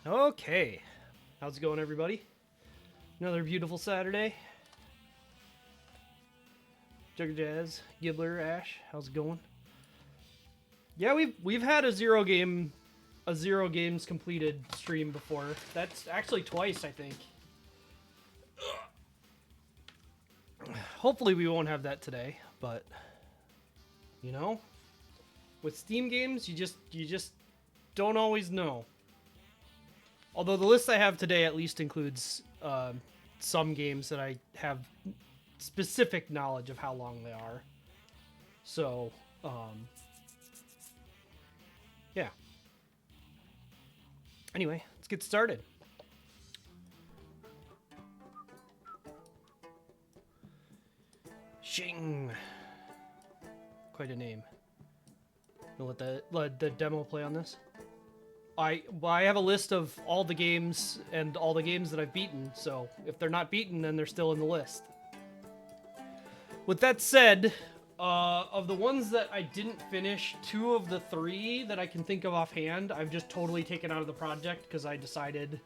Okay. How's it going, everybody? Another beautiful Saturday. Jugger Jazz, Gibbler, Ash, how's it going? Yeah, we've had a zero games completed stream before. That's actually twice, I think. Hopefully we won't have that today, but you know, with Steam games, you just don't always know. Although the list I have today at least includes some games that I have specific knowledge of how long they are. So, yeah. Anyway, let's get started. Shing. Quite a name. You'll let the demo play on this? I have a list of all the games and all the games that I've beaten, so if they're not beaten, then they're still in the list. With that said, of the ones that I didn't finish, 2 of the 3 that I can think of offhand, I've just totally taken out of the project because I decided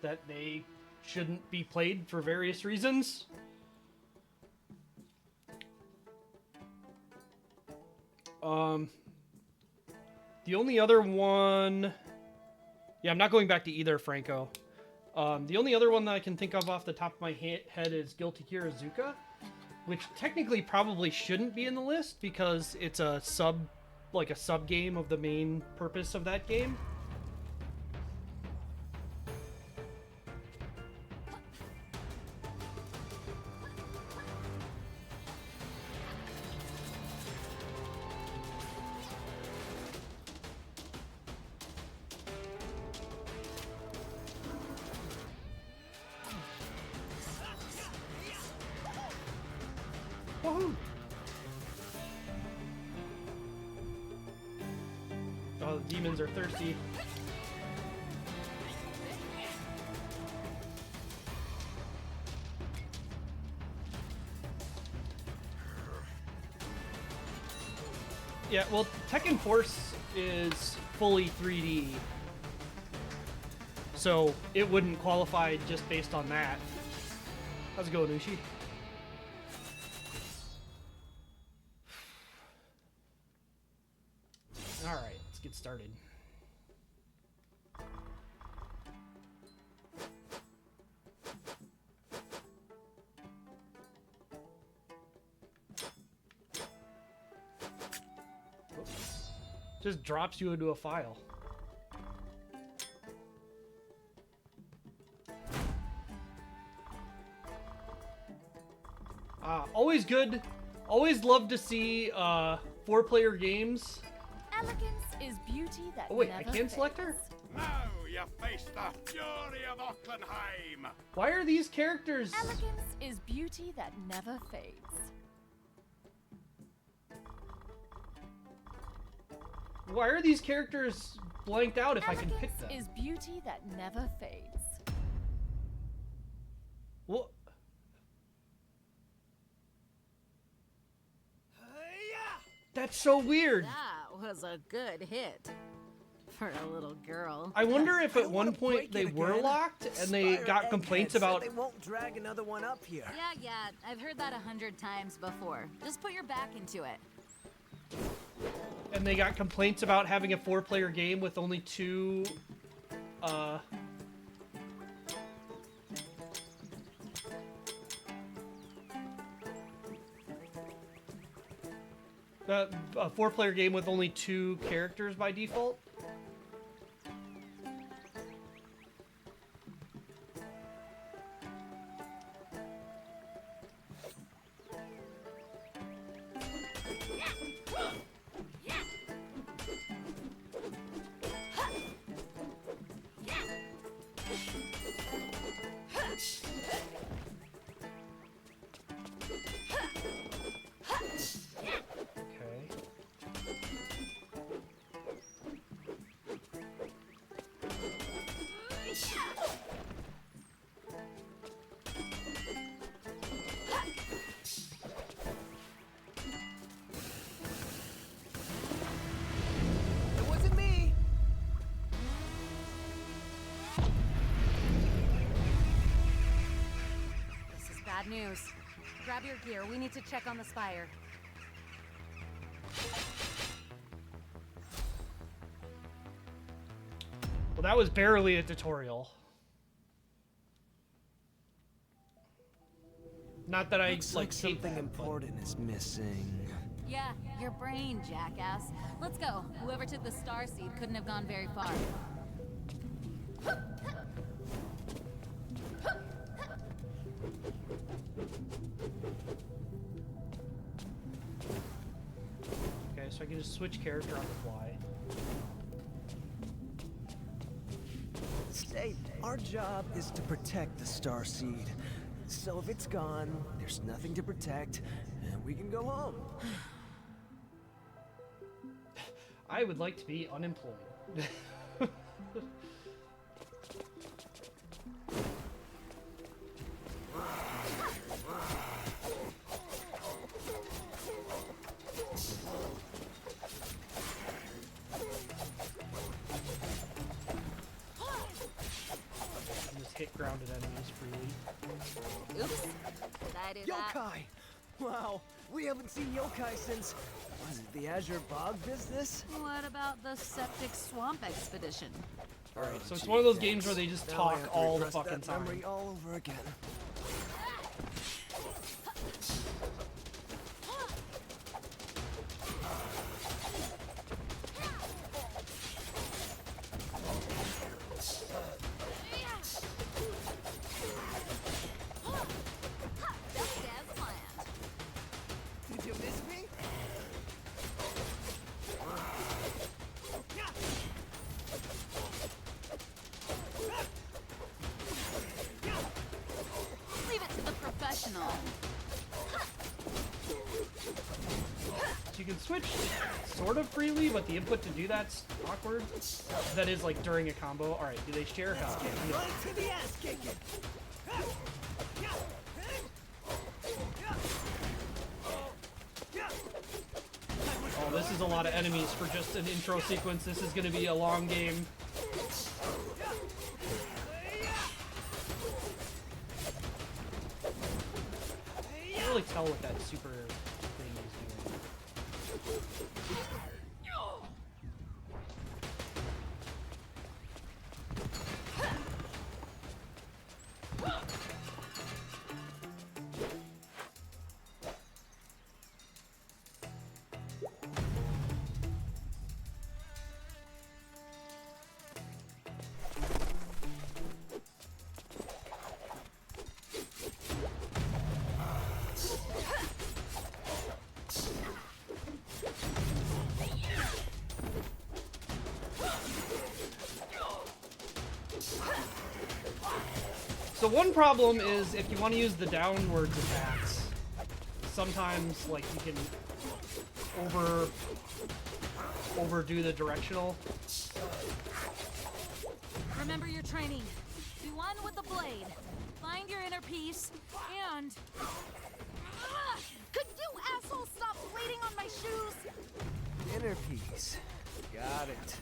that they shouldn't be played for various reasons. The only other one... Yeah, I'm not going back to either, Franco. The only other one that I can think of off the top of my head is Guilty Gear Azuka, which technically probably shouldn't be in the list because it's a sub game of the main purpose of that game. Woohoo! Oh, the demons are thirsty. Yeah, well, Tekken Force is fully 3D, so it wouldn't qualify just based on that. How's it going, Ushi? Alright, let's get started. Just drops you into a file. Always good. Always love to see 4-player games. Elegance is beauty that Oh wait, never I can select her? Now you face the fury of Ocklenheim! Why are these characters... Elegance is beauty that never fades. Why are these characters blanked out if I can pick them? Elegance is beauty that never fades. What? That's so weird. That was a good hit for a little girl. I wonder if I at don't one wanna point break they it were again. locked and they Spire got Egghead complaints said about... they won't drag another one up here. Yeah, I've heard that 100 times before. Just put your back into it. And they got complaints about having a 4-player game with only 2... a 4-player game with only 2 characters by default. Okay. News. Grab your gear. We need to check on the spire. Well, that was barely a tutorial. Not that I Looks like like something hate that, but- important is missing. Yeah, your brain, jackass. Let's go. Whoever took the star seed couldn't have gone very far. Okay, so I can just switch character on the fly. Say, our job is to protect the star seed. So if it's gone, there's nothing to protect, and we can go home. I would like to be unemployed. Just hit grounded enemies freely. Oops. Did I do that? Yokai! Wow, we haven't seen yokai since... Was it the Azure Bog business? What about the septic swamp expedition? Alright, so it's one of those games where they just Now I talk have to all the repress fucking that memory time. all over again. Just as planned. Did you miss me? Leave it to the professional. So you can switch sort of freely, but the input to do that's awkward. That is like during a combo. Alright, do they share health? No. Right to the ass kicking! Oh, this is a lot of enemies for just an intro sequence. This is gonna be a long game. I can't really tell what that super thing is doing. So one problem is if you want to use the downwards attacks, sometimes like you can overdo the directional. Remember your training. Be one with the blade. Find your inner peace, and... Ugh! Could you assholes stop bleeding on my shoes? Inner peace. Got it.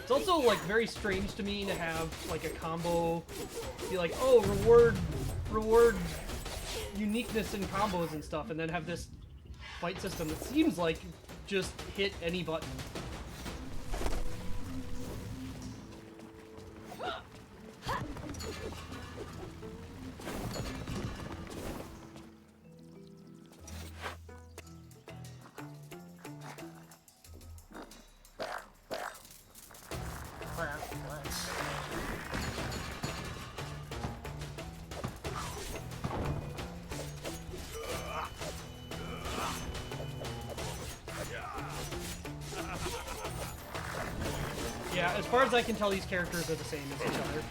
It's also like very strange to me to have like a combo be like, oh, reward uniqueness in combos and stuff, and then have this fight system that seems like just hit any button. Yeah, as far as I can tell, these characters are the same as each other.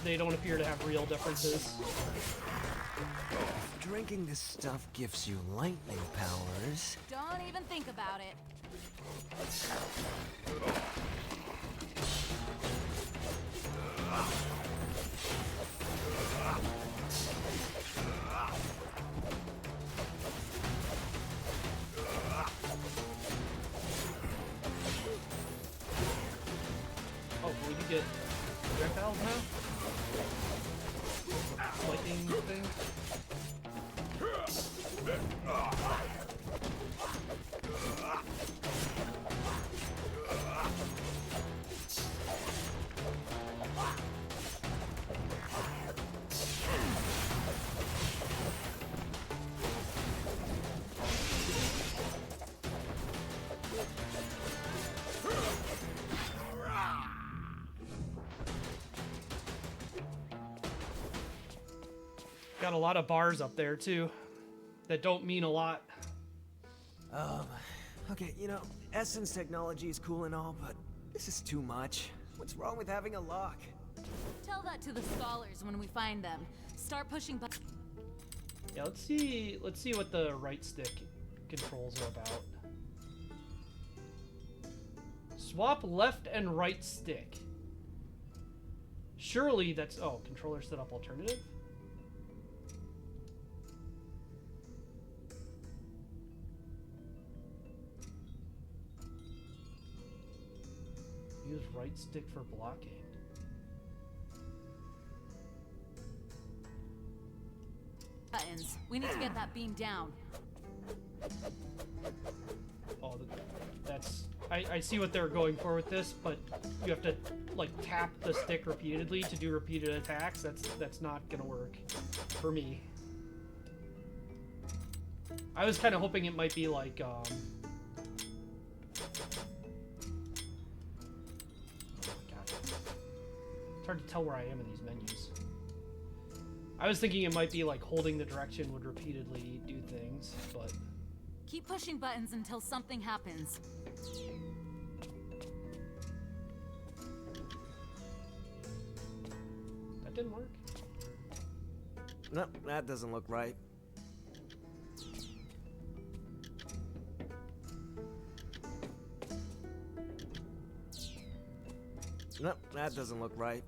They don't appear to have real differences. Drinking this stuff gives you lightning powers. Don't even think about it. get projectiles now? Lightning thing? Got a lot of bars up there too that don't mean a lot. Okay, you know, Essence technology is cool and all, but this is too much. What's wrong with having a lock? Tell that to the scholars when we find them. Start pushing buttons. Yeah, let's see what the right stick controls are about. Swap left and right stick. Surely that's controller setup alternative. Use right stick for blocking. Buttons. We need to get that beam down. Oh, that's... I see what they're going for with this, but you have to, like, tap the stick repeatedly to do repeated attacks. That's not gonna work for me. I was kind of hoping it might be like, oh my god. It's hard to tell where I am in these menus. I was thinking it might be like holding the direction would repeatedly do things, but... Keep pushing buttons until something happens. That didn't work. No, that doesn't look right. No, that doesn't look right.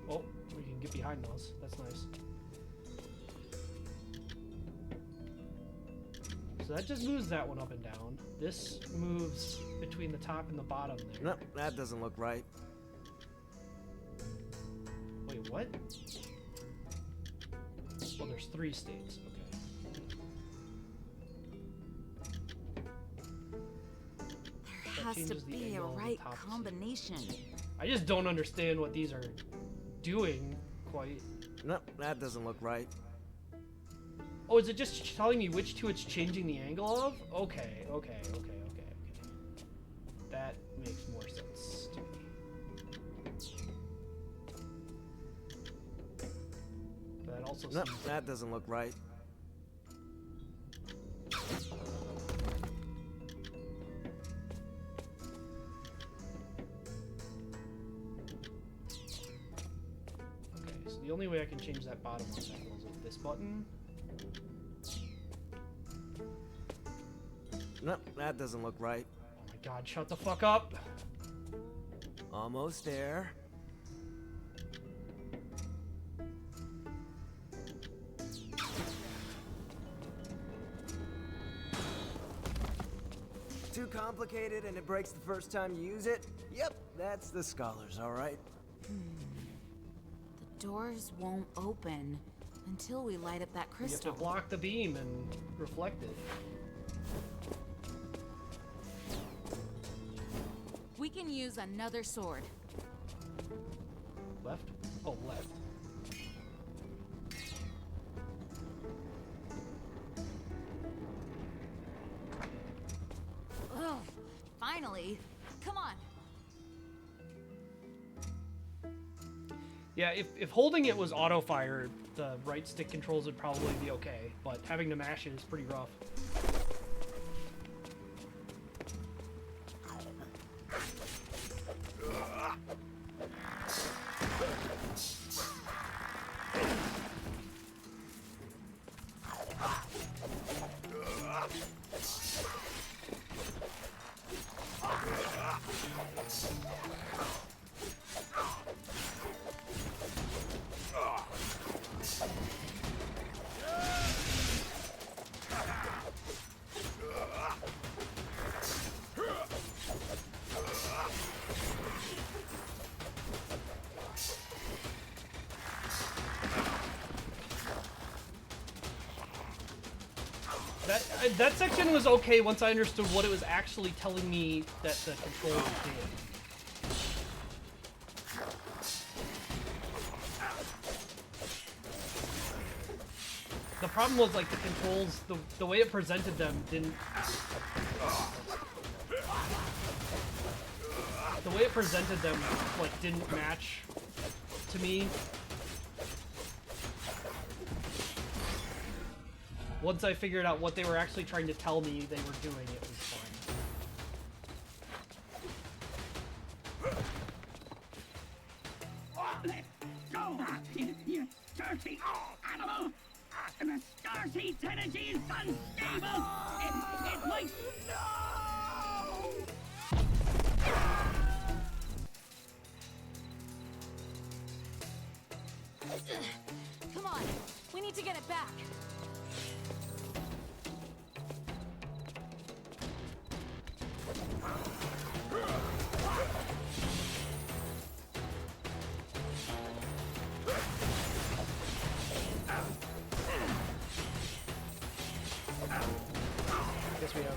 Oh, we can get behind those. That's nice. So that just moves that one up and down. This moves between the top and the bottom there. No, that doesn't look right. Wait, what? Well, there's 3 states. Okay. There has to changes the be a angle of the right top two. combination. I just don't understand what these are doing quite. No, that doesn't look right. Oh, is it just telling me which two it's changing the angle of? Okay. That makes more sense to me. That also No, seems... that doesn't look right. Okay, so the only way I can change that bottom one angle is with this button. No, that doesn't look right. Oh my god, shut the fuck up! Almost there. Too complicated and it breaks the first time you use it? Yep, that's the scholars, all right. The doors won't open until we light up that You have to crystal. block the beam and reflect it. We can use another sword. Left? Oh, left. Ugh, finally. Come on. Yeah, if holding it was auto-fire, the right stick controls would probably be okay, but having to mash it is pretty rough. That section was okay once I understood what it was actually telling me that the controls did. The problem was like the controls, the way it presented them didn't. The way it presented them like didn't match to me. Once I figured out what they were actually trying to tell me they were doing, it was fine. Let go! You dirty animal! The starseed's energy is unstable! It might... Come on, we need to get it back. Guess we have.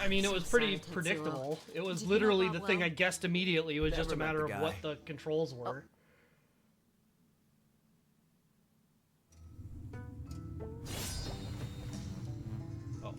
I mean, it was pretty predictable. It was Did you literally know the about thing Will? I guessed immediately. It was just a Never met matter the of guy. what the controls were. Oh.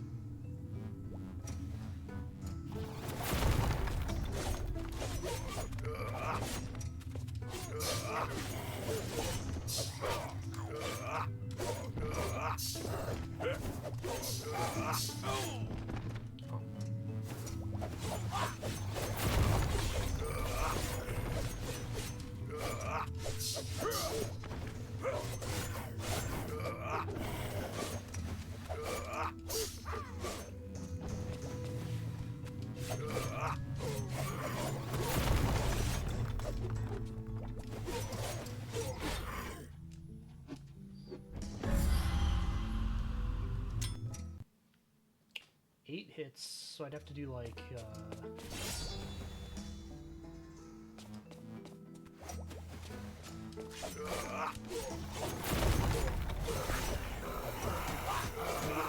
Eight hits, so I'd have to do like,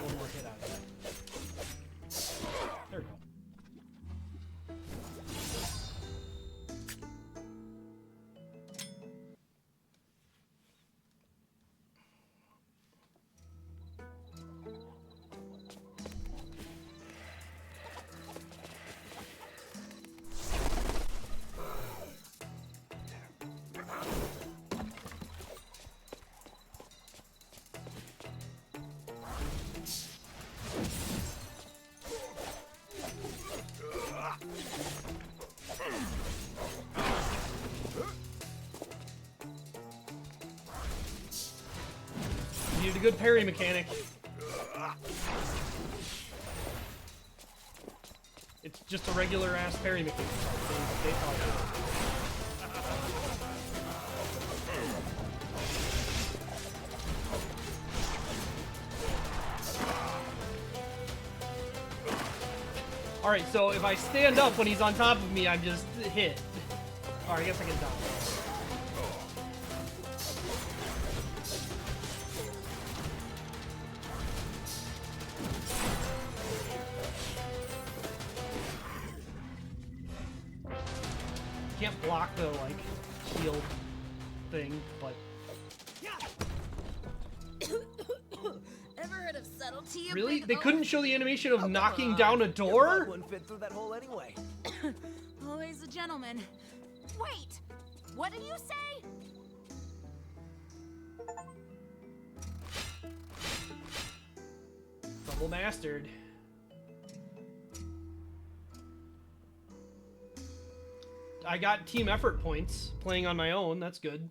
one more hit out of that. There we go. Needed a good parry mechanic. It's just a regular ass parry mechanic. They thought it was. Alright, so if I stand up when he's on top of me, I'm just hit. Alright, I guess I can die. Can't block the, like, shield thing, but... Ever heard of subtlety? Really? They couldn't show the animation of Oh, come knocking on. down a Your door? butt wouldn't fit through that hole anyway. Always a gentleman. Wait! What did you say? Double mastered. I got team effort points playing on my own. That's good.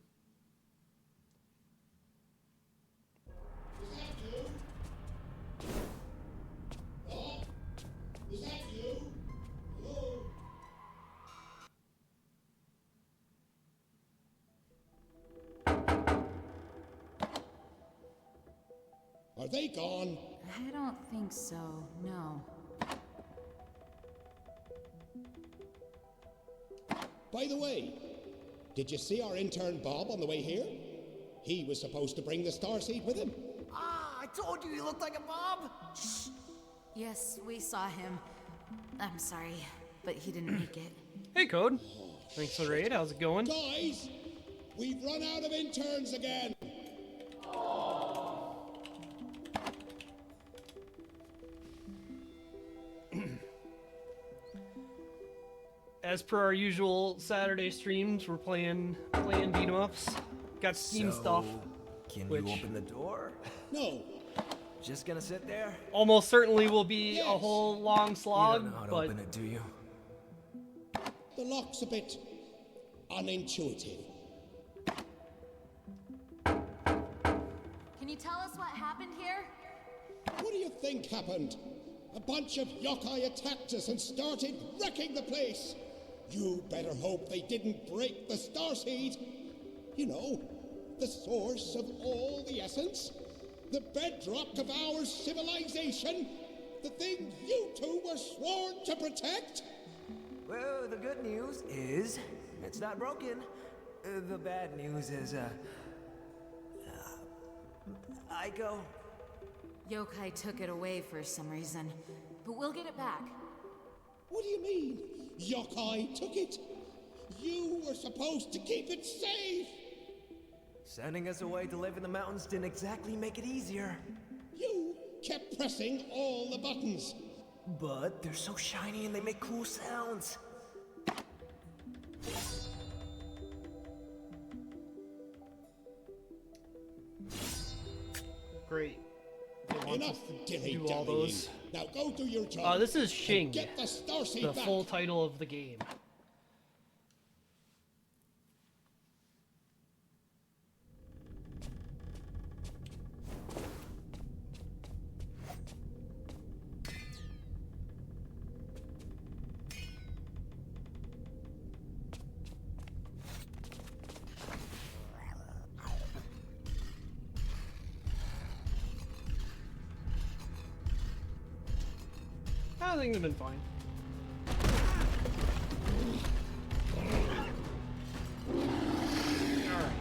Are they gone? I don't think so, no. By the way, did you see our intern Bob on the way here? He was supposed to bring the starseed with him. Ah, I told you he looked like a Bob! Yes, we saw him. I'm sorry, but he didn't make it. Hey, Code. Thanks for the raid. How's it going? Guys, we've run out of interns again. As per our usual Saturday streams, we're playing beat 'em ups. Got Steam stuff. Can which- you open the door? No, Just gonna sit there? Almost certainly will be a Yes. whole long You slog, don't know how to but open it, do you? the lock's a bit unintuitive. Can you tell us what happened here? What do you think happened? A bunch of yokai attacked us and started wrecking the place. You better hope they didn't break the starseed. You know, the source of all the essence. The bedrock of our civilization. The thing you two were sworn to protect. Well, the good news is it's not broken. The bad news is, Aiko. Yokai took it away for some reason, but we'll get it back. What do you mean? Yokai took it? You were supposed to keep it safe. Sending us away to live in the mountains didn't exactly make it easier. You kept pressing all the buttons. But they're so shiny and they make cool sounds. great. It wants Enough us to dilly do all dallying. those. Now go do your job. This is and Shing, Get the starseed the back. full title of the game. I think they've been fine. Alright,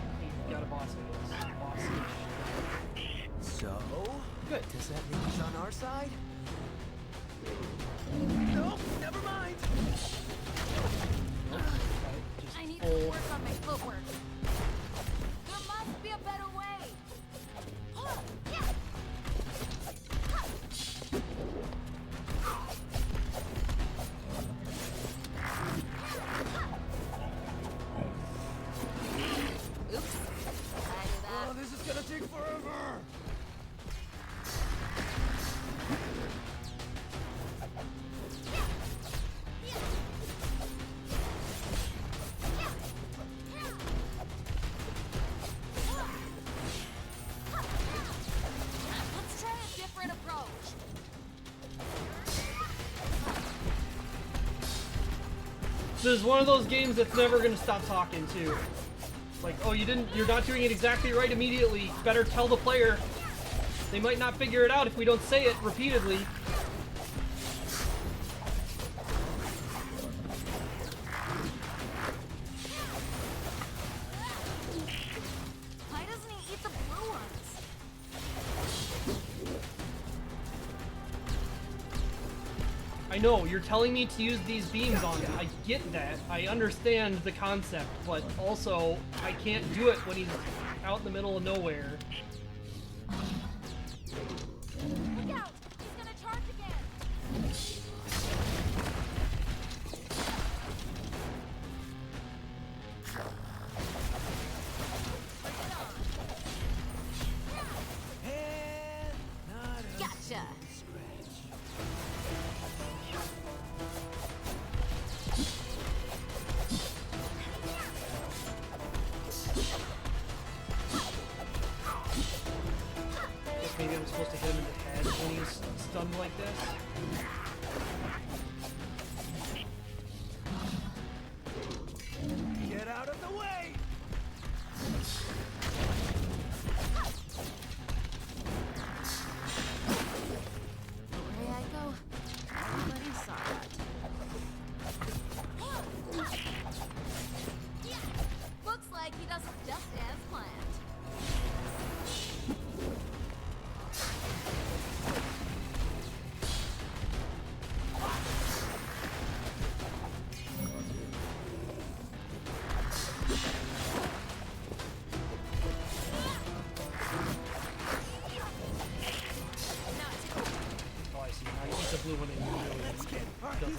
we got a boss, I guess. Boss-ish. So, Good. does that mean he's on our side? Nope, never mind. Just I need to full. work on my footwork. There must be a better way. Yeah. Oops. I did that. Oh, this is gonna take forever. Let's try a different approach. This is one of those games that's never gonna stop talking too. Like, oh, you're not doing it exactly right immediately. Better tell the player. They might not figure it out if we don't say it repeatedly. Why doesn't he eat the blue ones? I know, you're telling me to use these beams on it. I get that. I understand the concept, but also, I can't do it when he's out in the middle of nowhere. Look out! He's gonna charge again!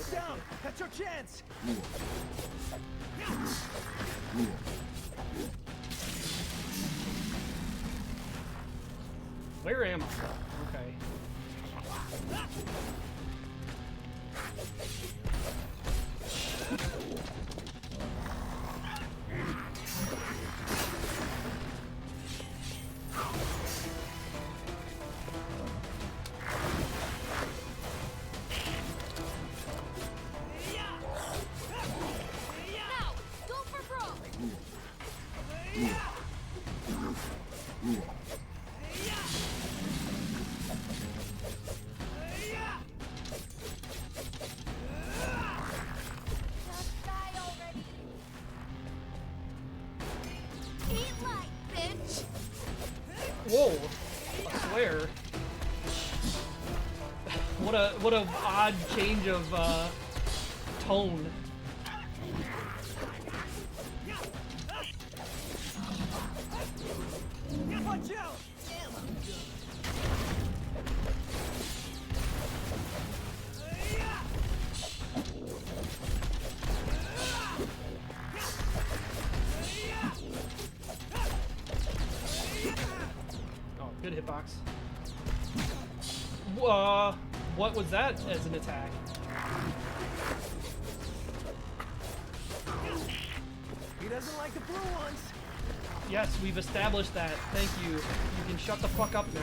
It's down! That's your chance! Where am I? Okay. Now, go for broke! Just die already! Eat light, bitch! Whoa! I swear. What a odd change of tone. Watch out! Oh, good hitbox. What was that as an attack? He doesn't like the blue ones. Yes, we've established that. Thank you. You can shut the fuck up now.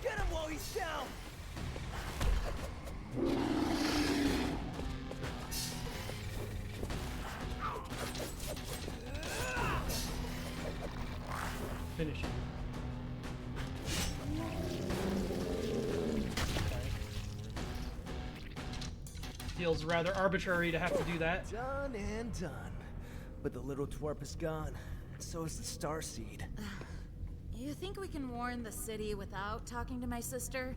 Get him while he's down! Finish him. Feels rather arbitrary to have to do that. Done and done. But the little twerp is gone. So is the Starseed. You think we can warn the city without talking to my sister?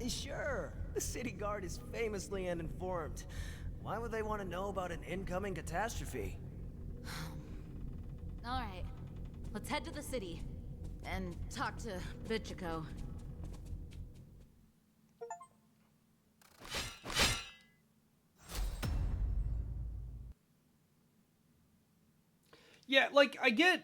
Sure. The city guard is famously uninformed. Why would they want to know about an incoming catastrophe? Alright, let's head to the city. And talk to Bichiko. Yeah, like I get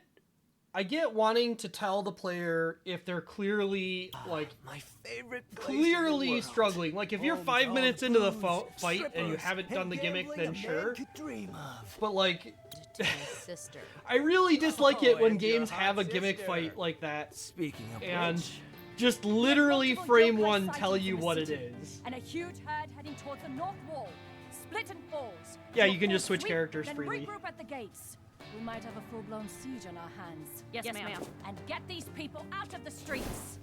wanting to tell the player if they're clearly like My favorite place in the clearly world. struggling. Like if you're Home 5 to minutes all into the booze, fight and you strippers, haven't done and the gimmick, gambling then a man sure. could dream of. But like, My sister. I really dislike it Oh, when and your games hot have a gimmick sister. fight like that, Speaking of and which, just literally frame Multiple one yokai tell sightings you in the what it city, is. And a huge herd heading towards the north wall. Split and falls. Yeah, Do a you can just full switch sweep, characters then freely. regroup at the gates. We might have a full-blown siege on our hands. Yes, ma'am. And get these people out of the streets.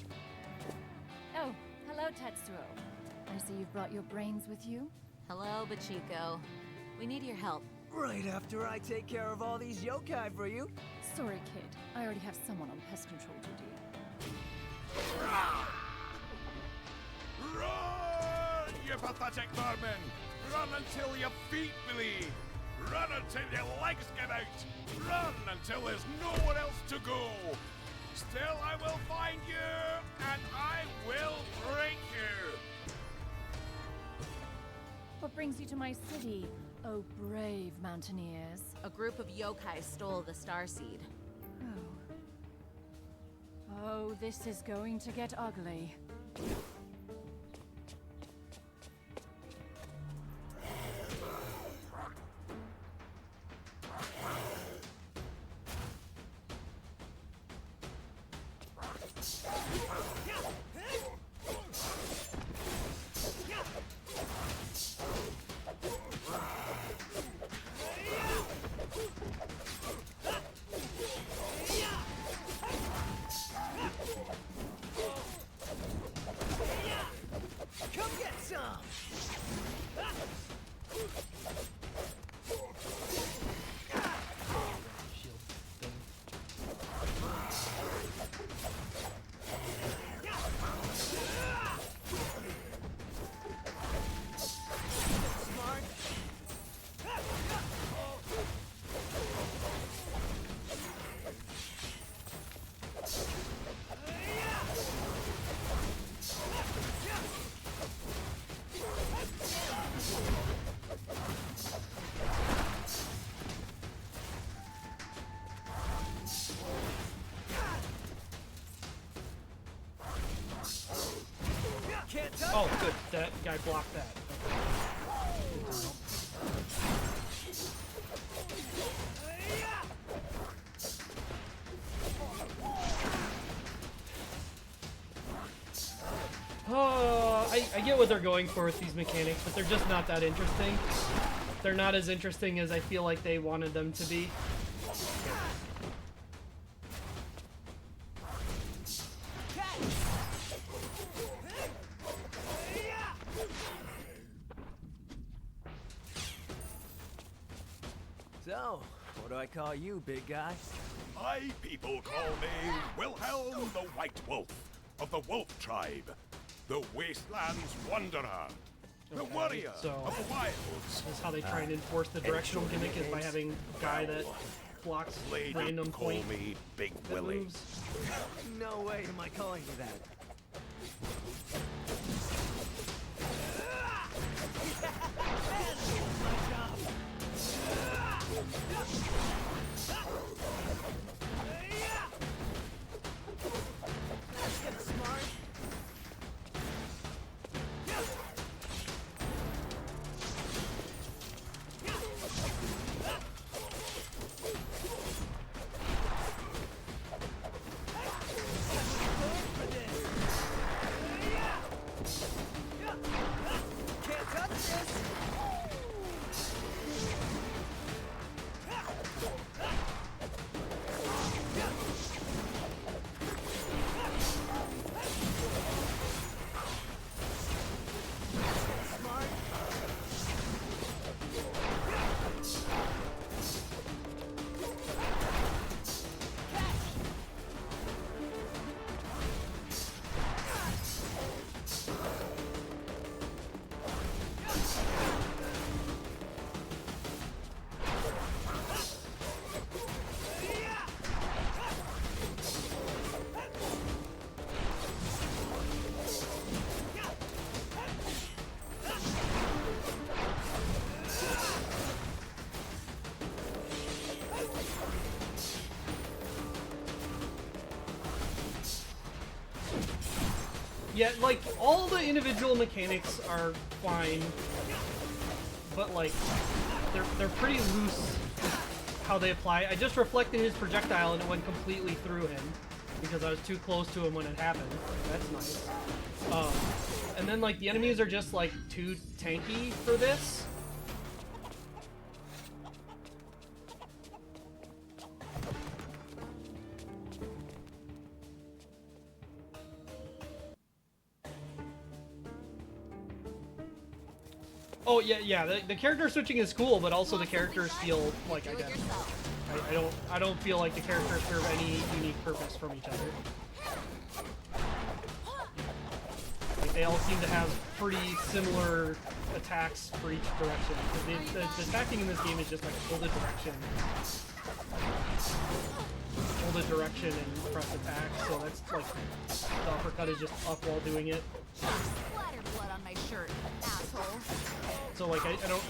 Oh, hello, Tetsuo. I see you've brought your brains with you. Hello, Bichiko. We need your help. right after I take care of all these yokai for you. Sorry, kid. I already have someone on pest control duty. Run, you pathetic vermin! Run until your feet bleed! Run until your legs give out! Run until there's nowhere else to go! Still, I will find you, and I will break you! What brings you to my city, oh brave mountaineers? A group of yokai stole the Starseed. Oh, this is going to get ugly. Oh, good. That guy blocked that. Oh, I get what they're going for with these mechanics, but they're just not that interesting. They're not as interesting as I feel like they wanted them to be. So, what do I call you, big guy? My people call me Wilhelm the White Wolf of the Wolf Tribe, the Wasteland's Wanderer, the Okay, Warrior so- of the Wilds. That's how they try and enforce the directional gimmick, is by having a guy that blocks Lady random call point me Big that Willie. moves. No way am I calling you that. Can't touch this! Yeah, like, all the individual mechanics are fine, but like, they're pretty loose with how they apply. I just reflected his projectile and it went completely through him because I was too close to him when it happened. That's nice. And then like the enemies are just like too tanky for this. Oh yeah. The character switching is cool, but also the characters feel like identical. I don't feel like the characters serve any unique purpose from each other. Like they all seem to have pretty similar attacks for each direction. The attacking in this game is just like hold a direction and press attack. So that's like the uppercut is just up while doing it. Splatter blood on my shirt, asshole. So like I don't.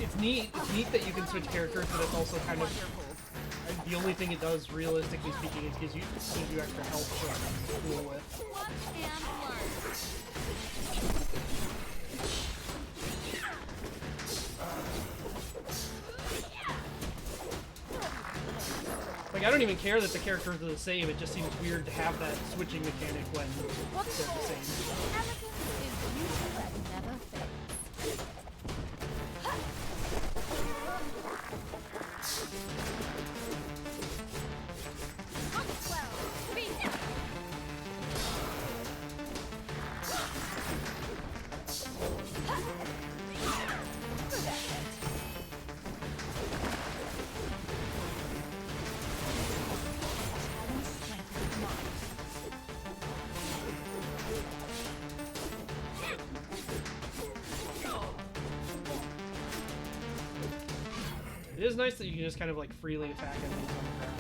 It's neat. It's neat that you can switch characters, but it's also kind of Wonderful. the only thing it does, realistically speaking, is gives you extra health to deal with. Watch and learn. Like I don't even care that the characters are the same. It just seems weird to have that switching mechanic when they're the same. Elegance is beauty that never fades. Well, be It is nice that you can just kind of like freely attack enemies on the ground.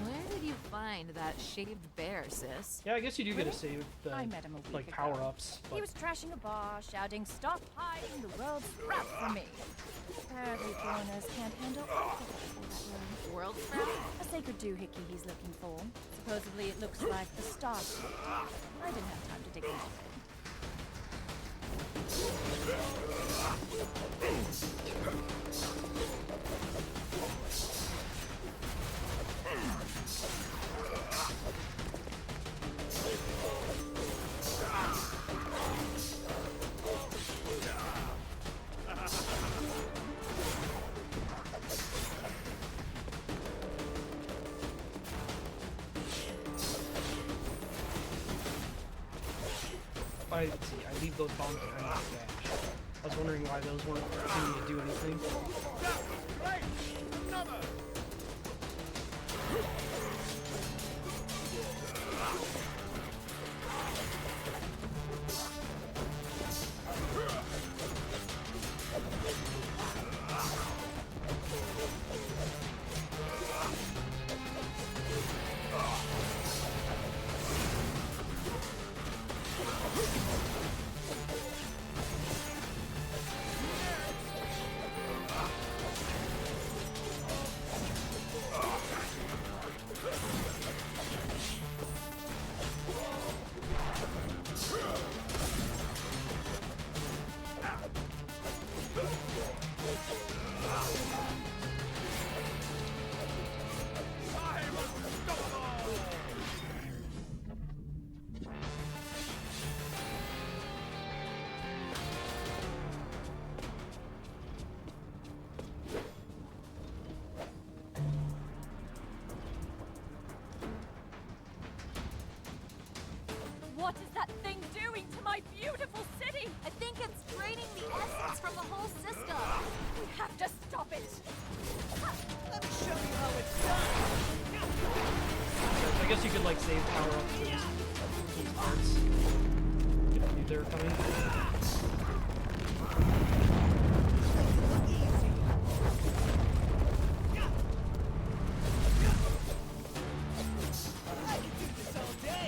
Where did you find that shaved bear, sis? Yeah, I guess you do get to save the I met him a week like ago. power-ups. He was trashing a bar, shouting, "Stop hiding the world's sprout from me!" Apparently foreigners can't handle that word. World sprout? A sacred doohickey he's looking for. Supposedly it looks like the star. I didn't have time to dig into it. Let's see, I leave those bombs behind my dash. I was wondering why those weren't seeming to do anything. That was great! Another! What is that thing doing to my beautiful city? I think it's draining the essence from the whole system. We have to stop it. Let me show you how it's done. I guess you could like save power-ups for these parts. If you knew they were coming. I can do this all day.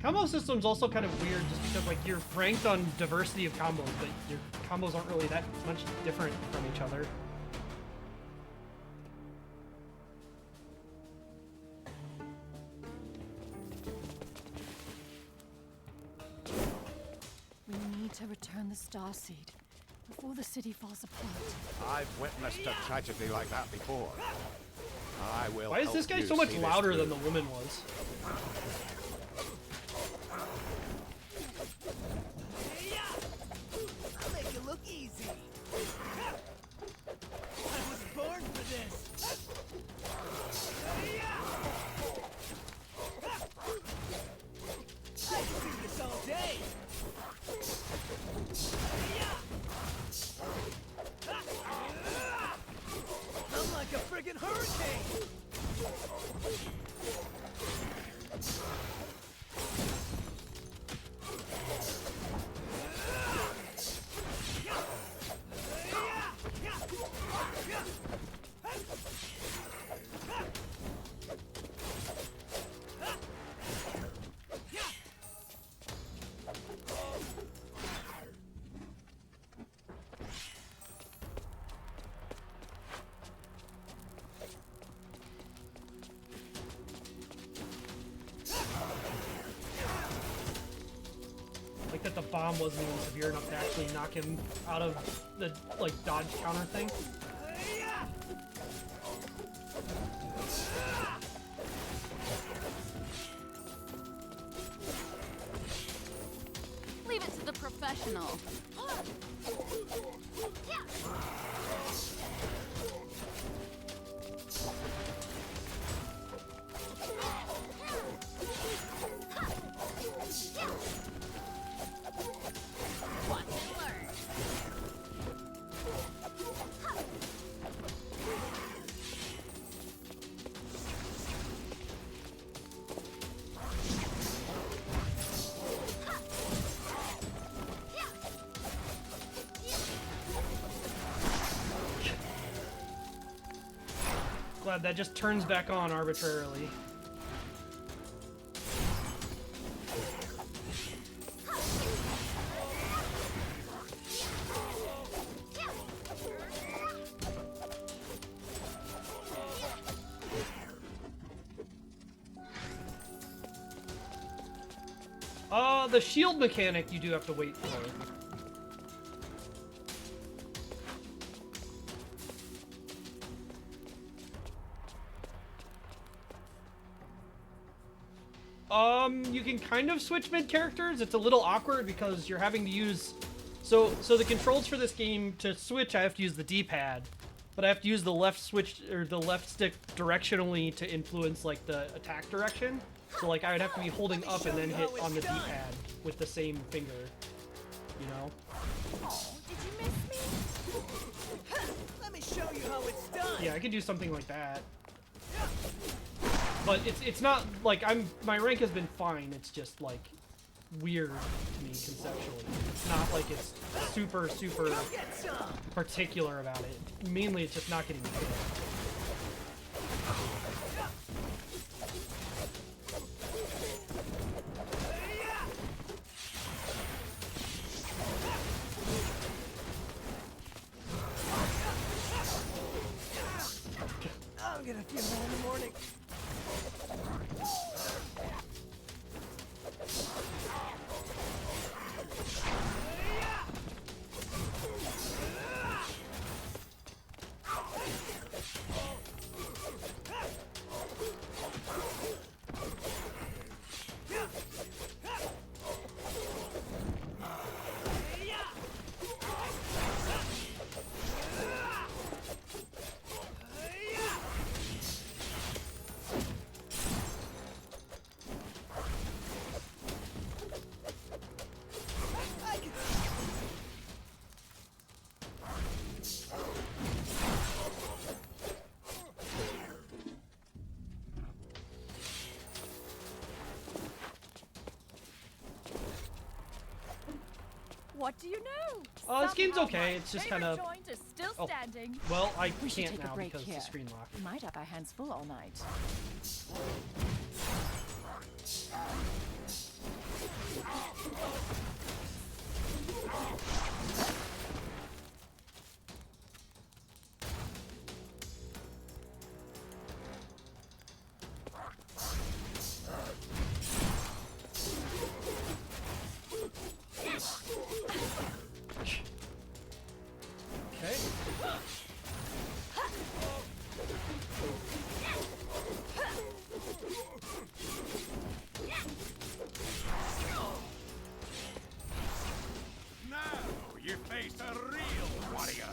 Combo system's also kind of weird just because like you're ranked on diversity of combos, but your combos aren't really that much different from each other. We need to return the Starseed before the city falls apart. I've witnessed a tragedy like that before. I will. Why is this guy so much louder than the woman was? I'll make it look easy. I was born for this. I can do this all day. I'm like a friggin' hurricane. bomb wasn't even severe enough to actually knock him out of the, like, dodge counter thing. Leave it to the professional. Watch and learn. Glad that just turns back on arbitrarily. The shield mechanic you do have to wait for. You can kind of switch mid-characters. It's a little awkward because you're having to use... So the controls for this game, to switch, I have to use the D-pad. But I have to use the left switch, or the left stick directionally to influence, like, the attack direction. So, like, I would have to be holding up and then hit on the D-pad with the same finger. You know? Oh, did you miss me? Let me show you how it's done. Yeah, I could do something like that. But it's not like my rank has been fine. It's just like weird to me conceptually. It's not like it's super particular about it. Mainly, it's just not getting hit. I'm gonna feel that in the morning. What do you know? This game's Somehow okay. my It's just favorite kind of. joint is still Oh. standing. Well, I We should can't take a now break because here. the screen locked. We might have our hands full all night. Okay. Now you face a real warrior.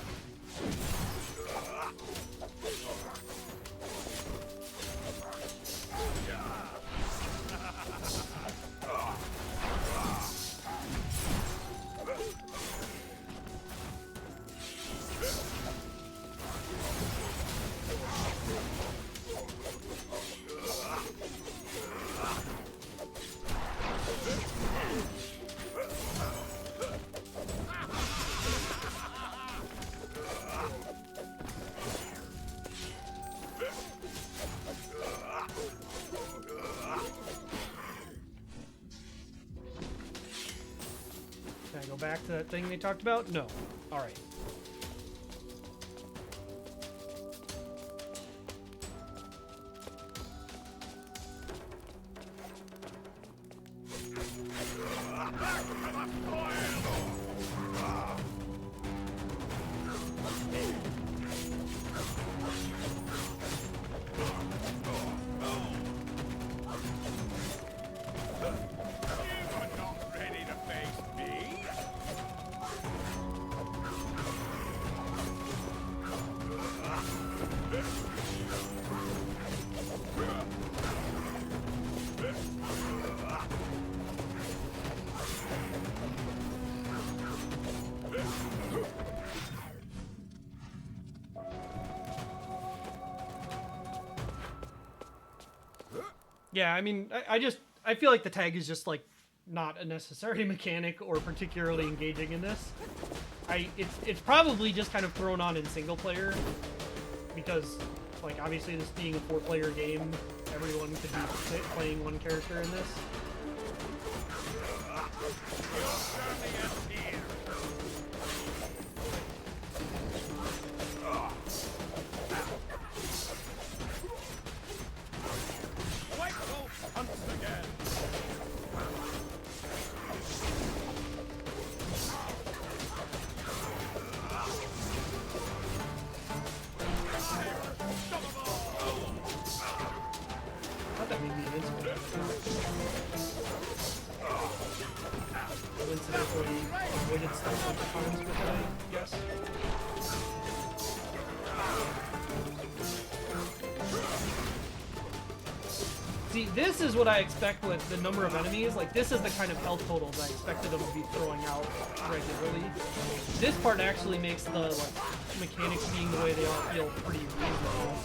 Can I go back to that thing they talked about? No. Alright. Back to the fire! Yeah, I mean, I feel like the tag is just like not a necessary mechanic or particularly engaging in this. It's probably just kind of thrown on in single player because, like, obviously this being a 4-player game, everyone could be playing one character in this. Not that made me invincible. Coincidentally avoided stuff a bunch of times with it, I guess. See, this is what I expect with the number of enemies. Like, this is the kind of health totals I expected them to be throwing out regularly. This part actually makes the, like, mechanics being the way they are feel pretty reasonable.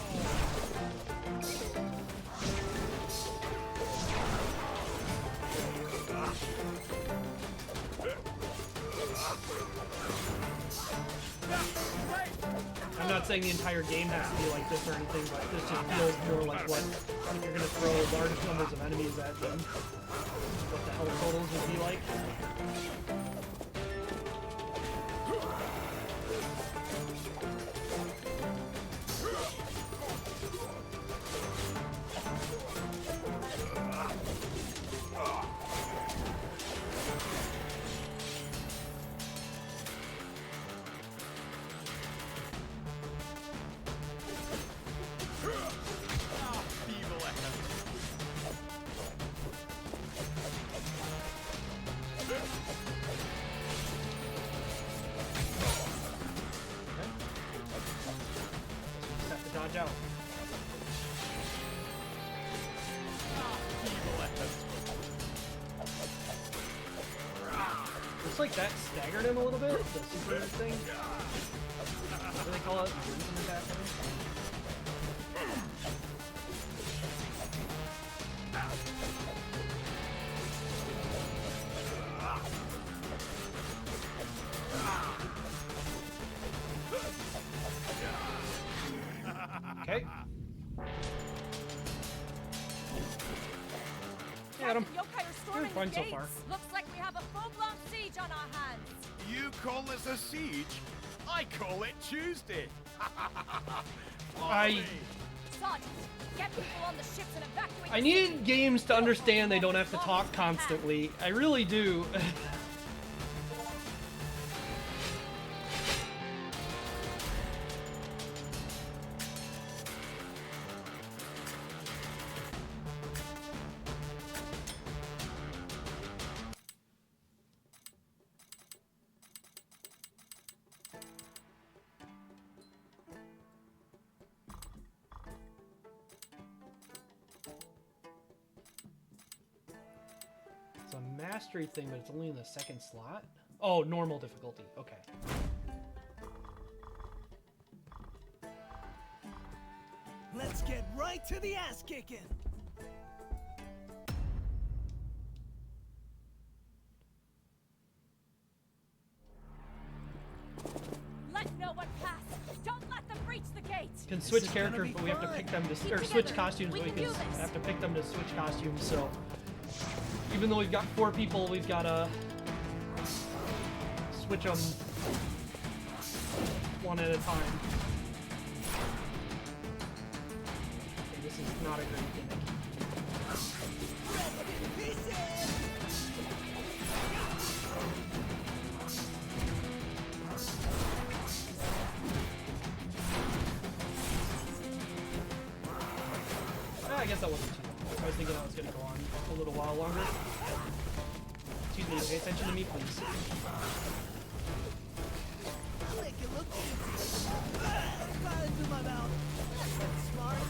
I'm not saying the entire game has to be like this or anything, but this just feels more like what when you're gonna throw large numbers of enemies at them. What the health totals would be like. Dodge out. Looks like that staggered him a little bit, the super thing. What do they call it? Attack, I think? Okay. Got him. Yokai are storming fine the so gates. far. Looks like we have a full-blown siege on our hands. You call this a siege? I call it Tuesday. Sergeant, get people on the ships and evacuate. I need games to understand they don't have to talk constantly. I really do. It's a mastery thing, but it's only in the second slot? Oh, normal difficulty. Okay. Let's get right to the ass kicking. Let no one pass. Don't let them breach the gate. Can This switch is gonna characters, be but we have to fun. pick them to, Keep or switch together. costumes, We but we can do can this. have to pick them to switch costumes. So even though we've got 4 people, we've got to switch them one at a time. Okay, this is not a great gimmick. I guess that wasn't too long. I was thinking that was going to go on a little while longer. Excuse me, pay attention to me, please. I'll make it look easy. Right into my mouth. That's smart.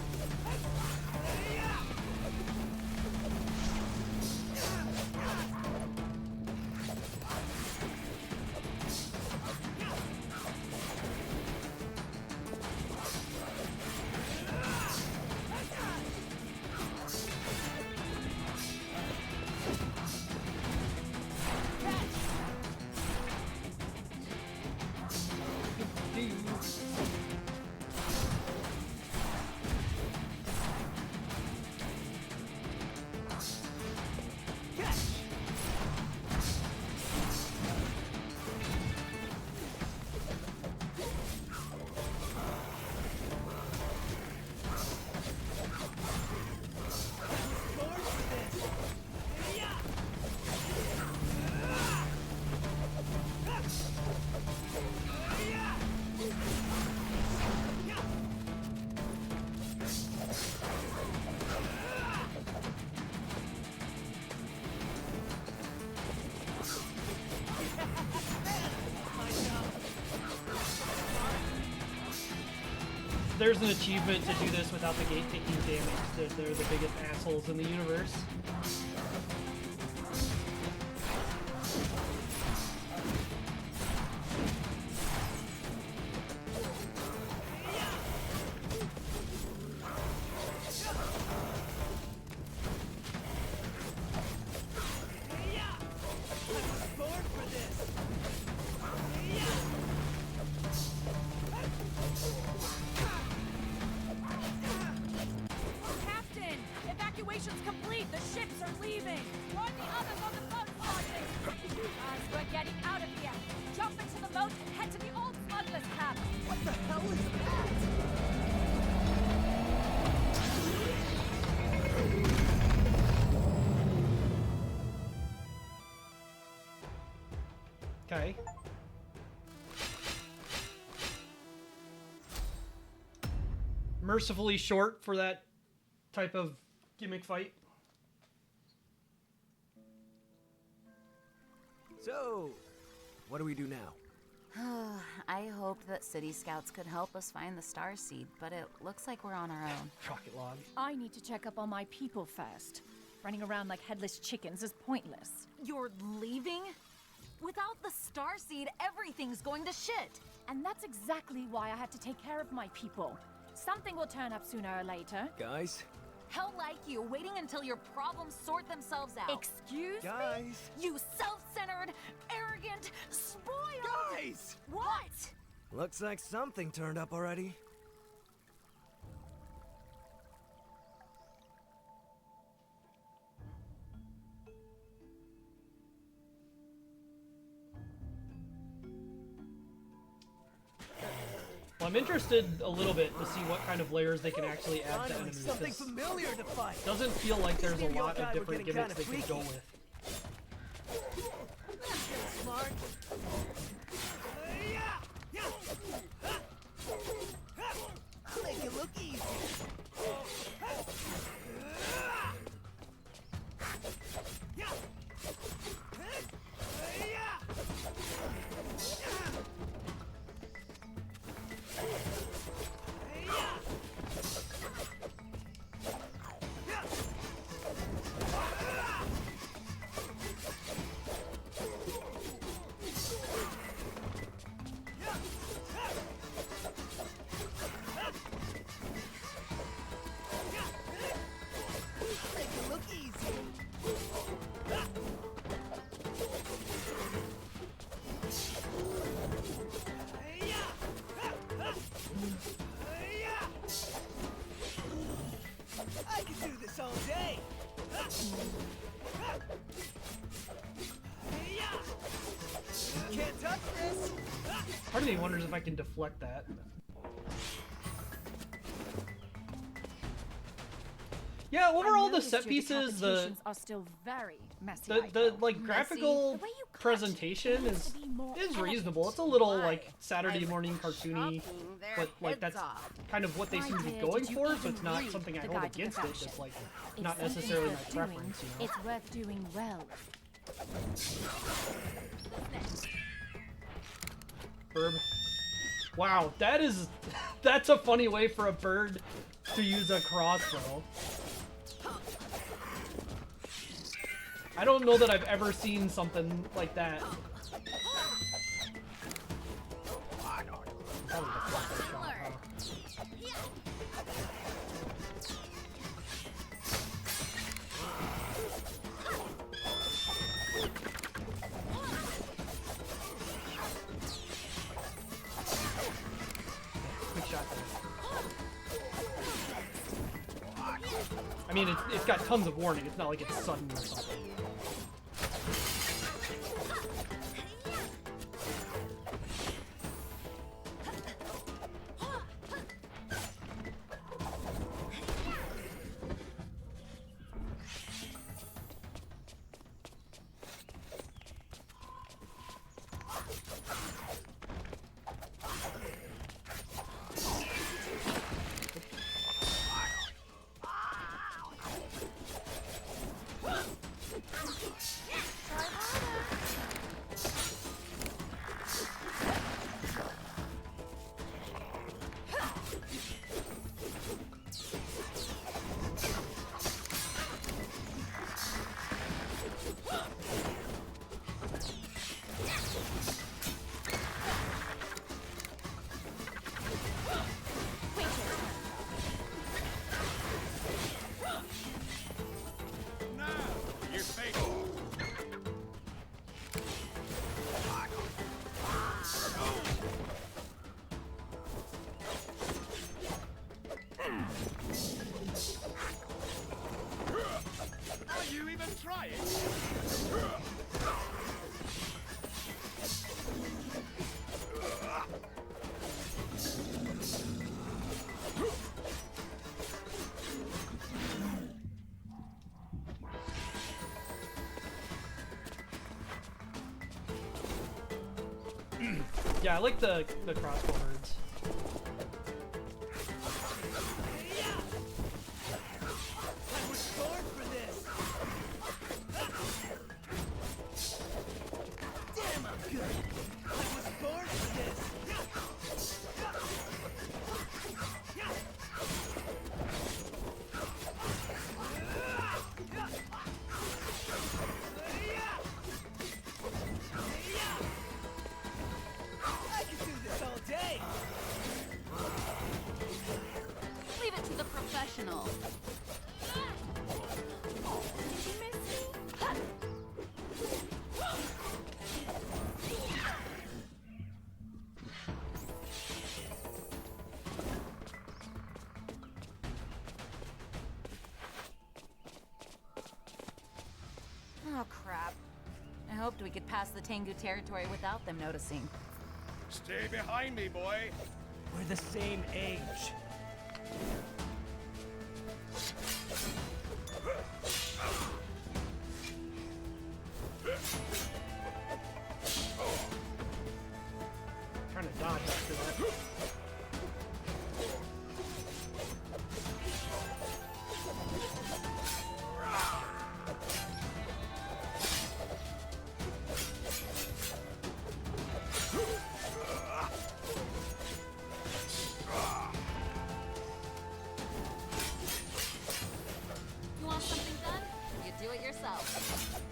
there's an achievement to do this without the gate taking damage. They're the biggest assholes in the universe. Captain! Evacuation's complete! The ships are leaving! Warn the others on the boat launching! Guys, we're getting out of here! Jump into the boat and head to the old smuggler's camp! What the hell is that? Okay. Mercifully short for that type of gimmick fight. So, what do we do now? I hoped that City Scouts could help us find the Star Seed, but it looks like we're on our own. Rocket log. I need to check up on my people first. Running around like headless chickens is pointless. You're leaving? Without the Starseed, everything's going to shit! And that's exactly why I have to take care of my people. Something will turn up sooner or later. Guys? How like you, waiting until your problems sort themselves out. Excuse me? Guys? You self-centered, arrogant, spoiled... Guys! What? Looks like something turned up already. Well, I'm interested a little bit to see what kind of layers they can actually add to Finally, enemies. something 'Cause familiar to fight. doesn't feel like there's a Maybe lot Yokai of were different getting gimmicks they kinda can go freaky. with. Smart. I'll make it look easy. Make it look easy. I can do this all day. Can't touch this. Part of me wonders if I can deflect that. Yeah, overall the set pieces, the are still very messy. like graphical The way you cut presentation needs is to be more reasonable. It's a little like Saturday morning cartoony, but like that's kind of what they My seem to be dear, going did you for. So even it's not read something I the hold Guide to against it. Perfection? Just like If not something's necessarily my worth doing, preference. You know. it's worth doing well. Bird. Wow, that's a funny way for a bird to use a crossbow. I don't know that I've ever seen something like that. Probably the flash shot, huh? Quick shot there. I mean, it's got tons of warning. It's not like it's sudden or something. Are you even trying? Yeah, I like the crossbow birds. I was born for this! Damn, I'm good! I was born for this! I can do this all day! Leave it to the professional. Did you miss me? Oh, crap. I hoped we could pass the Tengu territory without them noticing. Stay behind me, boy. We're the same age. Trying to dodge after that. You want something done? You do it yourself.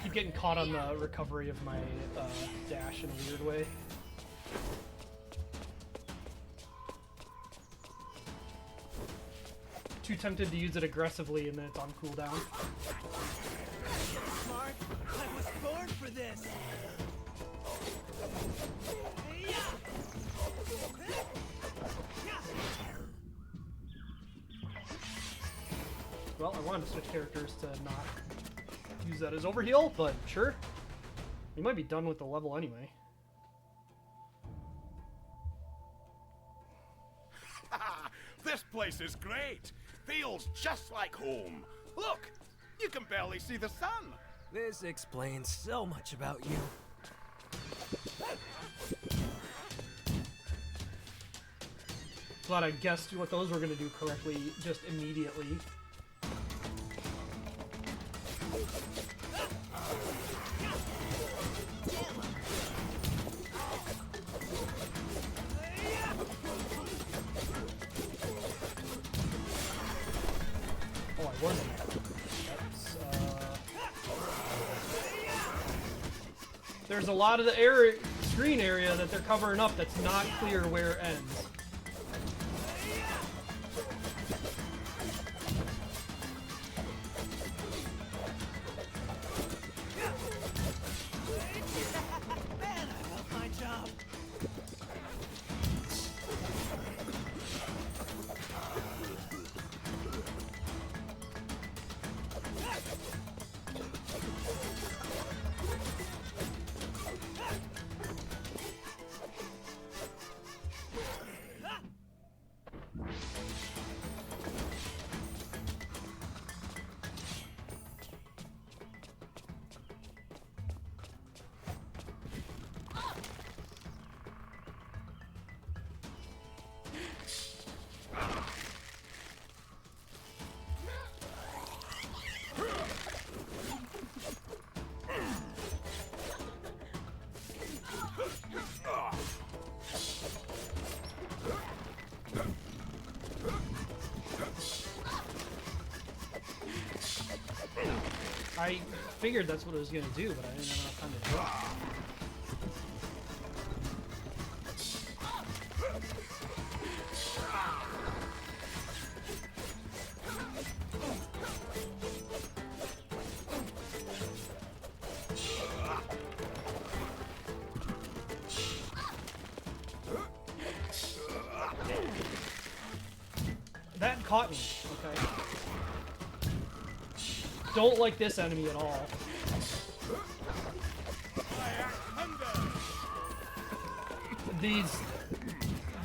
Keep getting caught on the recovery of my dash in a weird way. Too tempted to use it aggressively and then it's on cooldown. Smart, I was born for this! Well, I wanted to switch characters to not use that as overheal, but sure. We might be done with the level anyway. This place is great. Feels just like home. Look, you can barely see the sun. This explains so much about you. Glad I guessed what those were going to do correctly just immediately. Oh, I wasn't. That's, there's a lot of the area, screen area that they're covering up that's not clear where it ends. Man, I love my job. I figured that's what it was gonna do, but I didn't have enough time to do it. That caught me, okay? Don't like this enemy at all.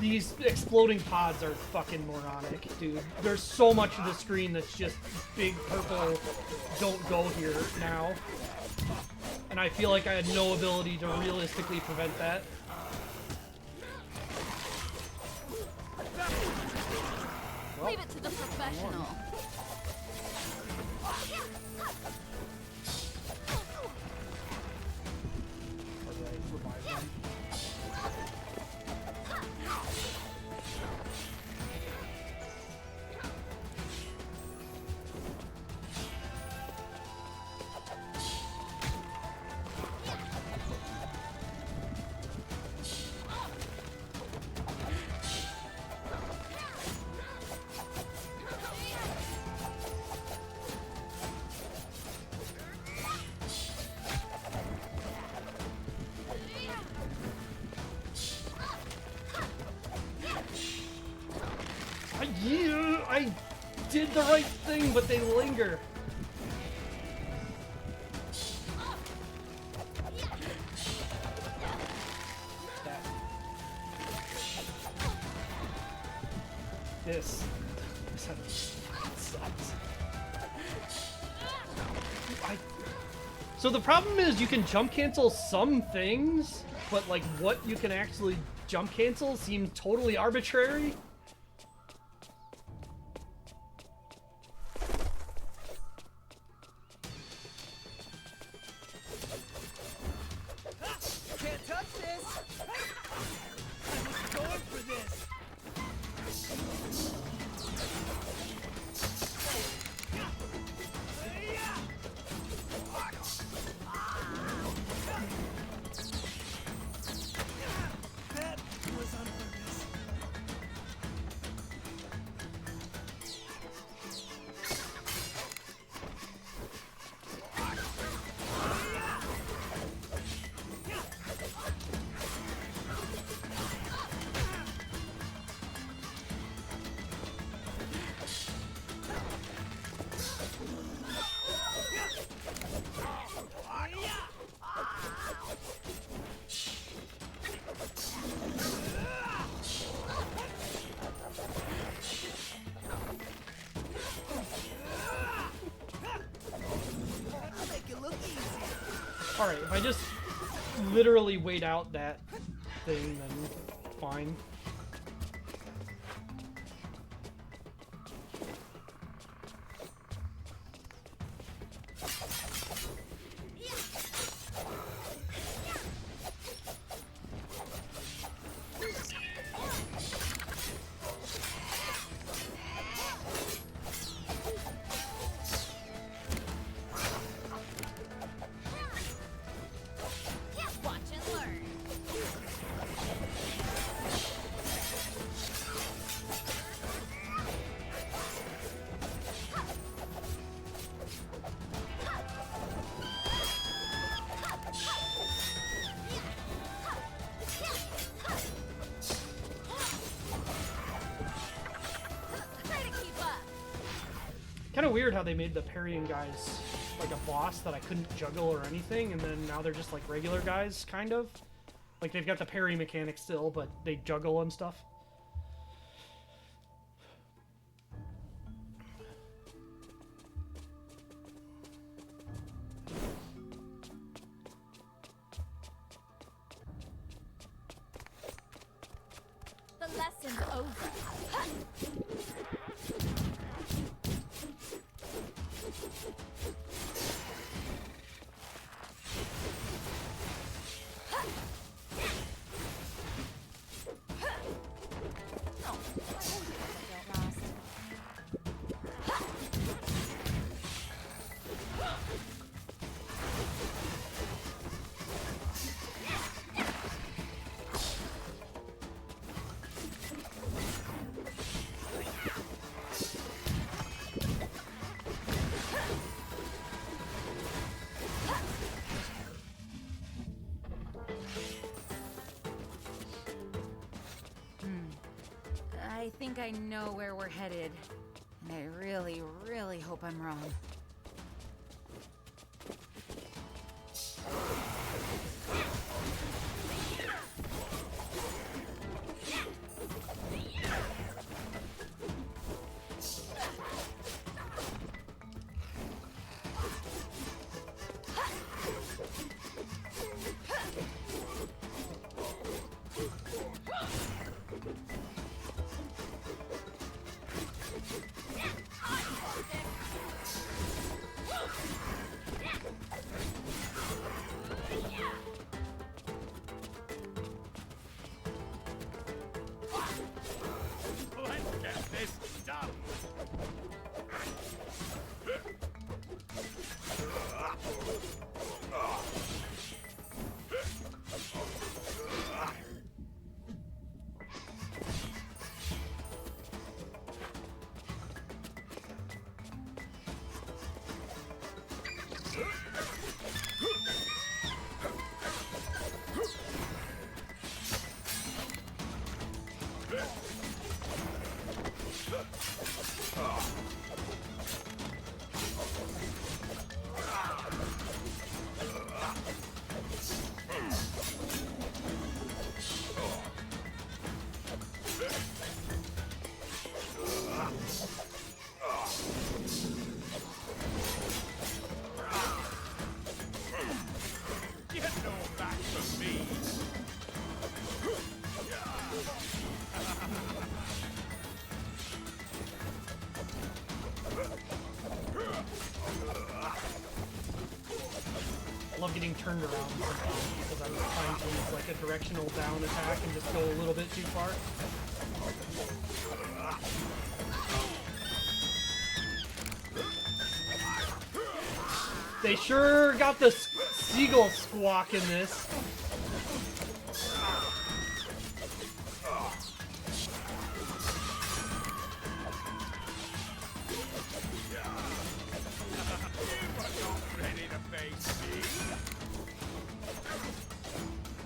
These exploding pods are fucking moronic, dude. There's so much of the screen that's just big purple don't go here now. And I feel like I had no ability to realistically prevent that. Leave it to the professional. Yeah, I did the right thing, but they linger. That. This sucks. So the problem is you can jump cancel some things, but like what you can actually jump cancel seems totally arbitrary. Can't touch this! I was going for this! That was on purpose. Alright, if I just literally wait out that thing, then fine. Watch and learn. Try to keep up. Kind of weird how they made the parrying guys like a boss that I couldn't juggle or anything, and then now they're just like regular guys, kind of. Like they've got the parry mechanic still, but they juggle and stuff. The lesson's over. Oh, don't last. I think I know where we're headed. And I really, really hope I'm wrong. Let's get this done. Get no back from me. I love getting turned around sometimes because I'm trying to use like a directional down attack and just go a little bit too far. They sure got the seagull squawk in this. Ready to face me?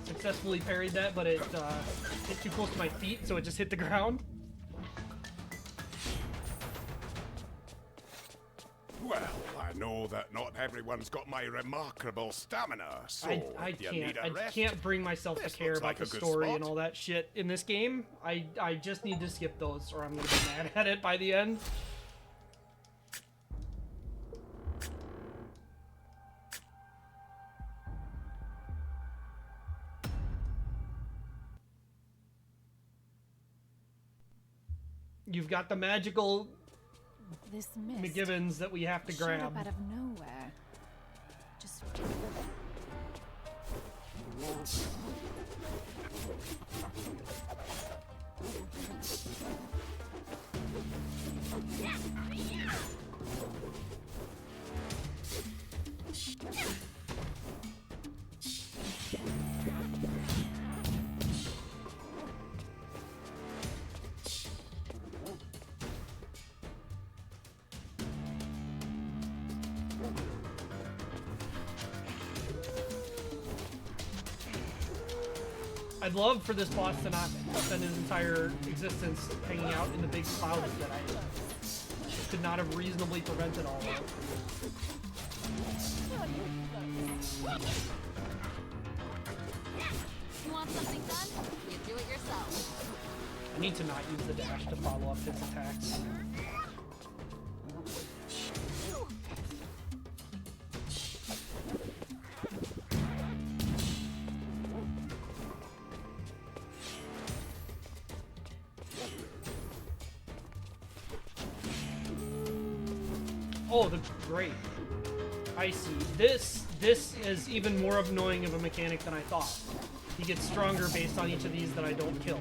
Successfully parried that, but it hit too close to my feet, so it just hit the ground. Well, I know that not everyone's got my remarkable stamina, so I if you need a I rest, can't bring myself this to care looks about like the a good story spot. and all that shit in this game. I just need to skip those, or I'm gonna be mad at it by the end. You've got the magical This mist McGivens that we have to showed grab. up out of nowhere. Just I'd love for this boss to not spend his entire existence hanging out in the big clouds that I could not have reasonably prevented all of. You want something done? You do it yourself. I need to not use the dash to follow up his attacks. Oh, the great. I see. This is even more annoying of a mechanic than I thought. He gets stronger based on each of these that I don't kill.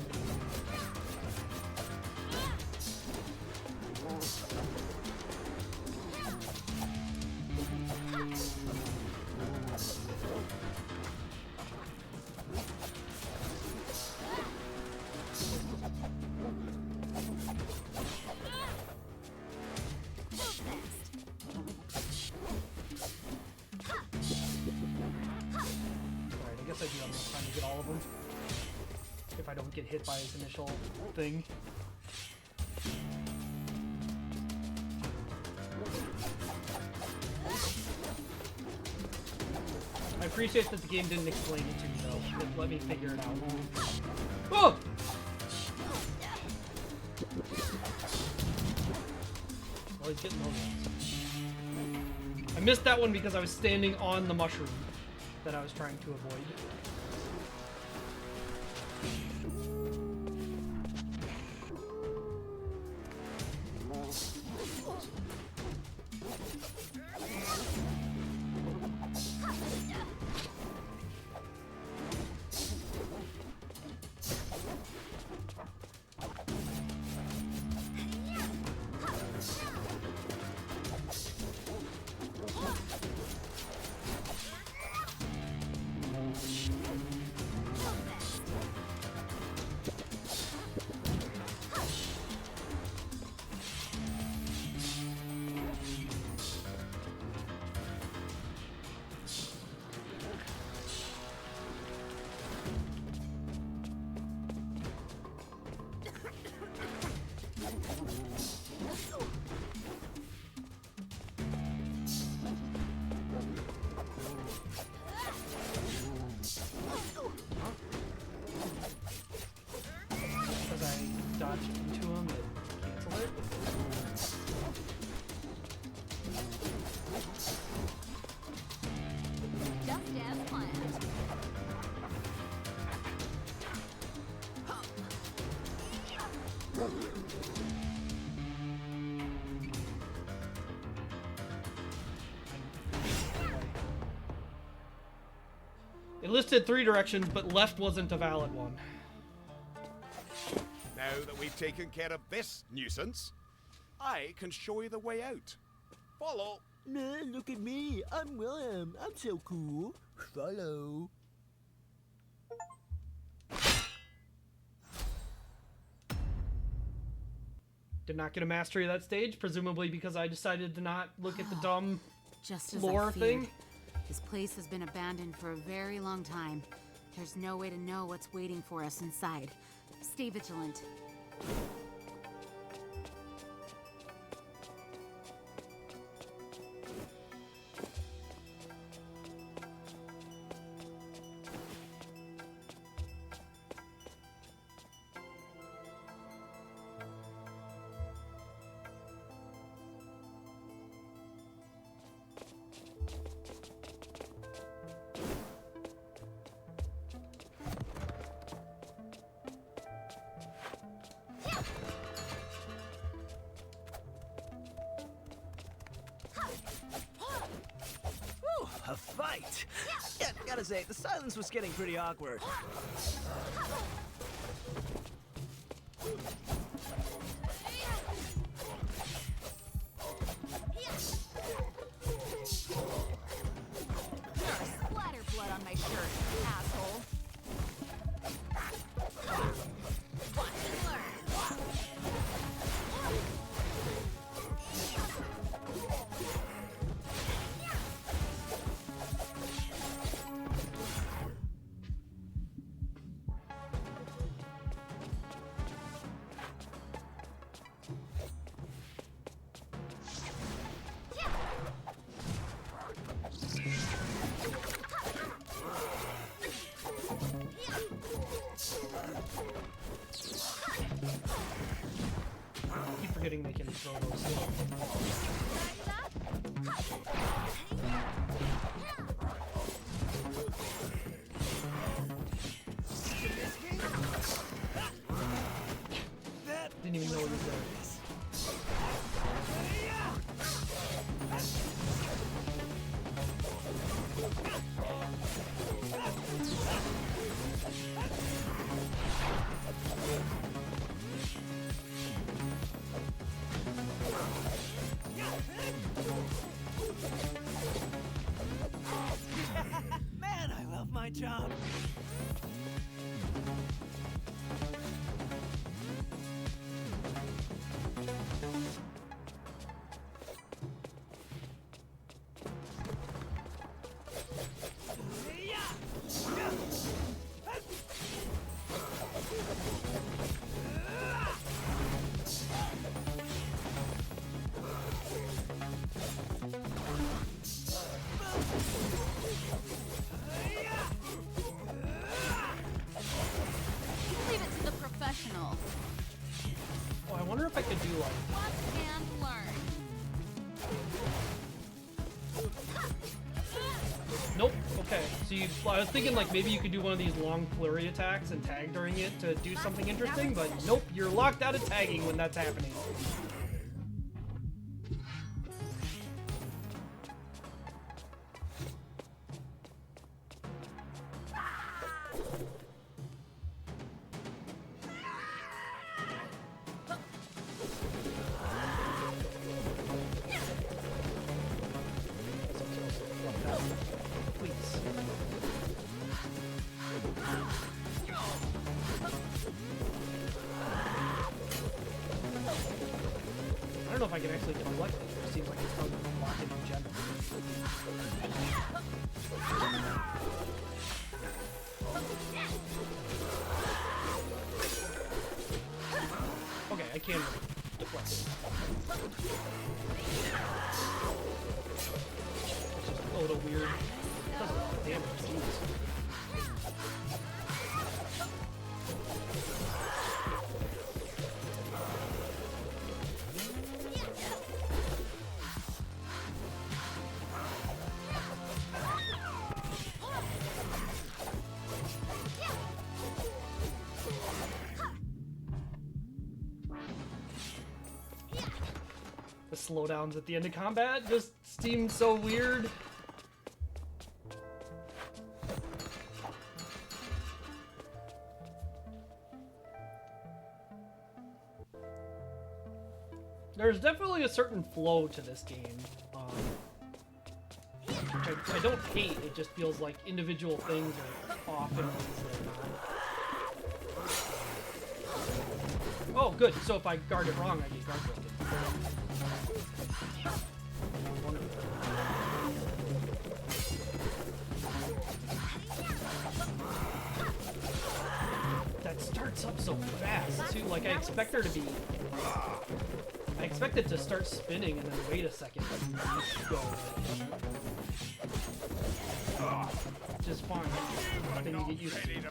Alright, I guess I do have enough time to get all of them. If I don't get hit by his initial thing. I appreciate that the game didn't explain it to me though. It let me figure it out. Oh! Well, he's getting those ones. I missed that one because I was standing on the mushroom that I was trying to avoid. It listed 3 directions, but left wasn't a valid one. Now that we've taken care of this nuisance, I can show you the way out. Follow. Nah, look at me. I'm William. I'm so cool. Follow. Did not get a mastery of that stage, presumably because I decided to not look at the dumb Just as lore I feared. thing. This place has been abandoned for a very long time. There's no way to know what's waiting for us inside. Stay vigilant. A fight! Yeah, gotta say, the silence was getting pretty awkward. Splatter blood on my shirt, asshole. Watch and learn. I keep forgetting they can throw those. Didn't even know it was there. Well, I was thinking like maybe you could do one of these long flurry attacks and tag during it to do something interesting, but nope, you're locked out of tagging when that's happening. Please. I don't know if I can actually deflect it. It seems like it's probably blocking in general. Okay, I can deflect it. It's just a little weird. It does a lot of damage, jeez. The slowdowns at the end of combat just seem so weird. There's definitely a certain flow to this game, which I don't hate. It just feels like individual things are off in ways they're not. Oh, good. So if I guard it wrong, I get guard broken. That starts up so fast, too. Like, I expect her to be... I expect it to start spinning and then wait a second and just go. Which is fine. Then you get used to it.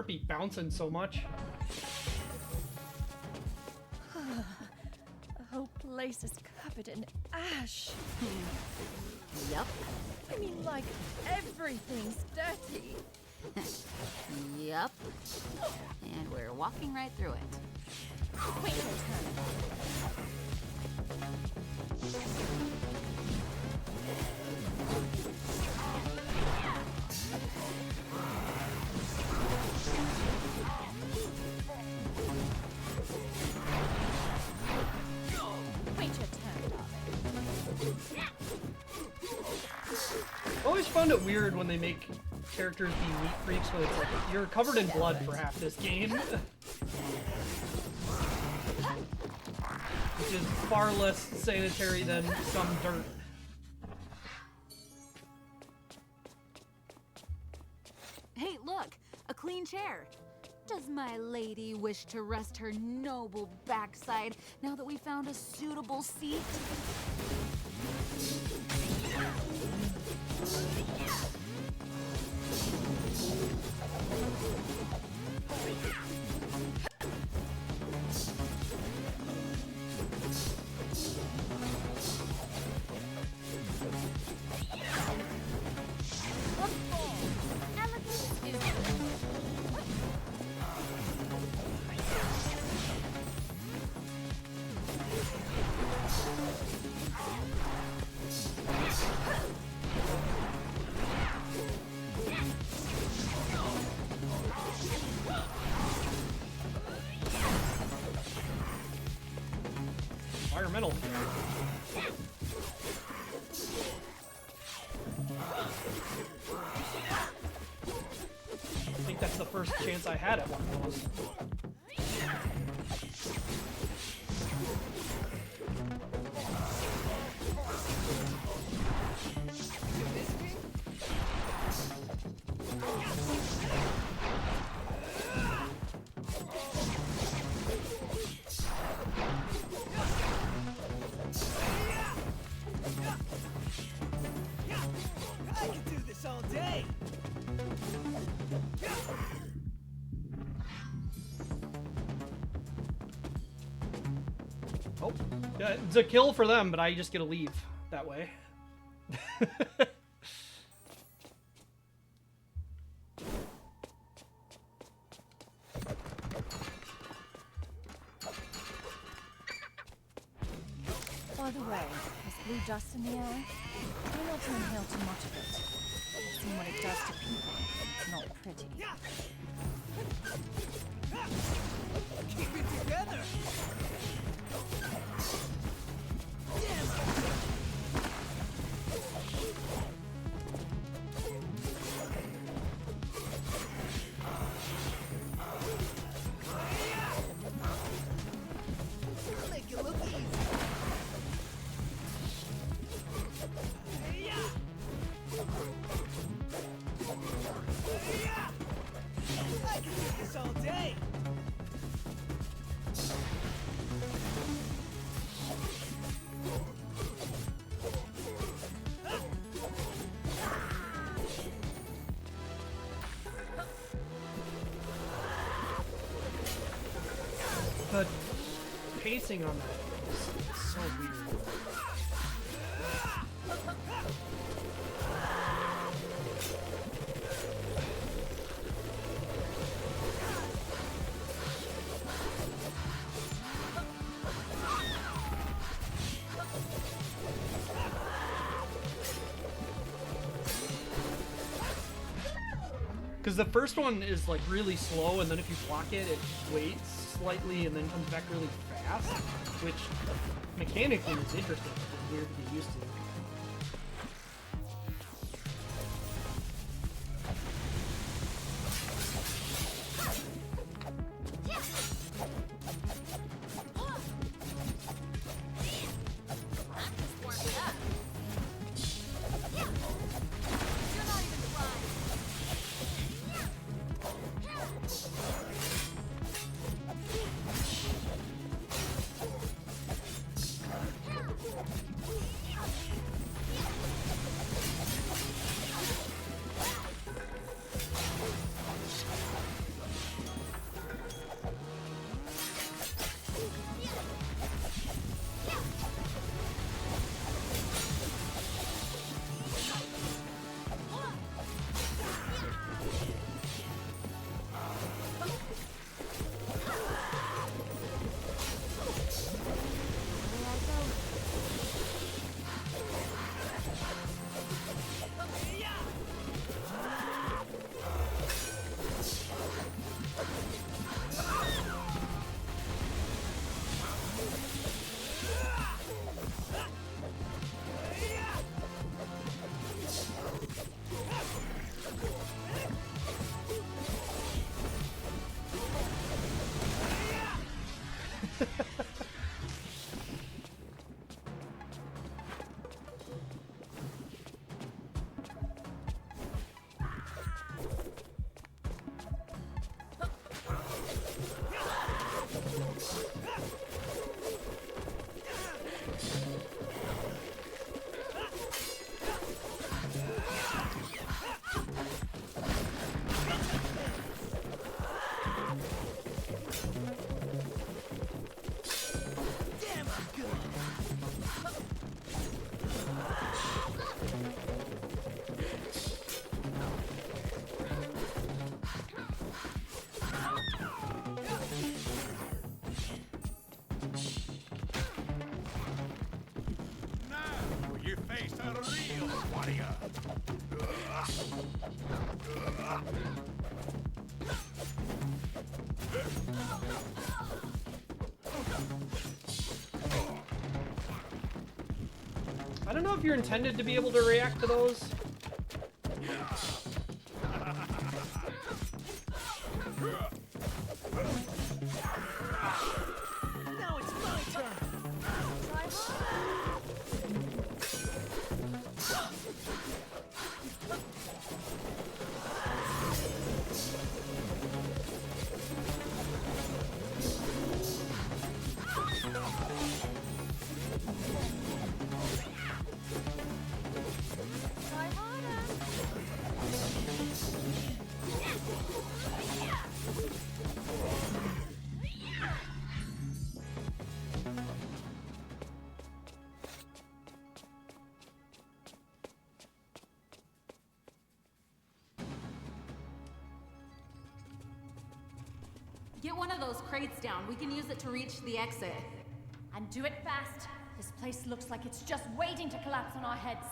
heartbeat bouncing so much. The whole place is covered in ash. Yup. I mean, like, everything's dirty. Yup. And we're walking right through it. Wait your turn. Wait your turn, darling. I always found it weird when they make characters be meat freaks when it's like, you're covered in blood for half this game. Which is far less sanitary than some dirt. Hey, look! A clean chair. Does my lady wish to rest her noble backside now that we found a suitable seat? Environmental. I think that's the first chance I had at one of those. I could do this all day. Oh, yeah, it's a kill for them, but I just get to leave that way. By the way, there's blue dust in the air. Try not to inhale too much of it. I've seen what it does to people. It's not pretty. Keep it together. Make it look easy. I can do this all day. The pacing on that is so weird. Because the first one is like really slow, and then if you block it, it waits slightly and then comes back really fast, which mechanically is interesting. It's weird to get used to. face a real warrior. I don't know if you're intended to be able to react to those. Now it's my turn. Try harder. Get one of those crates down. We can use it to reach the exit. And do it fast. This place looks like it's just waiting to collapse on our heads.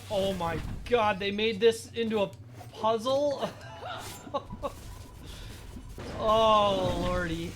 Oh my god, they made this into a puzzle? Oh lordy.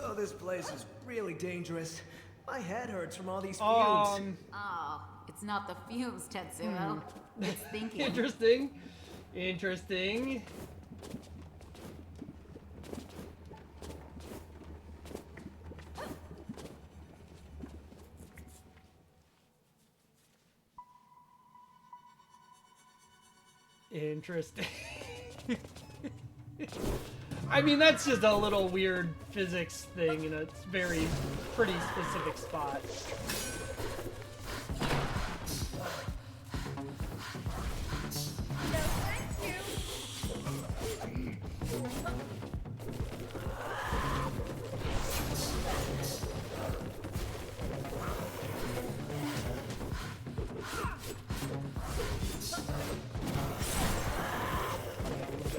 Oh, this place is really dangerous. My head hurts from all these fumes. Oh, it's not the fumes, Tetsuo. It's thinking. Interesting. Interesting. Interesting. I mean, that's just a little weird physics thing in a very pretty specific spot.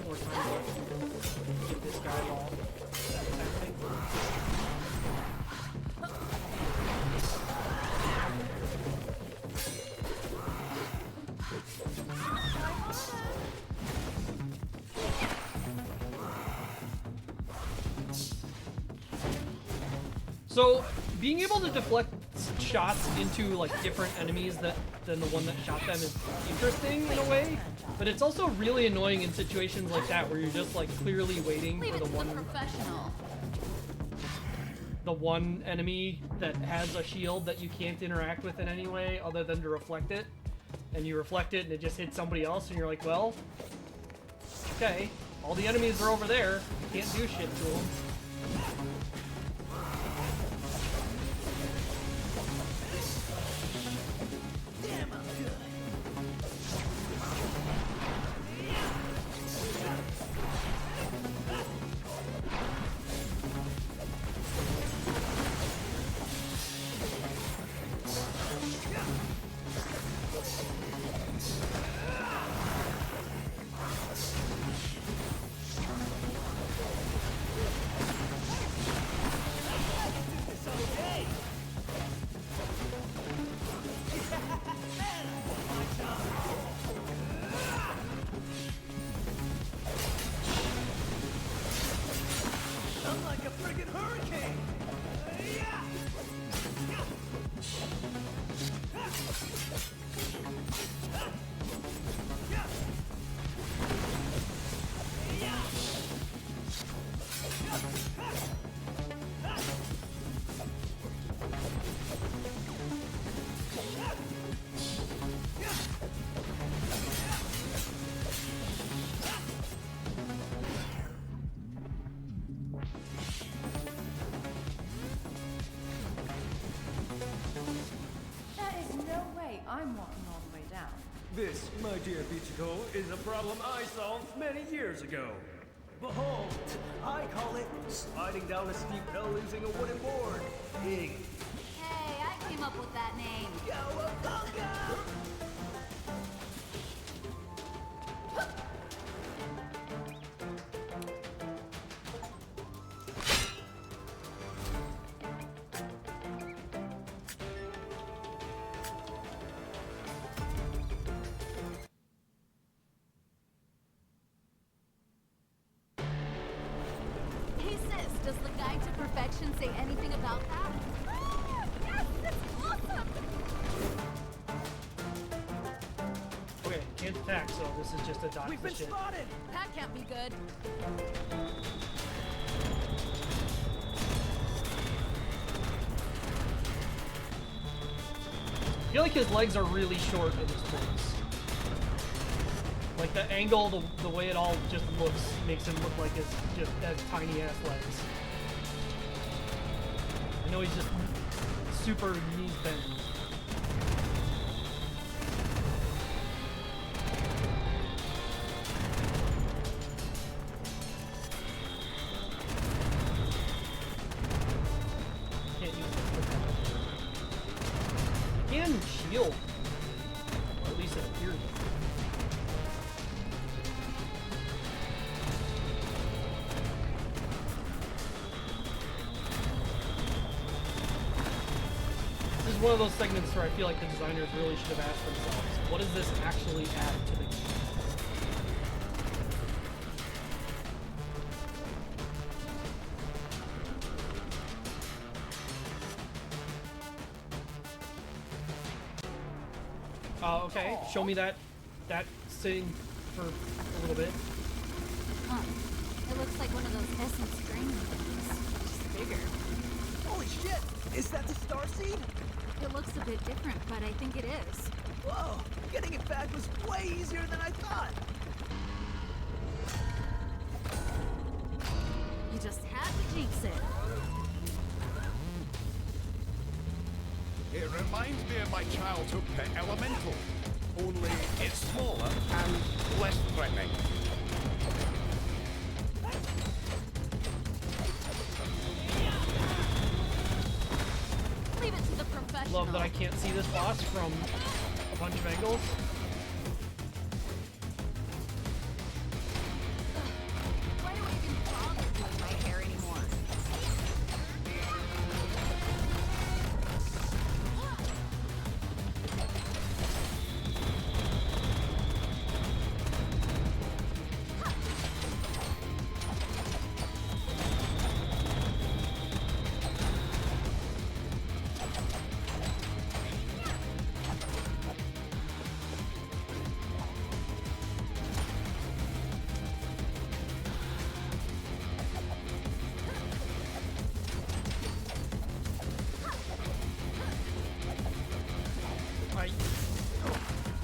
More time to get this guy off. So, being able to deflect shots into like different enemies than the one that shot them is interesting in a way, but it's also really annoying in situations like that where you're just like clearly waiting Leave for it the to one the professional. enemy that has a shield that you can't interact with in any way other than to reflect it, and you reflect it and it just hits somebody else and you're like, well, okay, all the enemies are over there, you can't do shit to them. I'm walking all the way down. This, my dear Bichiko, is a problem I solved many years ago. Behold, I call it sliding down a steep hill using a wooden board. Pig. Hey, I came up with that name. Cowabunga! Hey sis, does the guide to perfection say anything about that? Ah, yes, that's awesome! Okay, can't attack, so this is just a dodge We've the been shit. spotted! That can't be good. I feel like his legs are really short in this place. Like the angle, the way it all just looks, makes him look like his just has tiny ass legs. I know he's just super knees bent. Can't use this. Can shield. Or at least it appears. This is one of those segments where I feel like the designers really should have asked themselves, what does this actually add to the game? Okay. Show me that sitting for a little bit. Huh. It looks like one of those essence draining things. Just bigger. Holy shit! Is that the star seed? It looks a bit different, but I think it is. Whoa! Getting it back was way easier than I thought! You just had to jinx it. It reminds me of my childhood pet Elemental, only it's smaller and less threatening. Leave it to the professional. Love that I can't see this boss from a bunch of angles. Why do I even bother doing my hair anymore?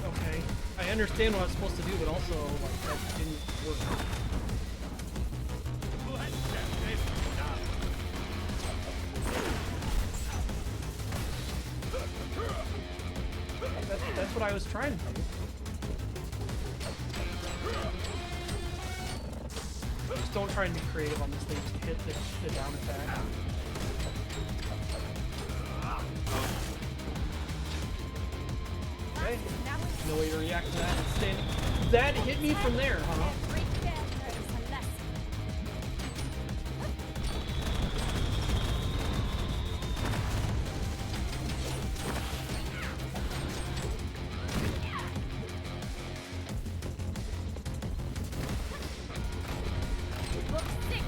Okay. I understand what I was supposed to do, but also like that didn't work. Let's get this done. That's what I was trying to do. Just don't try and be creative on this thing. Just hit the down attack. Okay. No way to react to that. That hit me from there, huh? Book 6.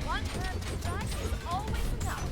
One hand strike is always enough.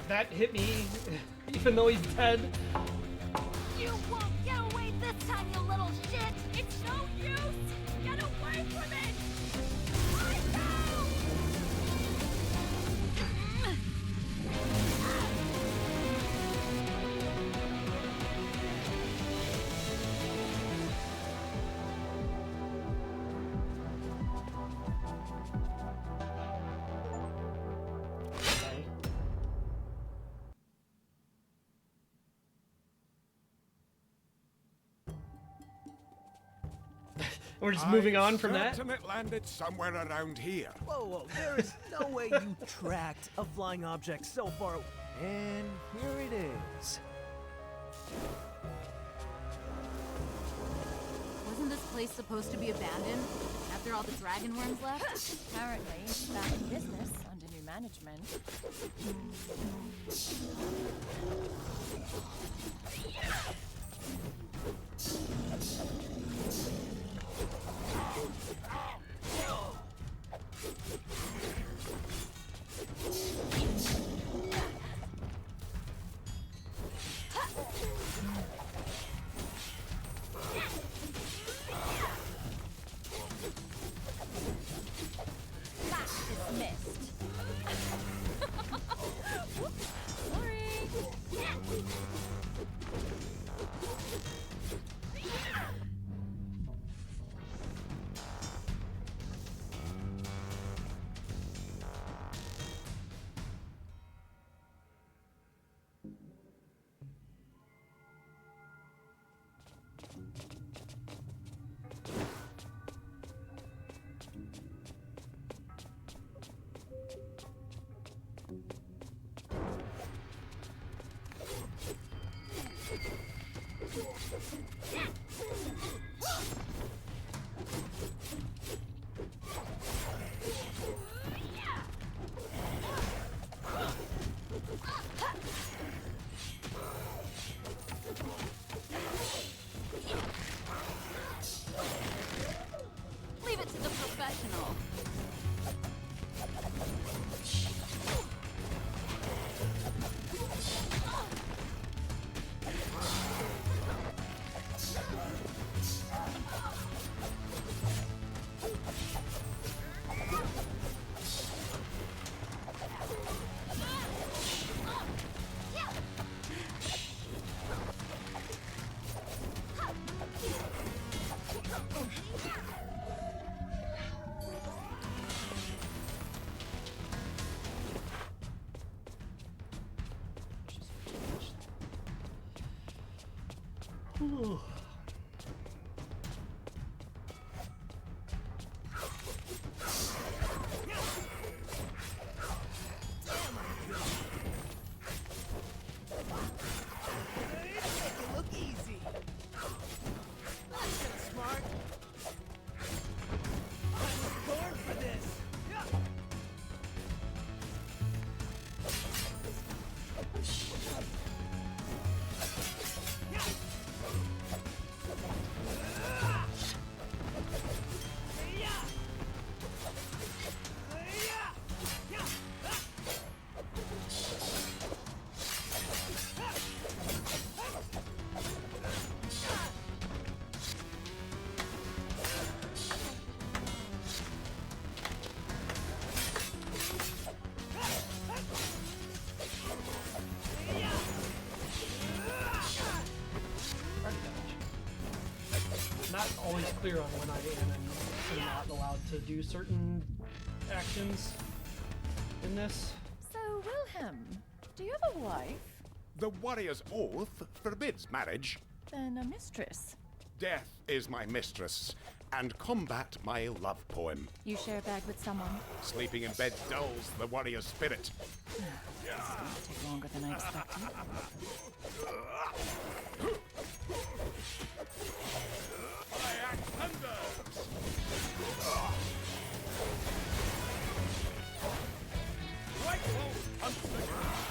That hit me, even though he's dead. You won't get away this time, you little shit! It's no use! Get away from it! I know! We're just moving on from that. Certain it landed somewhere around here. Whoa, whoa, there is no way you tracked a flying object so far. And here it is. Wasn't this place supposed to be abandoned after all the dragon worms left? Apparently, it's back in business under new management. Dismissed. Leave it to the professional. Ooh. Look easy. That's smart. I was born for this. Not always clear on when I am and am not allowed to do certain actions in this. So, Wilhelm, do you have a wife? The warrior's oath forbids marriage. Then a mistress. Death is my mistress, and combat my love poem. You share a bed with someone? Sleeping in bed dulls the warrior's spirit. This is going to take longer than I expected. I act thunders! Right close, punch the ground!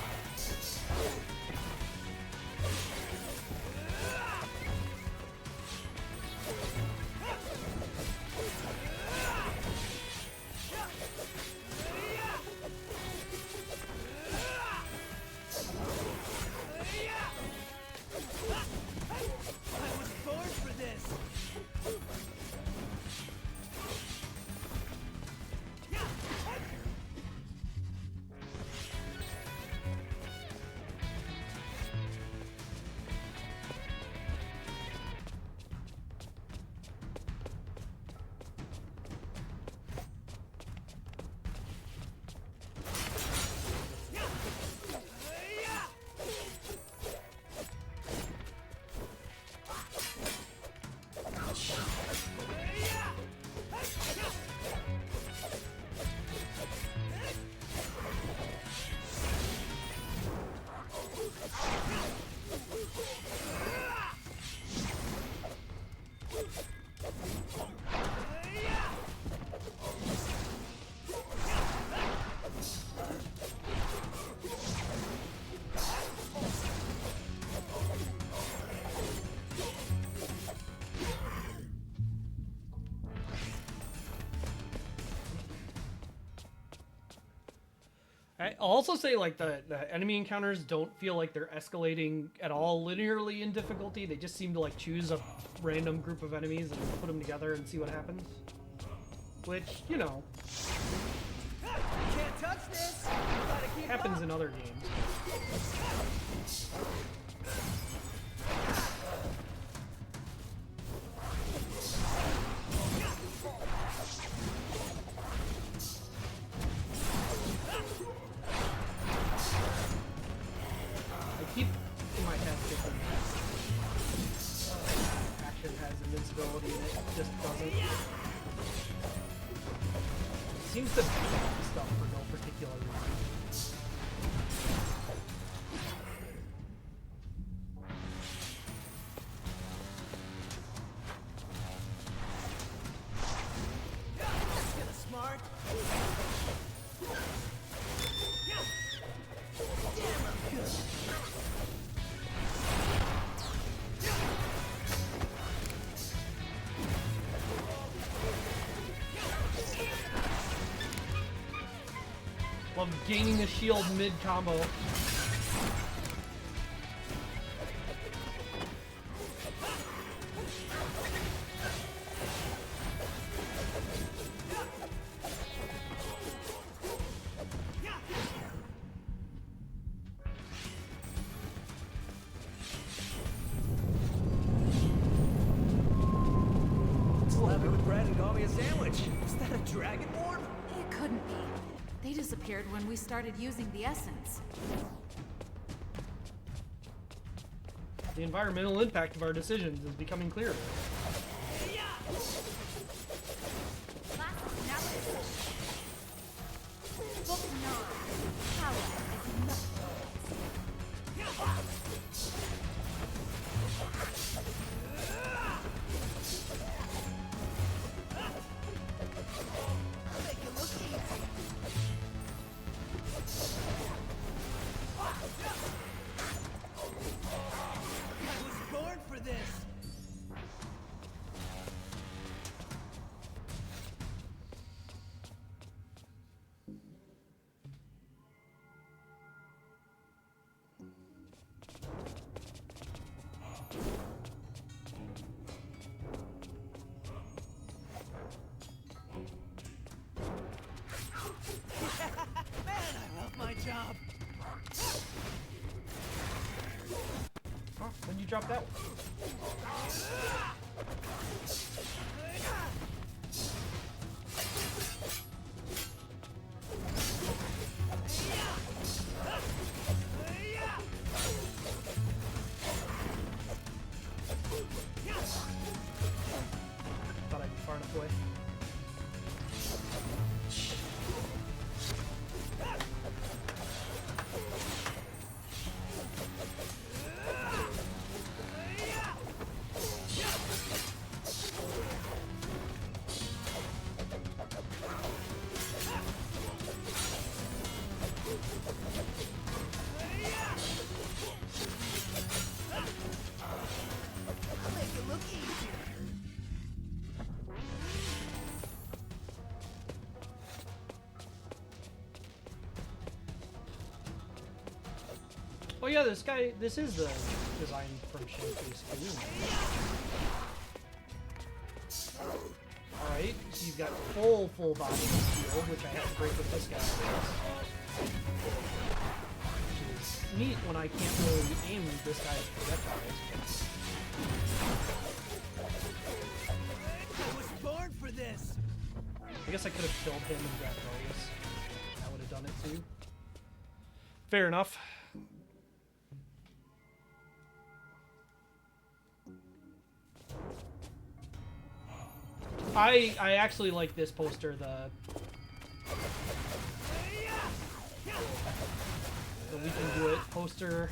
I'll also say like the enemy encounters don't feel like they're escalating at all linearly in difficulty. They just seem to like choose a random group of enemies and put them together and see what happens. Which, you know, Can't touch this! Gotta keep happens up. in other games. I keep in my head thinking Action has invincibility and it just doesn't. It seems to beat stuff for no particular reason. That's kinda smart. Damn, I'm good. Love gaining a shield mid-combo. Slap me with bread and call me a sandwich. Is that a dragonborn? It couldn't be. They disappeared when we started using the essence. The environmental impact of our decisions is becoming clearer. Book 9. Power is nothing. Make it look easy. I was born for this. Man, I love my job. Huh? When'd you drop that one? Thought I'd be far enough away. Make it look easier. Oh yeah, this is the design from Shinface 2. Alright, so you've got full body shield, which I have to break with this guy. Which is neat when I can't really aim this guy's projectiles. I was born for this. I guess I could have killed him and grabbed Darius. That would have done it too. Fair enough. I actually like this poster, the We Can Do It poster.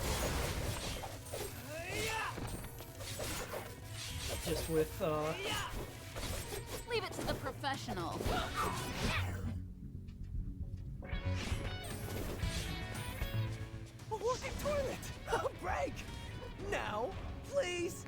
Just with, Leave it to the professional. A working toilet. Oh, break. Now, please.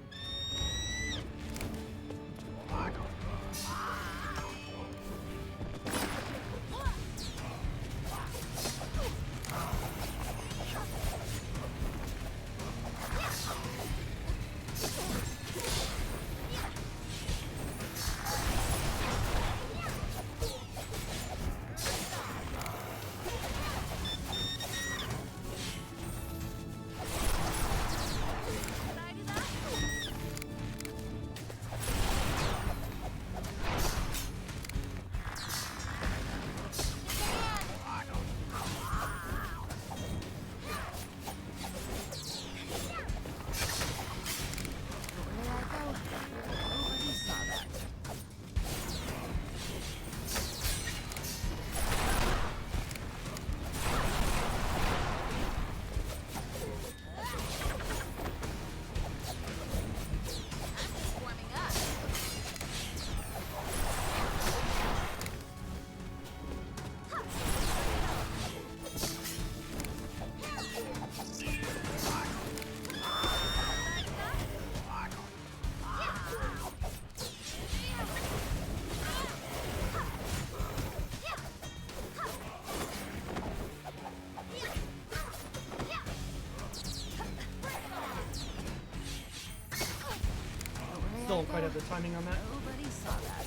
still don't quite have the timing on that. Nobody saw that.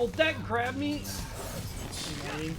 Oh, that grabbed me! Lame.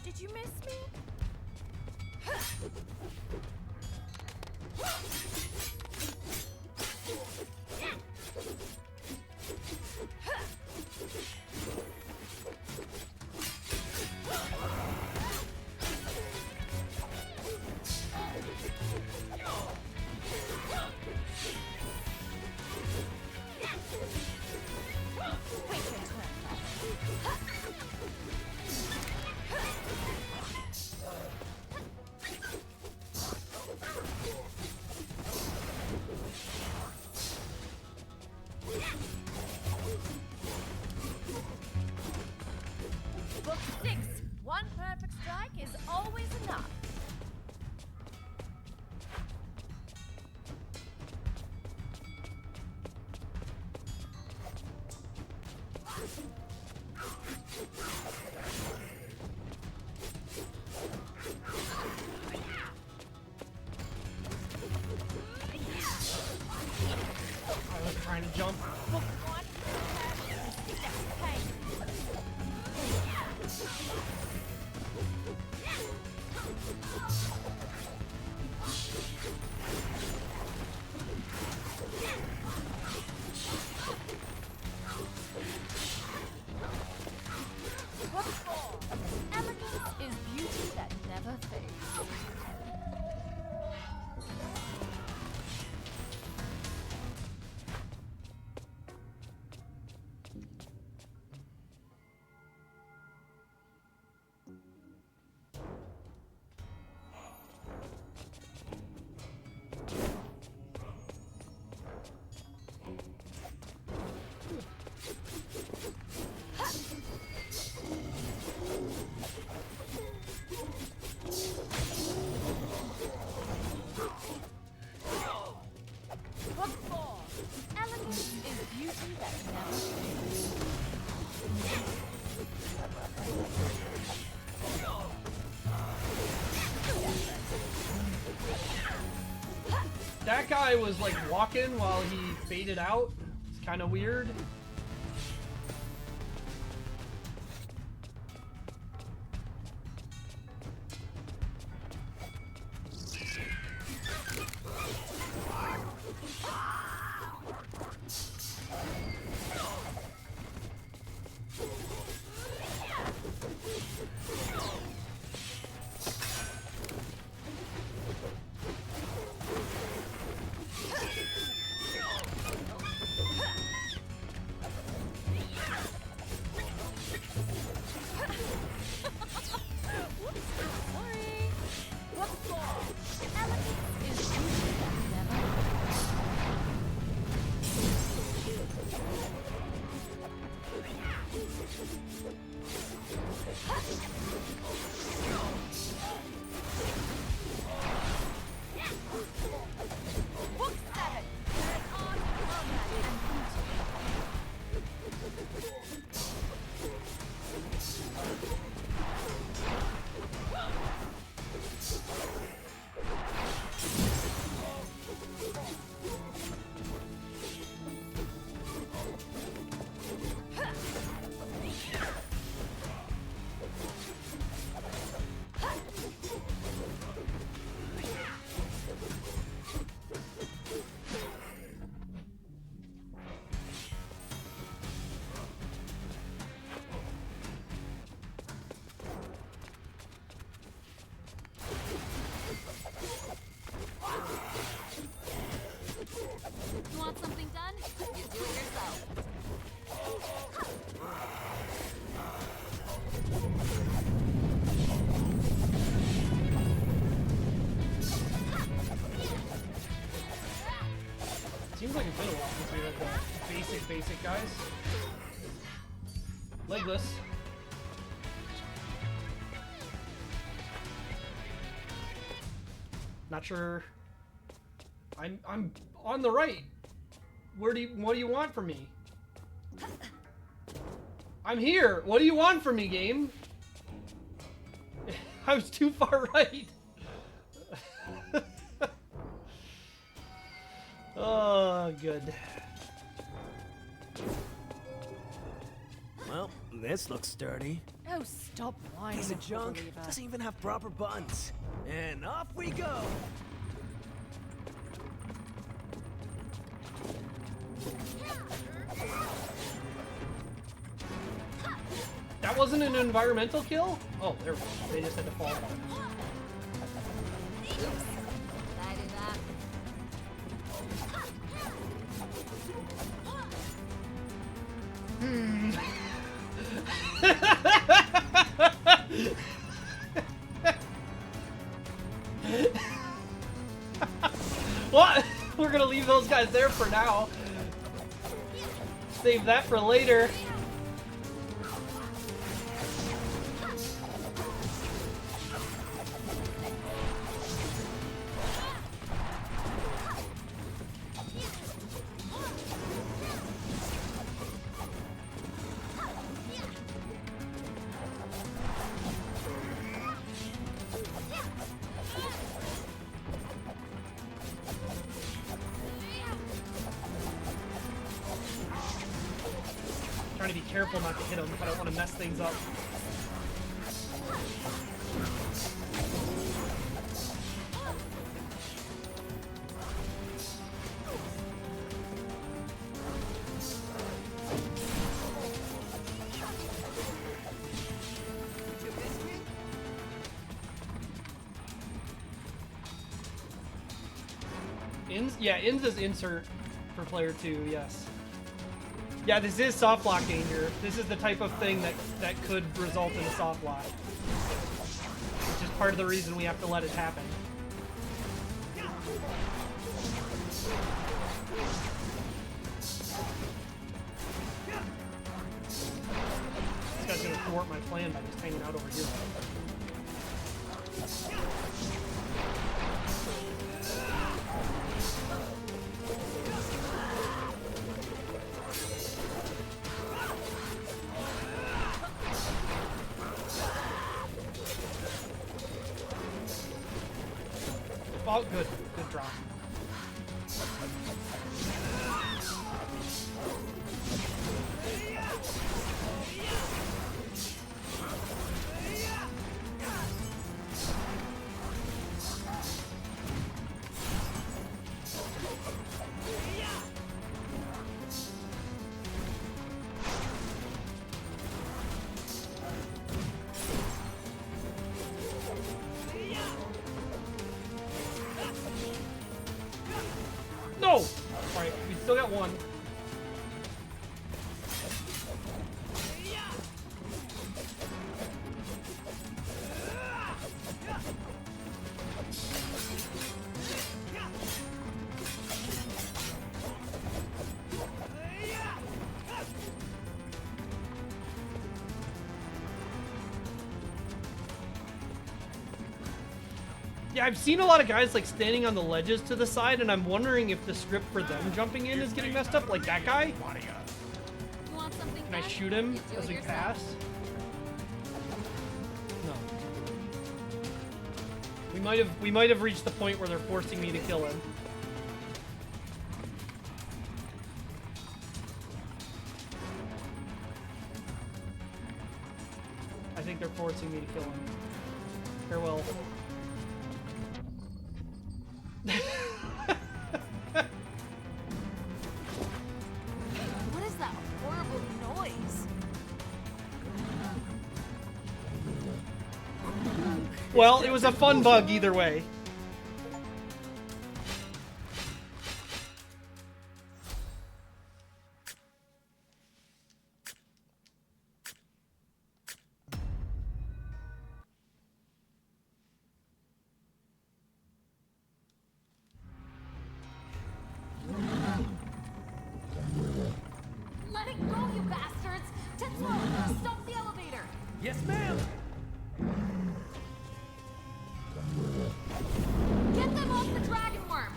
Did you miss me? Book 6. One perfect strike is always enough. I was trying to jump. Book 1. That's pain. Book 4. Elegance is beauty that never fades. That guy was like walking while he faded out. It's kind of weird. You want something done? You do it yourself. Seems like it's been a while since we had the basic guys. Legless. Not sure. I'm on the right. What do you want from me? I'm here. What do you want from me, game? I was too far right. Oh, good. Well, this looks sturdy. Oh, stop whining. Piece of junk. Believer. Doesn't even have proper buttons. And off we go. That wasn't an environmental kill? Oh, there we go. They just had to fall on it. Oops. Did I do that? What? We're gonna leave those guys there for now. Save that for later. Trying to be careful not to hit him, but I don't want to mess things up. Yeah, Inns is insert for player 2, yes. Yeah, this is soft lock danger. This is the type of thing that could result in a soft lock. Which is part of the reason we have to let it happen. This guy's gonna thwart my plan by just hanging out over here. Oh, good. Good drop. No! Alright, we still got one. Yeah, I've seen a lot of guys like standing on the ledges to the side, and I'm wondering if the script for them jumping in is getting messed up, like that guy. You want something Can I fun? shoot him You do as it we yourself. pass? No. We might have reached the point where they're forcing me to kill him. I think they're forcing me to kill him. Farewell. What is that horrible noise? Well, it was a fun bug either way. Let it go, you bastards! Tetsuo, stop the elevator! Yes, ma'am. Get them off the dragon worm!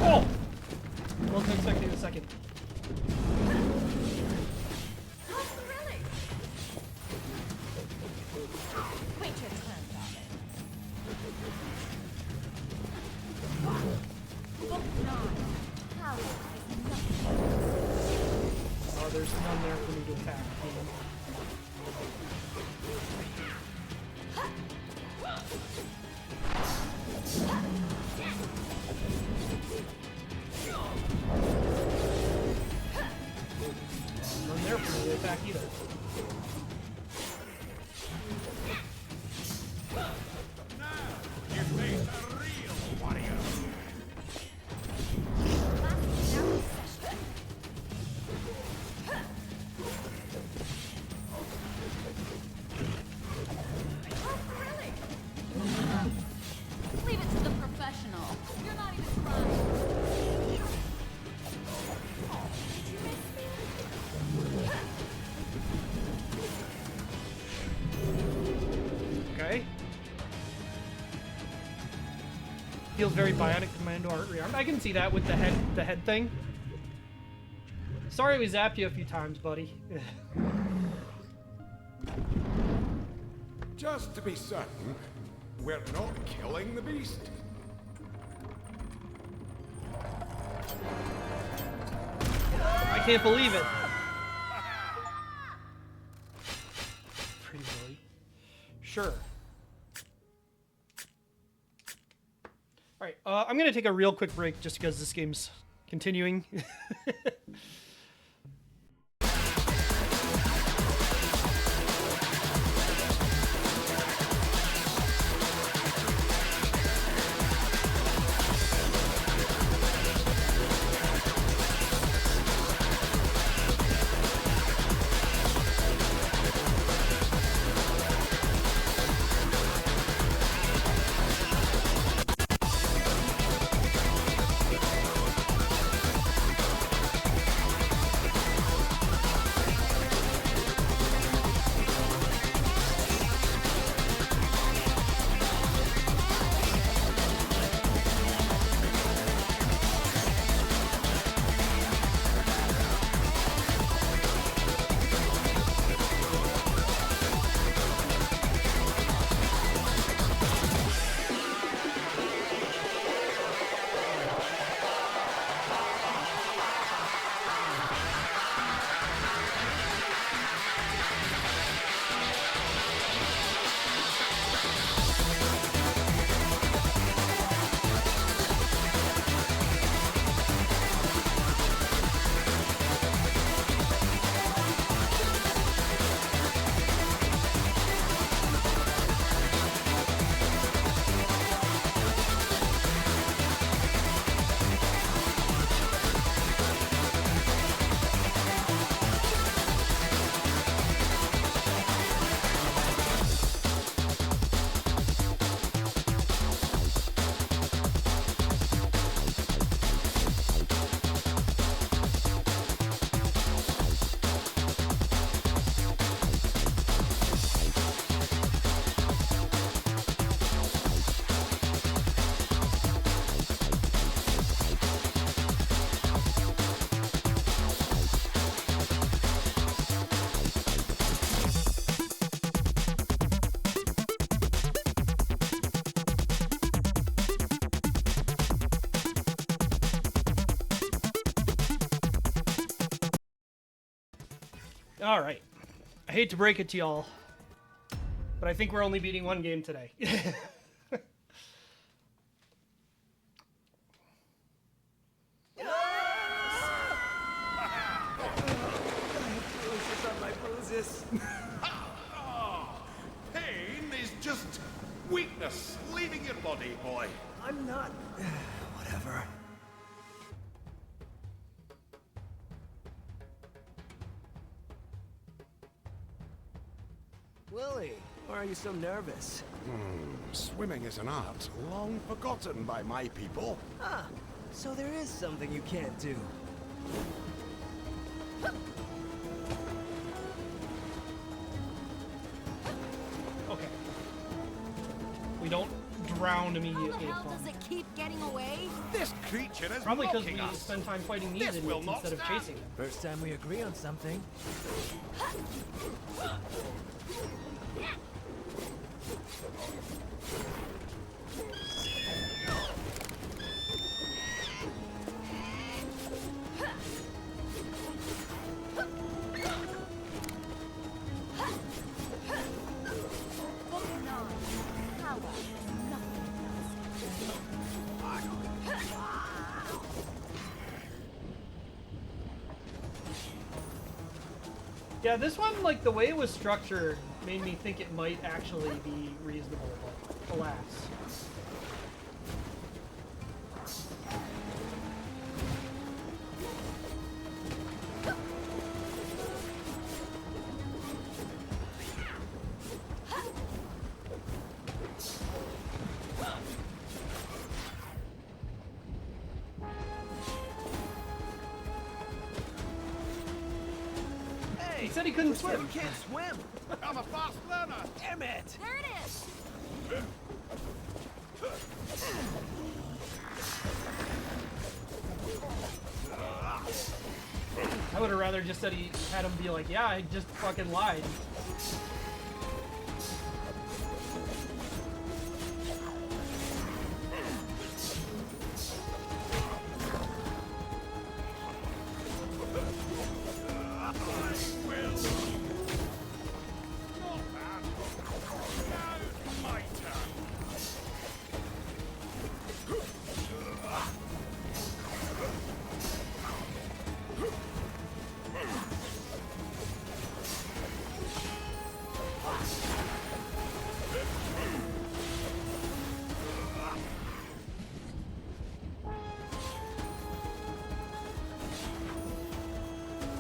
Oh! Wasn't expecting a second. Really? Wait your turn, darling. Book 9. Power is nothing. Oh, there's none there for me to attack. Game. None there for me to attack either. You face a real warrior. Last narrow session. Feels very Bionic Commando art rearmed. I can see that with the head thing. Sorry we zapped you a few times, buddy. Just to be certain, we're not killing the beast. I can't believe it. Pretty Billy. Sure. Alright, I'm gonna take a real quick break just because this game's continuing. Alright. I hate to break it to y'all, but I think we're only beating one game today. Pain is just weakness leaving your body, boy. I'm not... whatever. Willie, why are you so nervous? Swimming is an art long forgotten by my people. Ah, so there is something you can't do. Okay. We don't drown How immediately. the hell does it keep getting away? This creature is Probably because mocking we us. spend time fighting these This will inmates not instead of stand. chasing them. First time we agree on something. Yeah, this one, like, the way it was structured made me think it might actually be reasonable, but alas. He said he couldn't swim. You can't swim! I'm a fast learner. Damn it! There it is! rather just that he had him be like, yeah, I just fucking lied.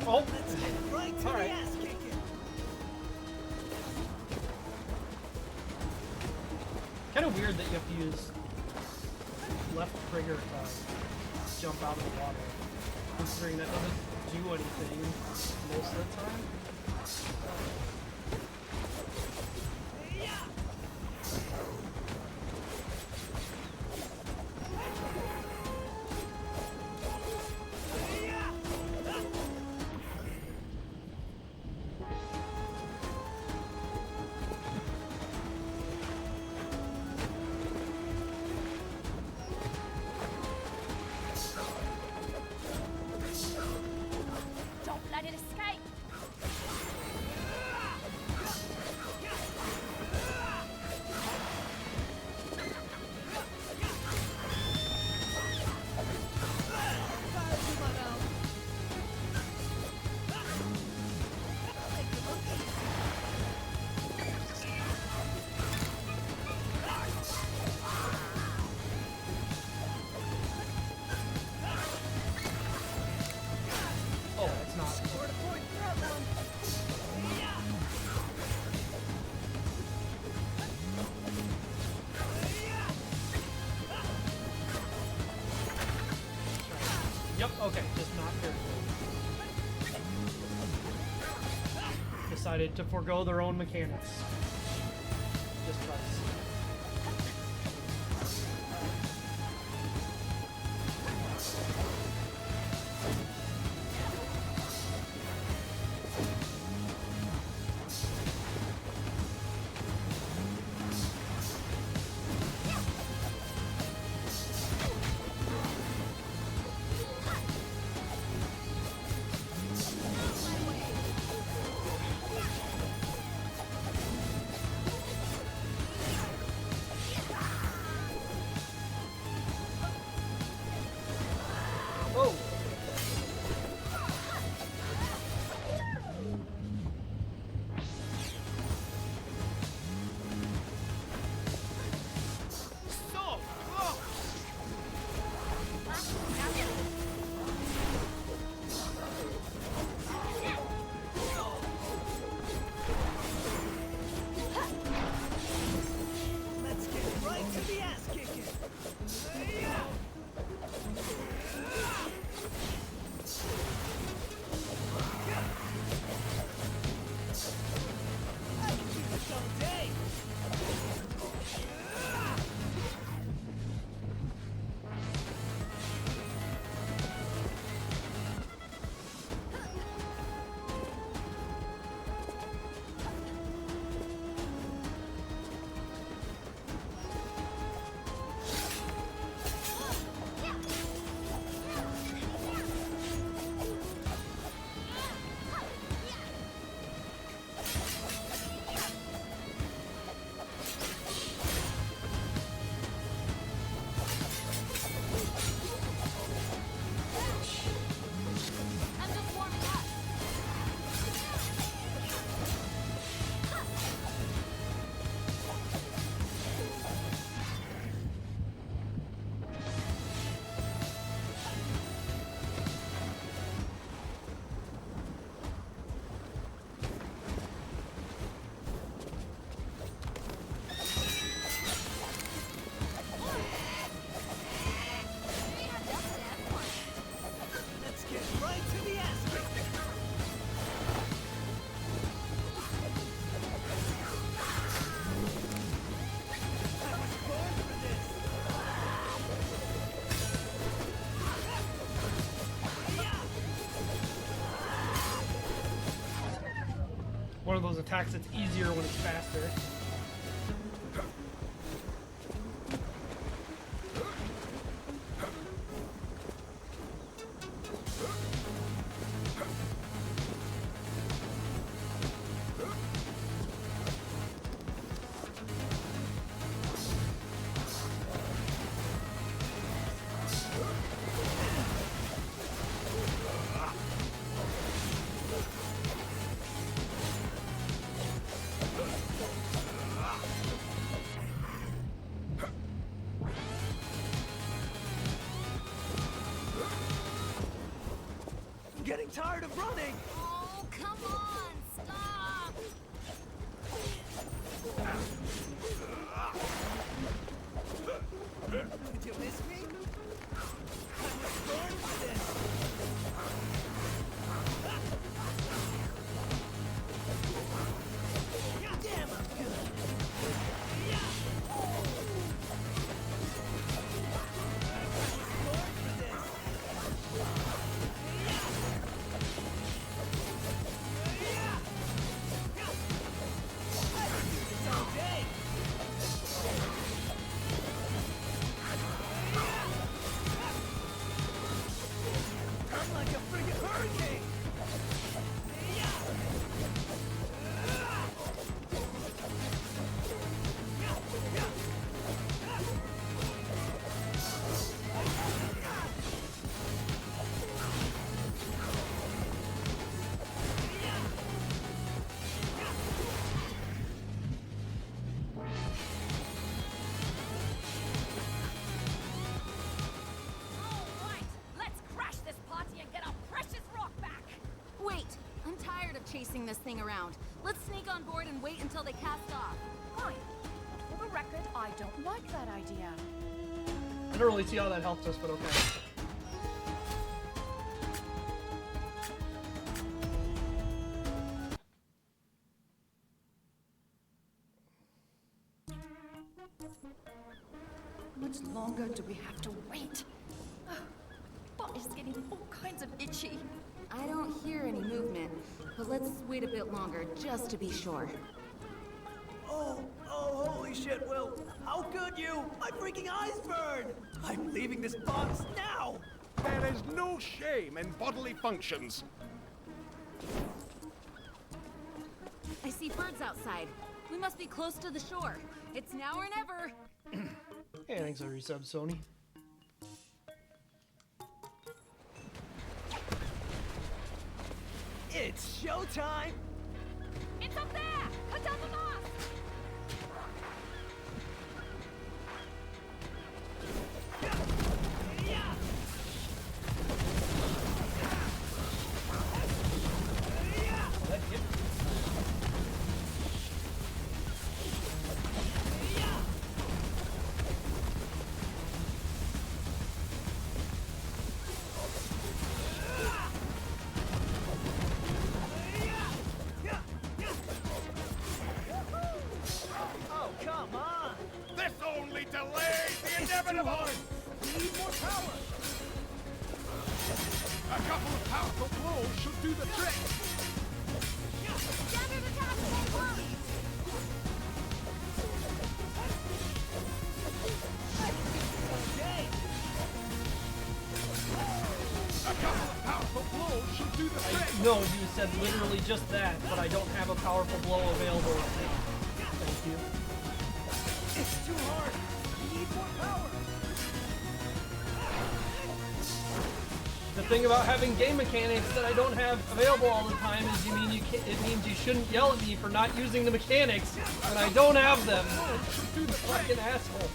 Oh, Right to all right. the ass kicking. Kind of weird that you have to use left trigger to jump out of the water, considering that doesn't do anything most of the time. Don't let it escape! Oh, it's not. Yep, okay, just not very good. Decided to forego their own mechanics. Just because. those attacks, it's easier when it's faster. I'm getting tired of running! Oh, come on, stop! Did you miss me? I was born for this! God damn, I'm good! I'm like a friggin' hurricane! Alright, let's crash this party and get our precious rock back! Wait, I'm tired of chasing this thing around. Let's sneak on board and wait until they cast off. Fine. For the record, I don't like that idea. I don't really see how that helps us, but okay. How much longer do we have to wait? Butt is getting all kinds of itchy. I don't hear any movement, but let's wait a bit longer just to be sure. Oh, holy shit, Will! How could you? My freaking eyes burn! I'm leaving this box now! There is no shame in bodily functions. I see birds outside. We must be close to the shore. It's now or never. Hey, thanks for resub, Sony. It's showtime! It's up there! Cut down the mast! Oh, come on! This only delays the inevitable! We need more power! A couple of powerful blows should do the trick! Standard attack full blast! Okay! A couple of powerful blows should do the trick! No, you said literally just that, but I don't have a powerful blow available. Thank you. It's too hard! We need more power! The thing about having game mechanics that I don't have available all the time is it means you shouldn't yell at me for not using the mechanics when I don't have them. You fucking asshole.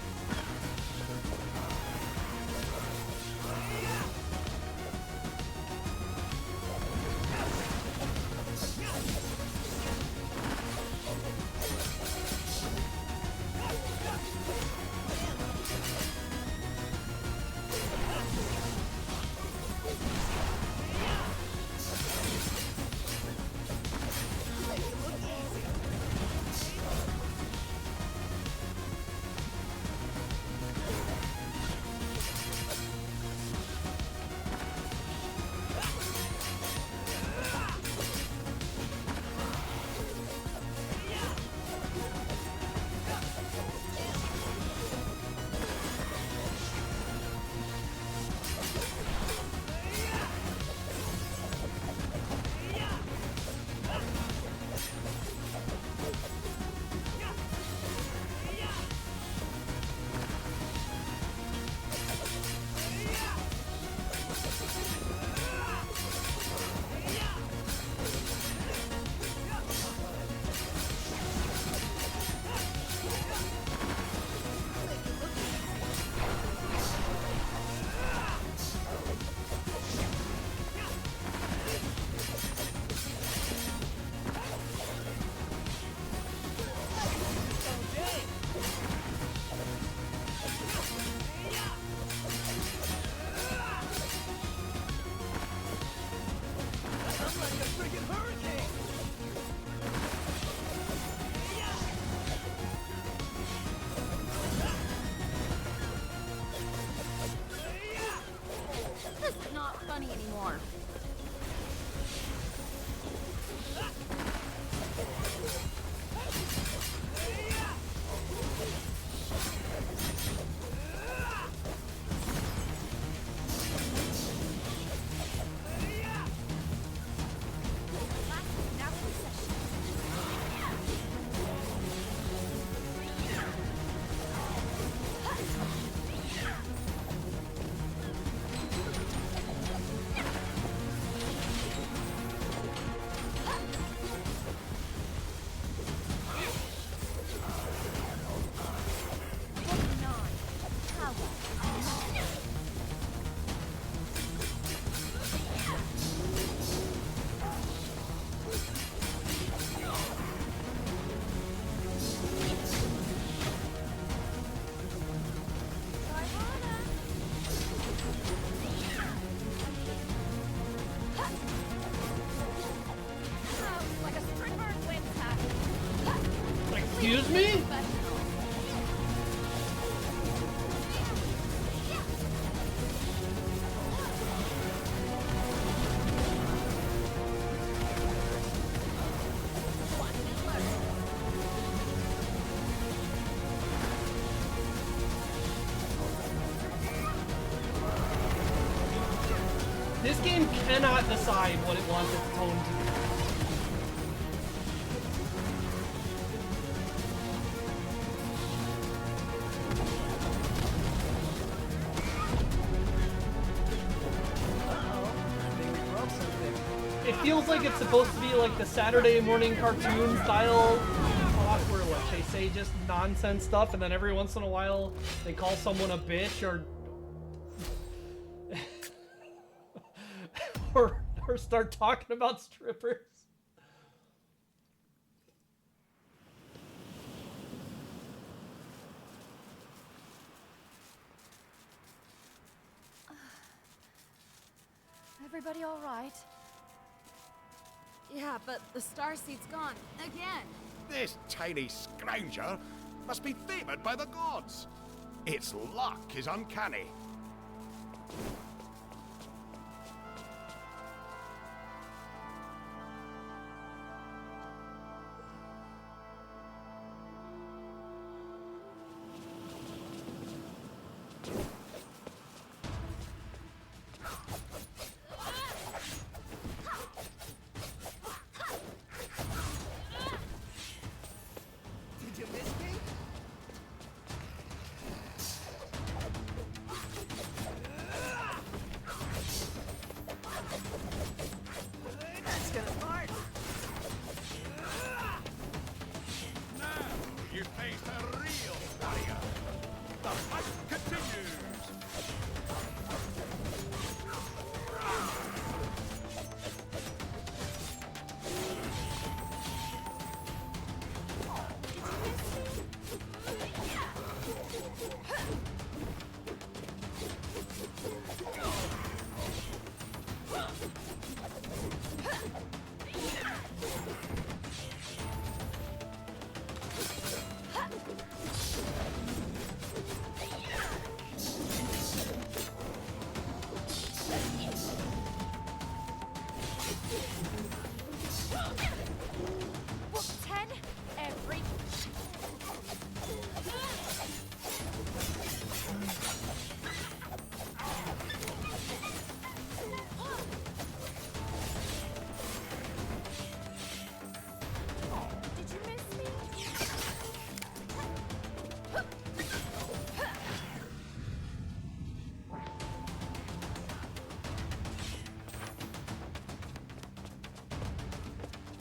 funny anymore. Like a stripper wins half. Excuse me? This game cannot decide what it wants its tone to be. It feels like it's supposed to be like the Saturday morning cartoon style talk where like they say just nonsense stuff and then every once in a while they call someone a bitch or start talking about strippers. Everybody all right? Yeah, but the Starseed's gone. Again. This tiny scrounger must be favoured by the gods. Its luck is uncanny. You faced a real warrior. The fight continues. Book 10, every... Did you miss me?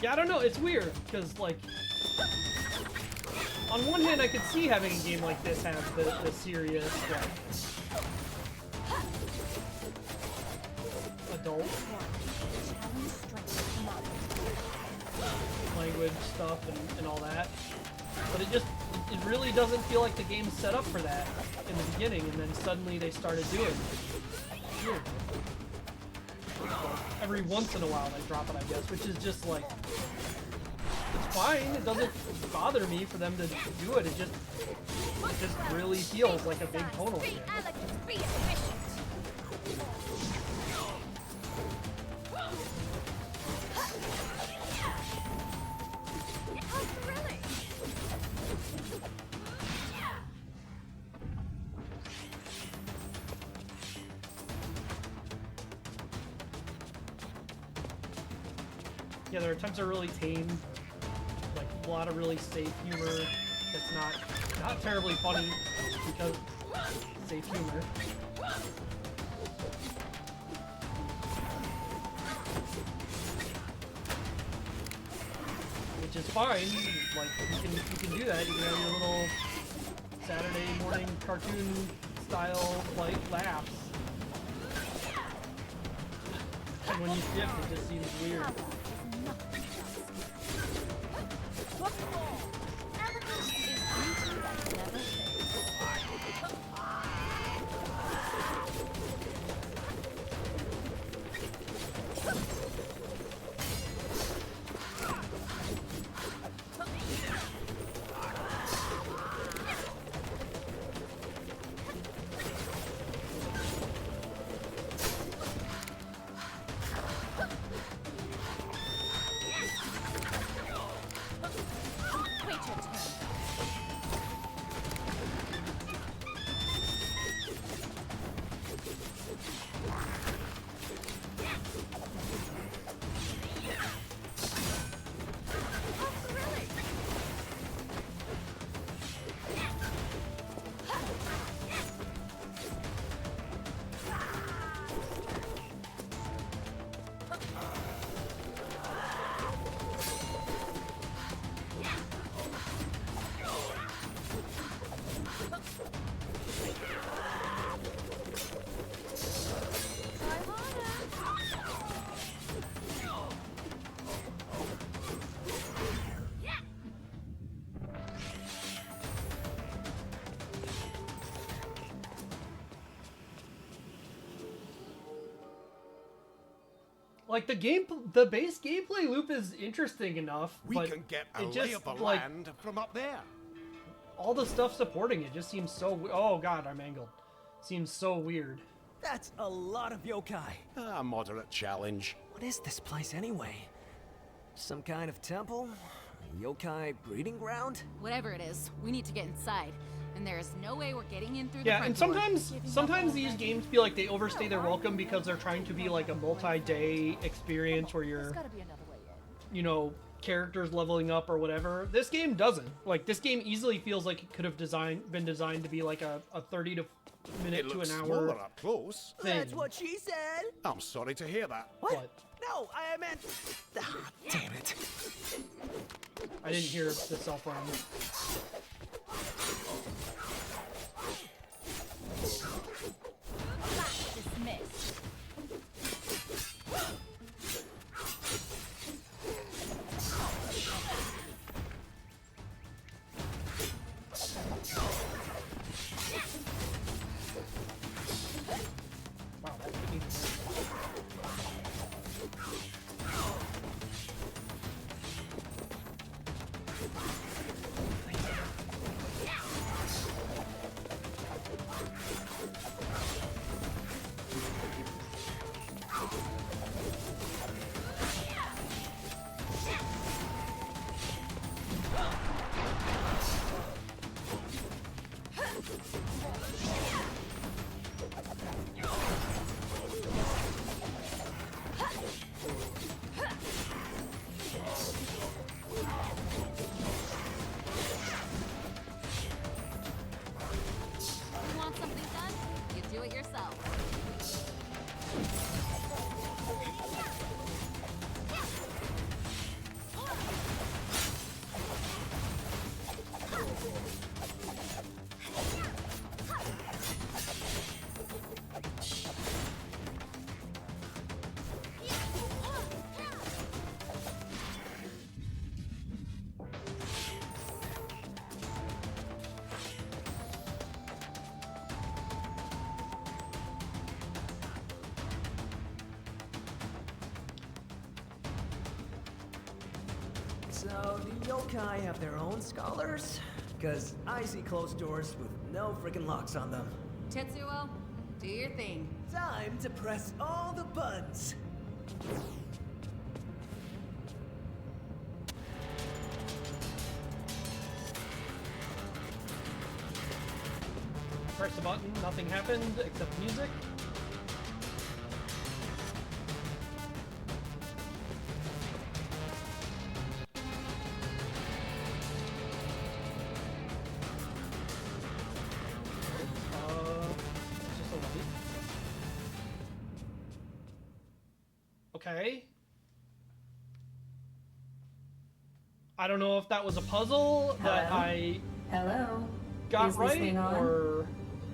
Yeah, I don't know, it's weird, because, like, on one hand, I could see having a game like this have the serious, like, adult language stuff and all that, but it really doesn't feel like the game's set up for that in the beginning, and then suddenly they started doing it. Weird. Every once in a while they drop it, I guess, which is just like, it's fine. It doesn't bother me for them to do it. It just really feels like a big tonal Be shift. elegant, be efficient. How thrilling! Yeah, their attempts are really tame. Like a lot of really safe humor that's not terribly funny because safe humor. Which is fine. Like you can do that. You can have your little Saturday morning cartoon style like laughs. And when you dip, it just seems weird. Elegance is beauty that never fades. Wait your turn. How thrilling! Try harder. Like the base gameplay loop is interesting enough, We but can get a it lay just of the like land from up there. all the stuff supporting it just seems so. Oh god, I'm angled. Seems so weird. That's a lot of yokai. A moderate challenge. What is this place anyway? Some kind of temple? A yokai breeding ground? Whatever it is, we need to get inside. And there is no way we're getting in through the Yeah, front and door. sometimes these games feel like they overstay their welcome because they're trying to be like a multi-day experience where There's you're, gotta be another way in. you know, characters leveling up or whatever. This game doesn't. Like this game easily feels like it could have been designed to be like a 30 to minute It to looks an smaller hour up close. thing. That's what she said. I'm sorry to hear that. What? No, I meant. Ah, damn it. I didn't hear the cell phone. Class dismissed. Wow, that didn't even work. You want something done? You do it yourself. So, do yokai have their own scholars? Because I see closed doors with no freaking locks on them. Tetsuo, do your thing. Time to press all the buttons. Press the button, nothing happened except music. It's just a light. Okay. I don't know if that was a puzzle that Hello? I Hello? got Is this right, thing on? or...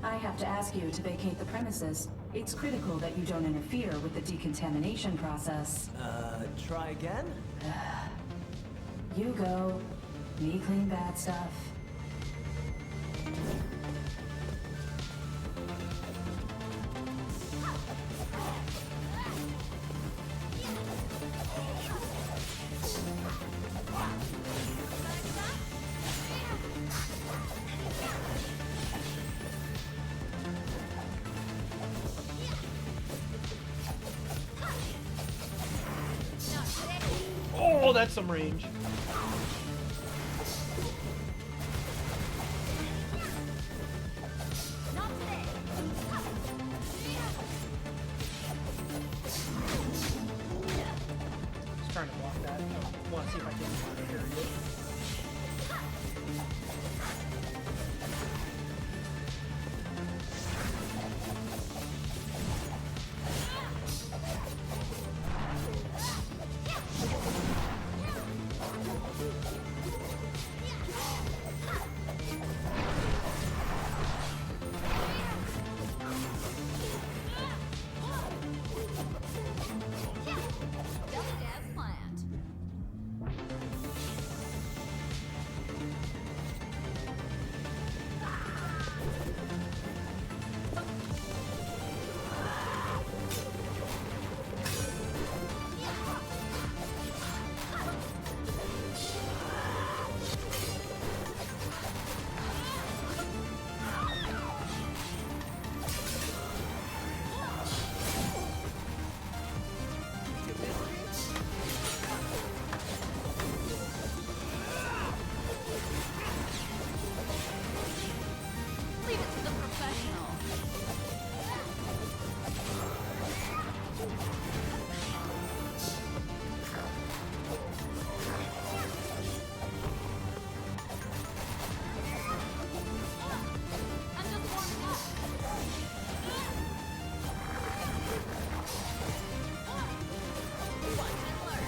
I have to ask you to vacate the premises. It's critical that you don't interfere with the decontamination process. Try again? You go. Me clean bad stuff. Oh, that's some range. Not today. Just trying to block that. I want to see if I can parry it. Just as planned. Leave it to the professional. I'm just warming up. Watch and learn.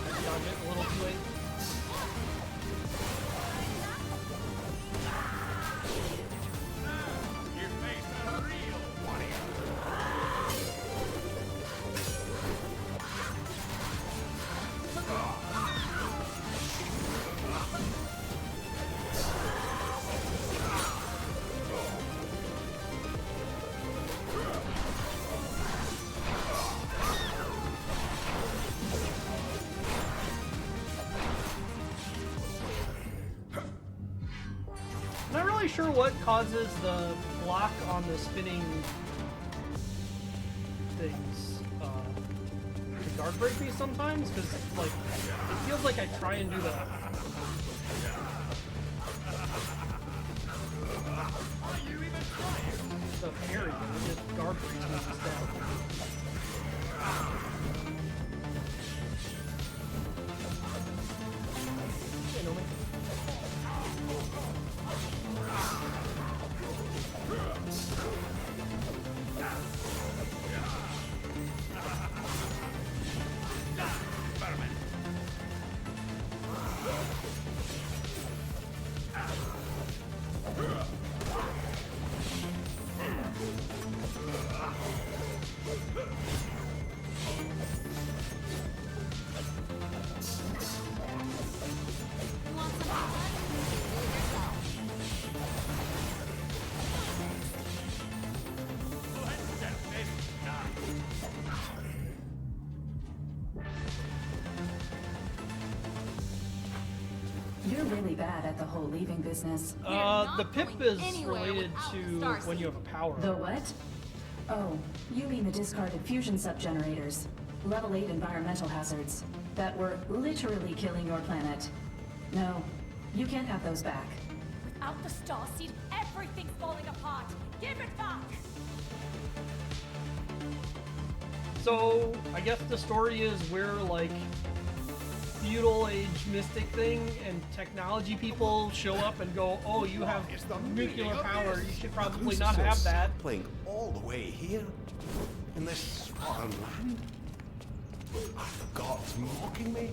I dodged it a little too late. You face a real warrior. I'm not really sure what causes the block on the spinning things to guard break me sometimes, because like it feels like I try and do the parry, and it just guard breaks me instead. You know me. You want some fun? Do it yourself. Let's get this done. You're really bad at the whole leaving business. The pip is anywhere related without to Starseed. when you have a power. The what? Oh, you mean the discarded fusion sub-generators. Level 8 environmental hazards that were literally killing your planet. No, you can't have those back. Without the Starseed, everything's falling apart. Give it back! So, I guess the story is we're like feudal age mystic thing, and technology people show up and go, oh, you have It's the nuclear meaning of power, this. you should probably Who's not still have that. Playing all the way here in this foreign land. Are the gods mocking me?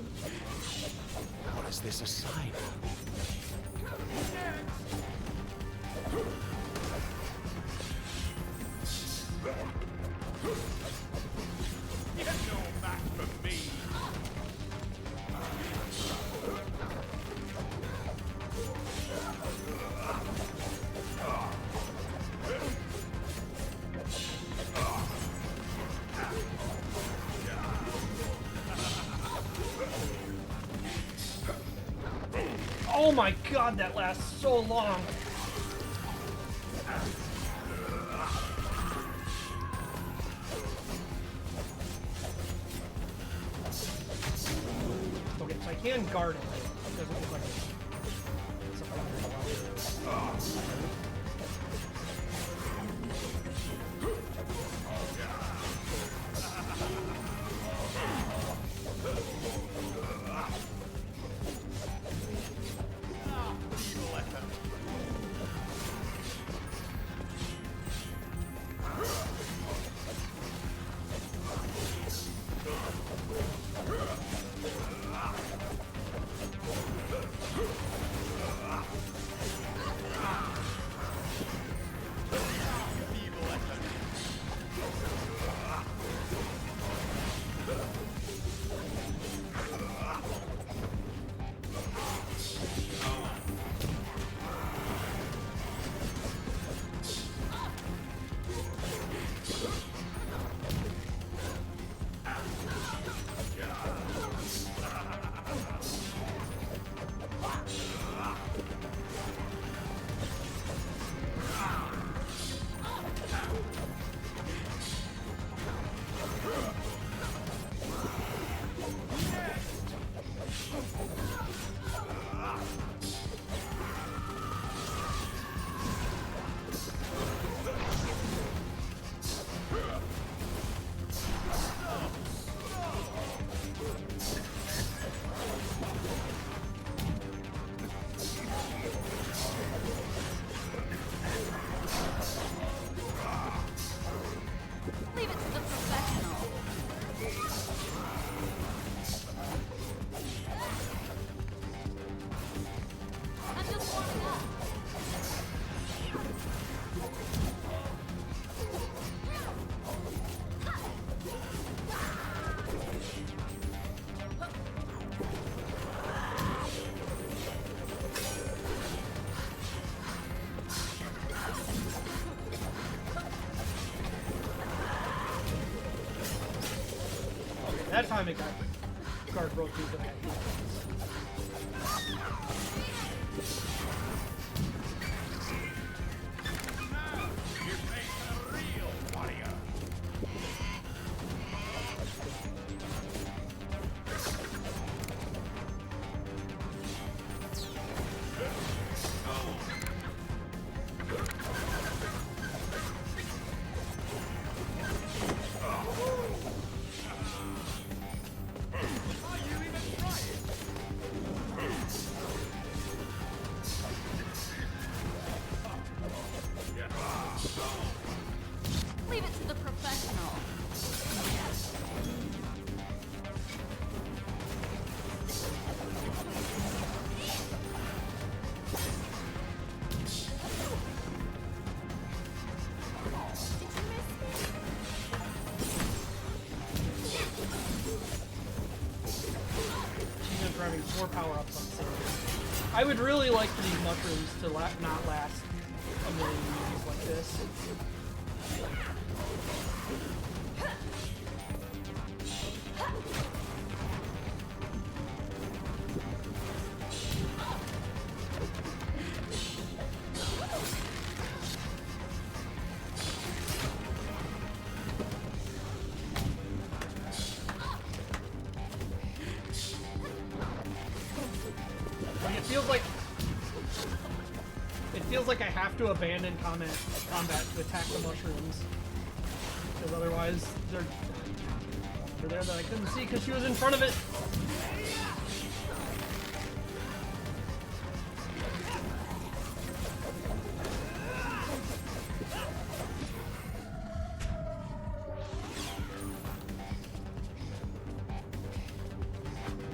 Or is this a sign? You have no match for me. Oh my god, that lasts so long. Okay, so I can guard it. It doesn't look like it's a Leave it to the professional. I'm just warming up. That time it got guard broke through the back. You face a real warrior. Leave it to the professional. She's driving 4 power-ups on Saturday. I would really like for these mushrooms to not last a million years like this. feels like I have to abandon combat to attack the mushrooms. Because otherwise, they're there that I couldn't see because she was in front of it.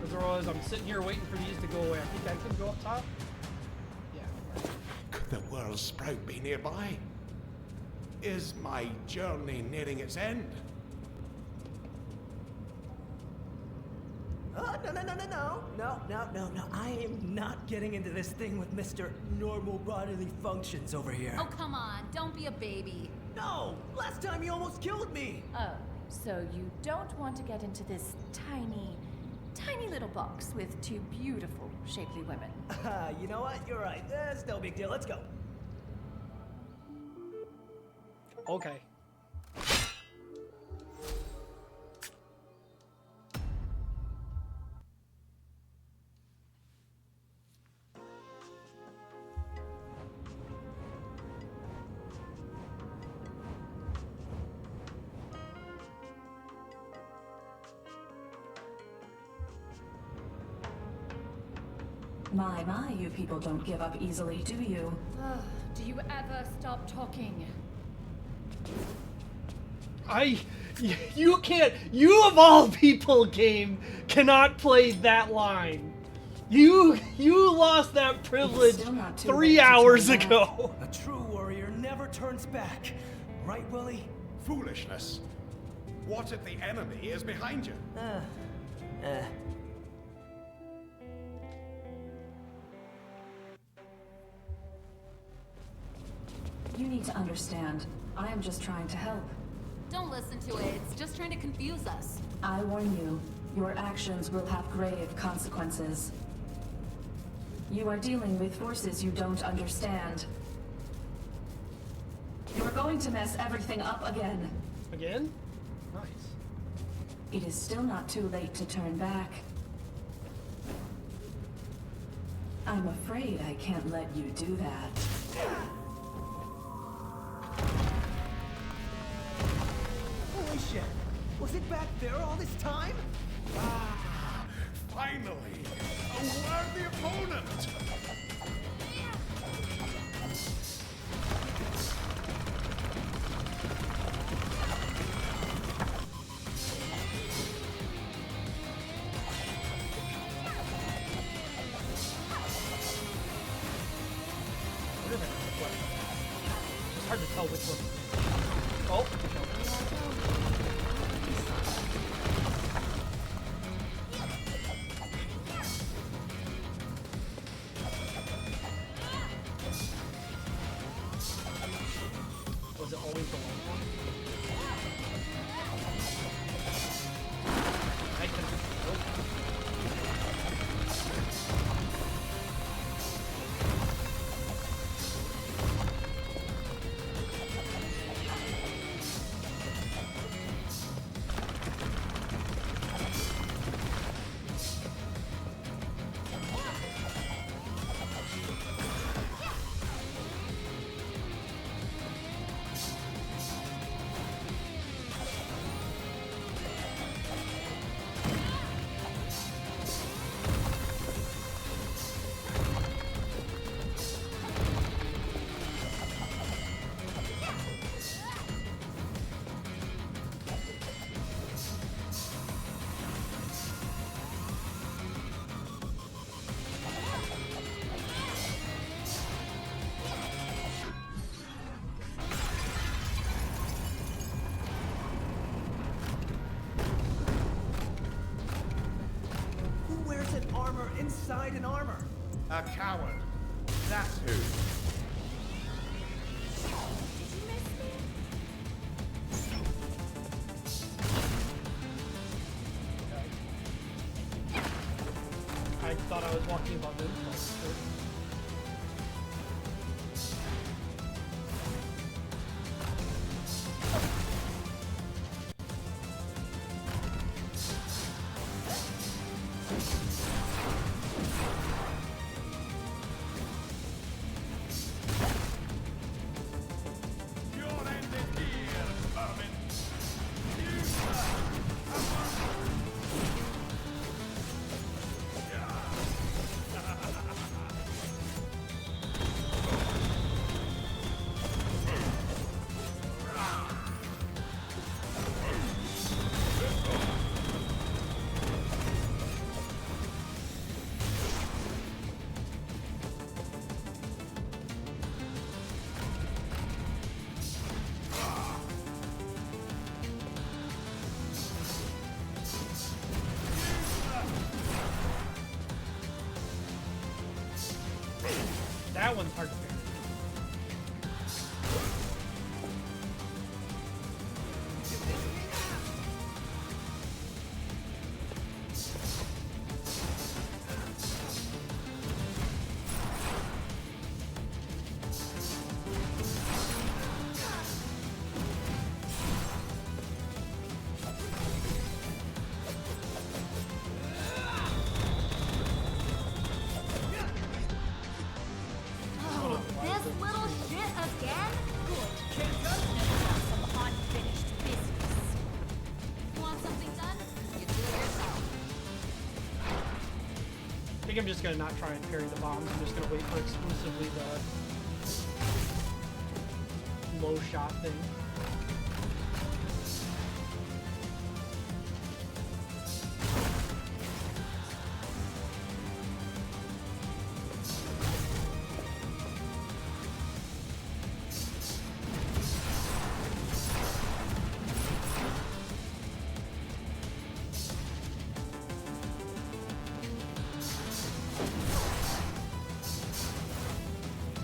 Otherwise, I'm sitting here waiting for these to go away. I think I can go up top. Yeah. Could the world sprout be nearby? Is my journey nearing its end? No. I am not getting into this thing with Mr. Normal Bodily Functions over here. Oh, come on. Don't be a baby. No! Last time you almost killed me! Oh, so you don't want to get into this tiny little box with two beautiful, shapely women. You know what? You're right. It's no big deal. Let's go. Okay. My, you people don't give up easily, do you? Do you ever stop talking? You can't, you of all people, game, cannot play that line. You lost that privilege It's still not too 3 late to hours turn back. ago. A true warrior never turns back. Right, Willie? Foolishness. What if the enemy is behind you? You need to understand. I am just trying to help. Don't listen to it. It's just trying to confuse us. I warn you, your actions will have grave consequences. You are dealing with forces you don't understand. You're going to mess everything up again. Again? Nice. It is still not too late to turn back. I'm afraid I can't let you do that. Holy shit! Was it back there all this time? Finally, a worthy opponent! It's hard to tell which one. Oh, was it always the long one? I can. Who wears an armor inside an armor? A coward. That's who. I thought I was walking above it. That one's hard to parry. Oh, this little shit again? Good. Never got some unfinished business. Want something done? You do it yourself. I think I'm just gonna not try and parry the bombs. I'm just gonna wait for exclusively the low shot thing.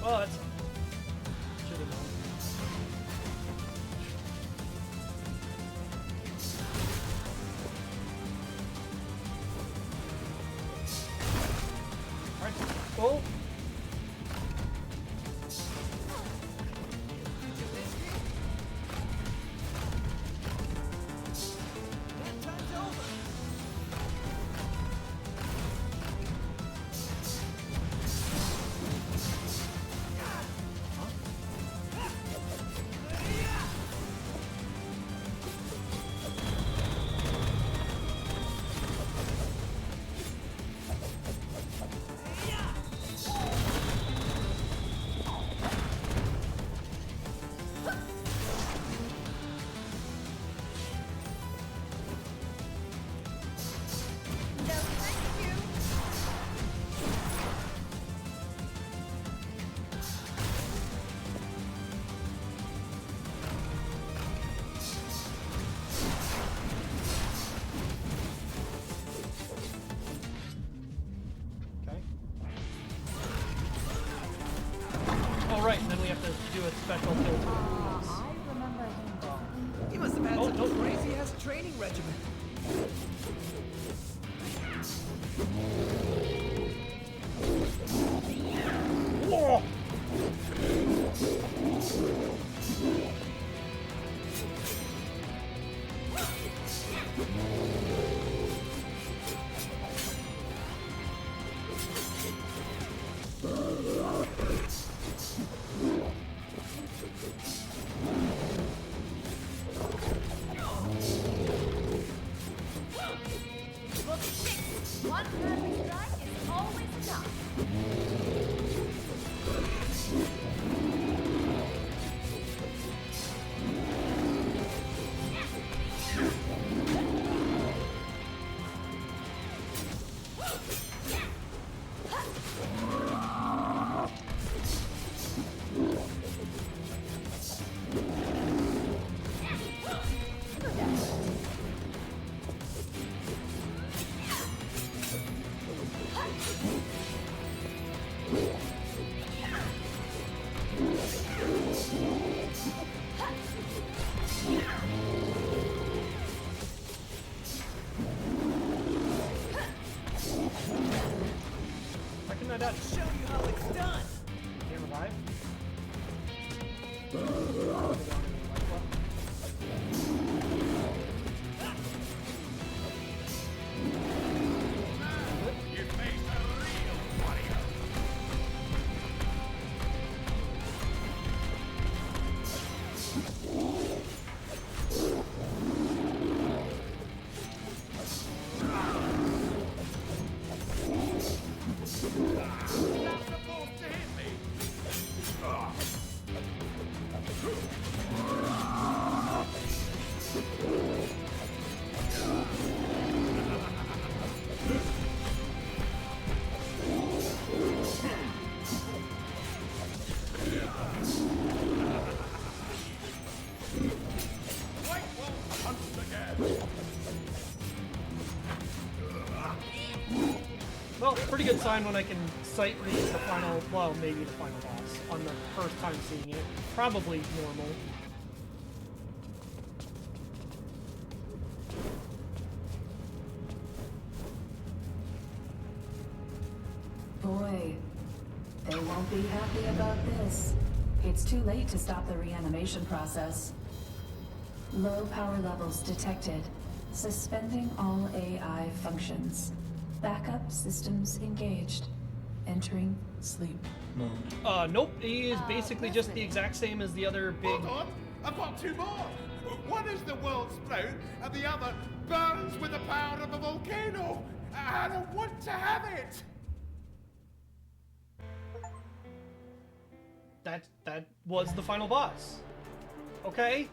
Oh, that's should have gone. All right. Oh. Right, and then we have to do a special tilt. I remember him differently. He must have had Oh, some no. crazy-ass training regimen. Whoa! One perfect strike is always enough. Why can I not Show you how it's done. can't revive? You face a real warrior. Not supposed to hit me. White Wolf hunts again. Well, pretty good sign when I can excite me as the final, well, maybe the final boss on the first time seeing it. Probably normal. Boy, they won't be happy about this. It's too late to stop the reanimation process. Low power levels detected. Suspending all AI functions. Backup systems engaged. Entering sleep mode. Nope, he is basically just the exact same as the other big... Hold on, I've got two more. One is the world sprout, and the other burns with the power of a volcano. I don't want to have it. That was the final boss. Okay?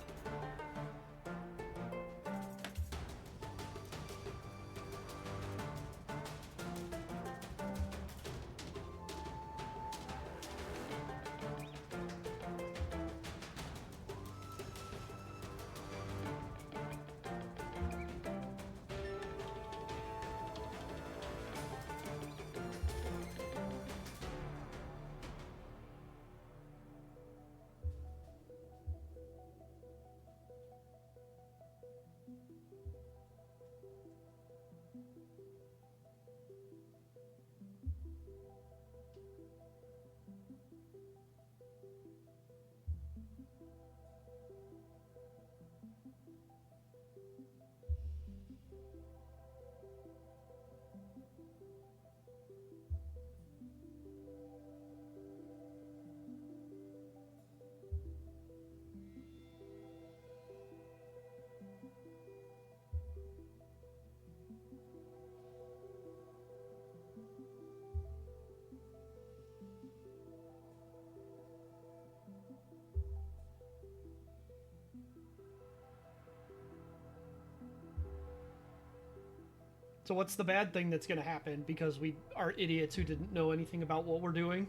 So what's the bad thing that's gonna happen because we are idiots who didn't know anything about what we're doing?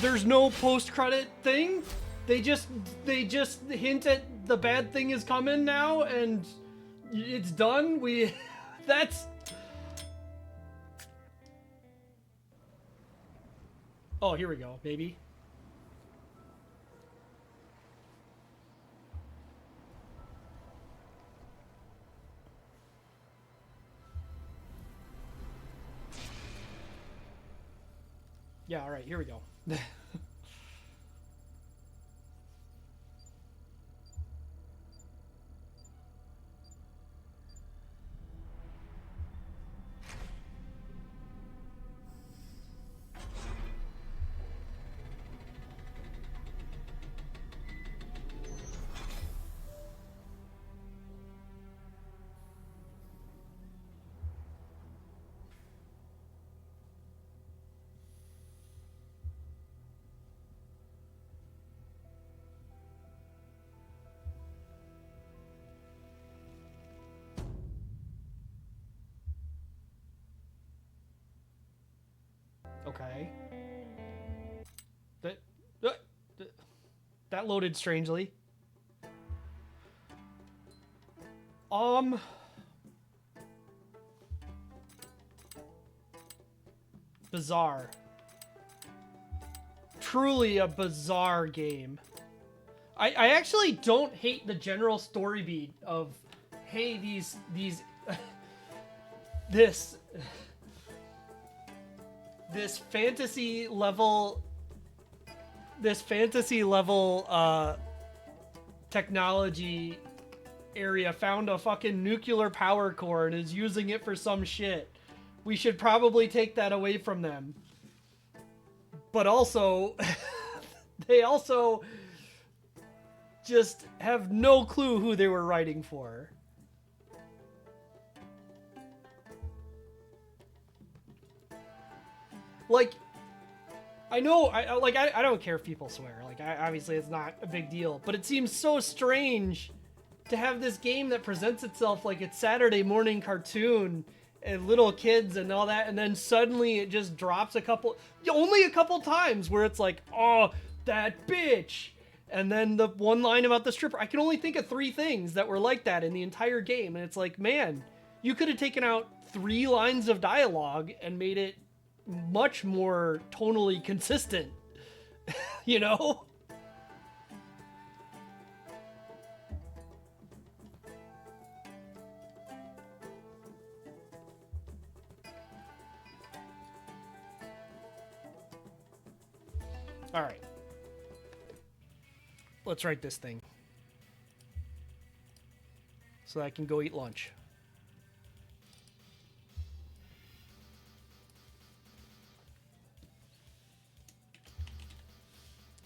There's no post-credit thing. They just hint at the bad thing is coming now and it's done. That's Oh, here we go. Maybe. Yeah, all right, here we go. Okay. That loaded strangely. Bizarre. Truly a bizarre game. I actually don't hate the general story beat of, hey, these this fantasy level technology area found a fucking nuclear power core and is using it for some shit. We should probably take that away from them. But also, they also just have no clue who they were writing for. Like, I know, I don't care if people swear. Like, obviously it's not a big deal. But it seems so strange to have this game that presents itself like it's Saturday morning cartoon and little kids and all that, and then suddenly it just drops only a couple times where it's like, oh, that bitch. And then the one line about the stripper. I can only think of 3 things that were like that in the entire game. And it's like, man, you could have taken out 3 lines of dialogue and made it much more tonally consistent, you know? All right. Let's write this thing so that I can go eat lunch.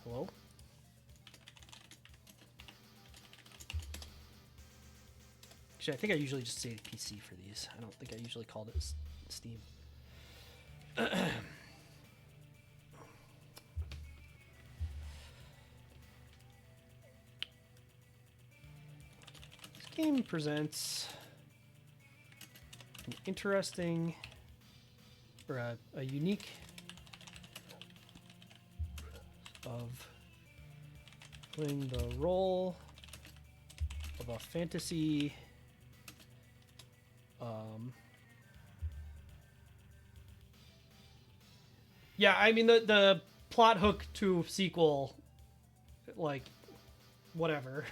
Hello? Actually, I think I usually just say PC for these. I don't think I usually called it Steam. This game presents an interesting, or a unique of playing the role of a fantasy yeah, I mean the plot hook to sequel, like, whatever.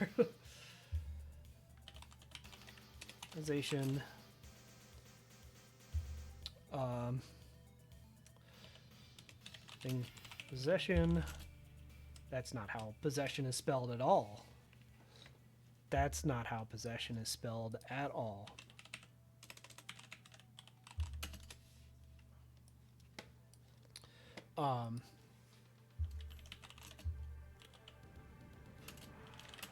Organization. Thing possession. That's not how possession is spelled at all. That's not how possession is spelled at all.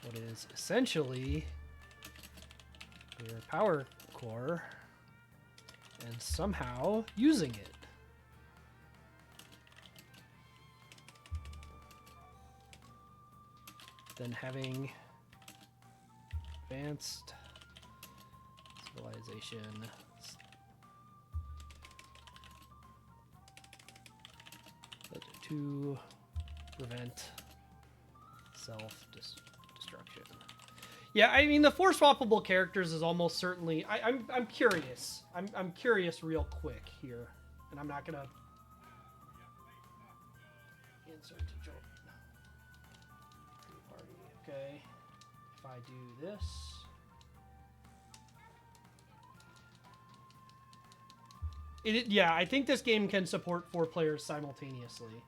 What is essentially your power core and somehow using it. Then having advanced civilization to prevent self-destruction. Yeah, I mean the 4 swappable characters is almost certainly. I'm curious. I'm curious real quick here, and I'm not gonna. Insert to join. Party. Okay. If I do this. Yeah, I think this game can support 4 players simultaneously.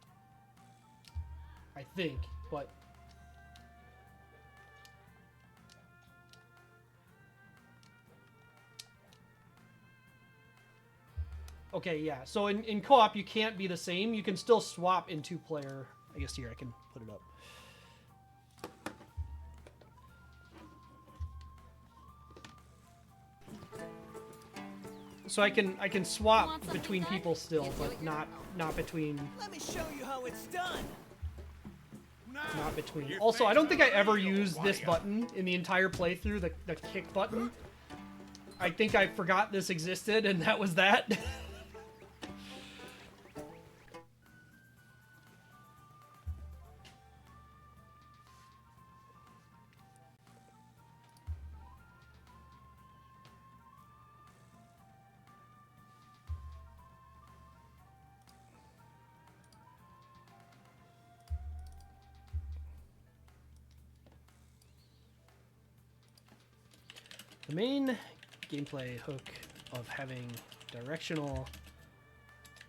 I think, but... Okay, yeah, so in co-op you can't be the same. You can still swap in 2-player. I guess here I can put it up. So I can swap between people still, but not between. Let me show you how it's done. Not between. Also, I don't think I ever used this button in the entire playthrough, the kick button. I think I forgot this existed, and that was that. The main gameplay hook of having directional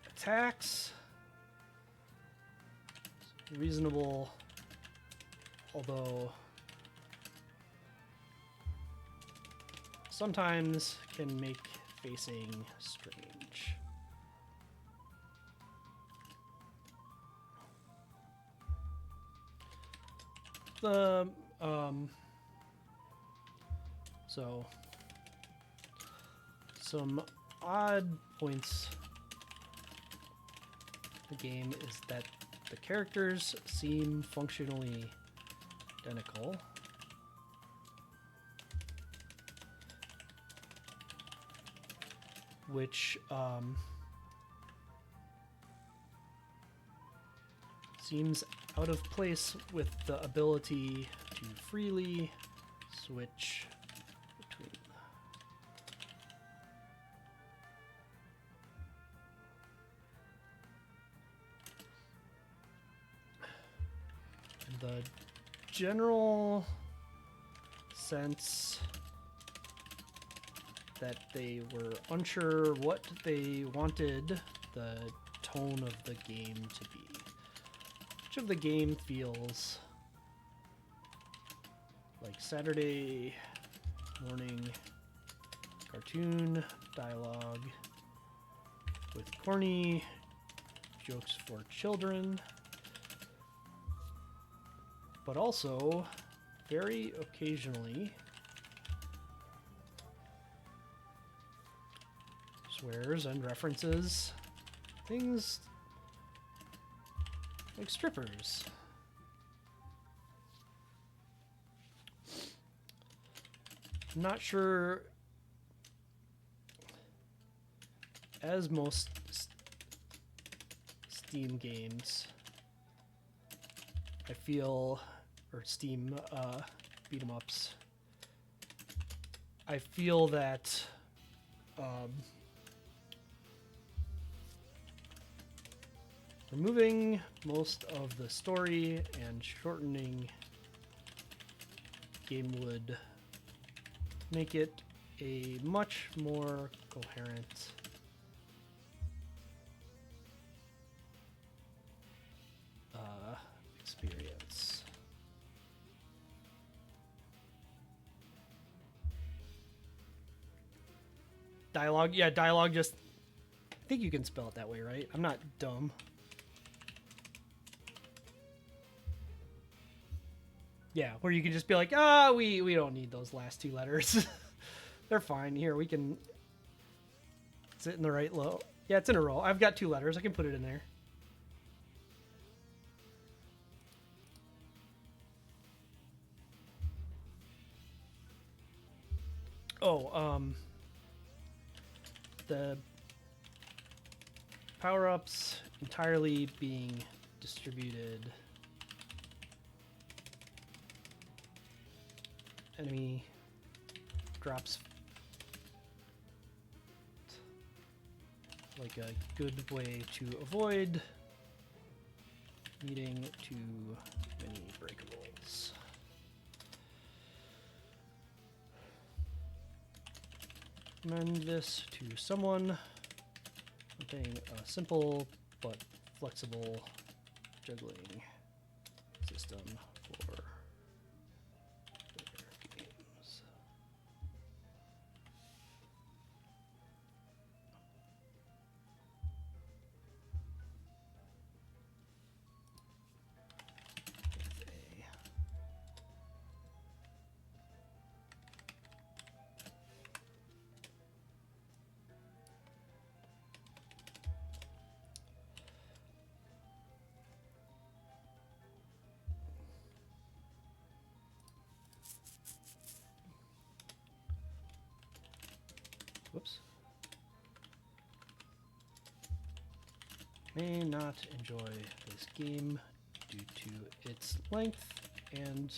attacks is reasonable, although sometimes can make facing strange. So some odd points in the game is that the characters seem functionally identical. Which seems out of place with the ability to freely switch between. The general sense that they were unsure what they wanted the tone of the game to be. Much of the game feels like Saturday morning cartoon dialogue with corny jokes for children, but also very occasionally swears and references things like strippers. I'm not sure, as most Steam games, I feel, or Steam beat 'em ups, I feel that removing most of the story and shortening game would make it a much more coherent experience. Dialogue, yeah, dialogue just, I think you can spell it that way, right? I'm not dumb. Yeah, where you can just be like, we don't need those last 2 letters. They're fine. Here, we can... Is it in the right row? Yeah, it's in a row. I've got 2 letters. I can put it in there. Oh, the power-ups entirely being distributed. Enemy drops like a good way to avoid needing too many breakables. Recommend this to someone wanting a simple but flexible juggling system for their games. Whoops. May not enjoy this game due to its length and...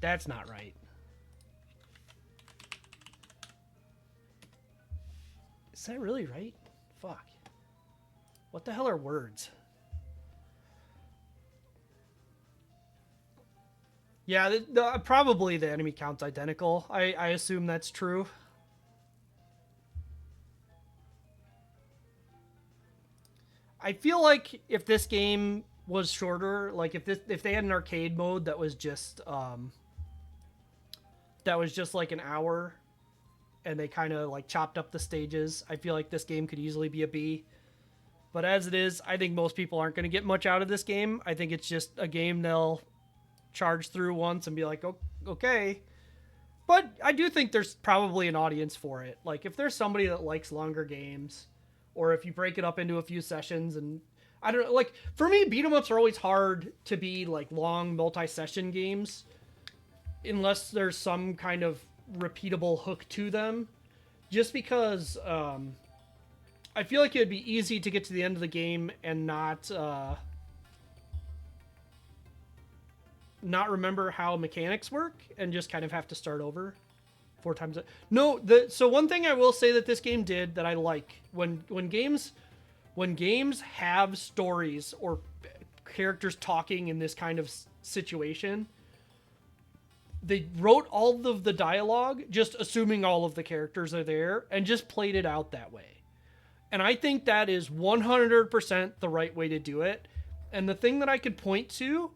That's not right. Is that really right? Fuck. What the hell are words? Yeah, probably the enemy count's identical. I assume that's true. I feel like if this game was shorter, like if they had an arcade mode that was just like an hour, and they kind of like chopped up the stages, I feel like this game could easily be a B. But as it is, I think most people aren't going to get much out of this game. I think it's just a game they'll charge through once and be like, oh, okay. But I do think there's probably an audience for it. Like, if there's somebody that likes longer games, or if you break it up into a few sessions, and I don't know, like, for me, beat 'em ups are always hard to be like long multi-session games unless there's some kind of repeatable hook to them. Just because I feel like it would be easy to get to the end of the game and not remember how mechanics work and just kind of have to start over 4 times. So one thing I will say that this game did that I like, when games have stories or characters talking in this kind of situation, they wrote all of the dialogue just assuming all of the characters are there and just played it out that way. And I think that is 100% the right way to do it. And the thing that I could point to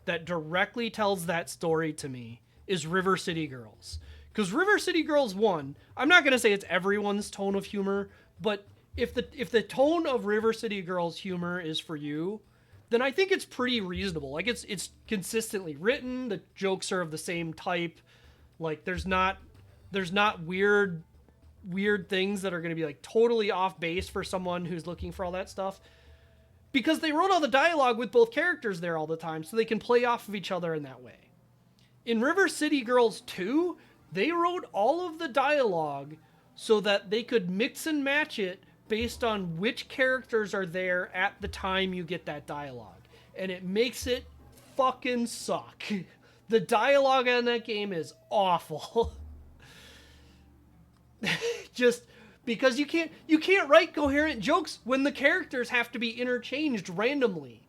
that directly tells that story to me is River City Girls. Because River City Girls 1, I'm not going to say it's everyone's tone of humor, but if the tone of River City Girls humor is for you, then I think it's pretty reasonable. Like, it's consistently written, the jokes are of the same type, like there's not weird things that are going to be like totally off base for someone who's looking for all that stuff. Because they wrote all the dialogue with both characters there all the time, so they can play off of each other in that way. In River City Girls 2, they wrote all of the dialogue so that they could mix and match it based on which characters are there at the time you get that dialogue. And it makes it fucking suck. The dialogue on that game is awful. Just... because you can't write coherent jokes when the characters have to be interchanged randomly,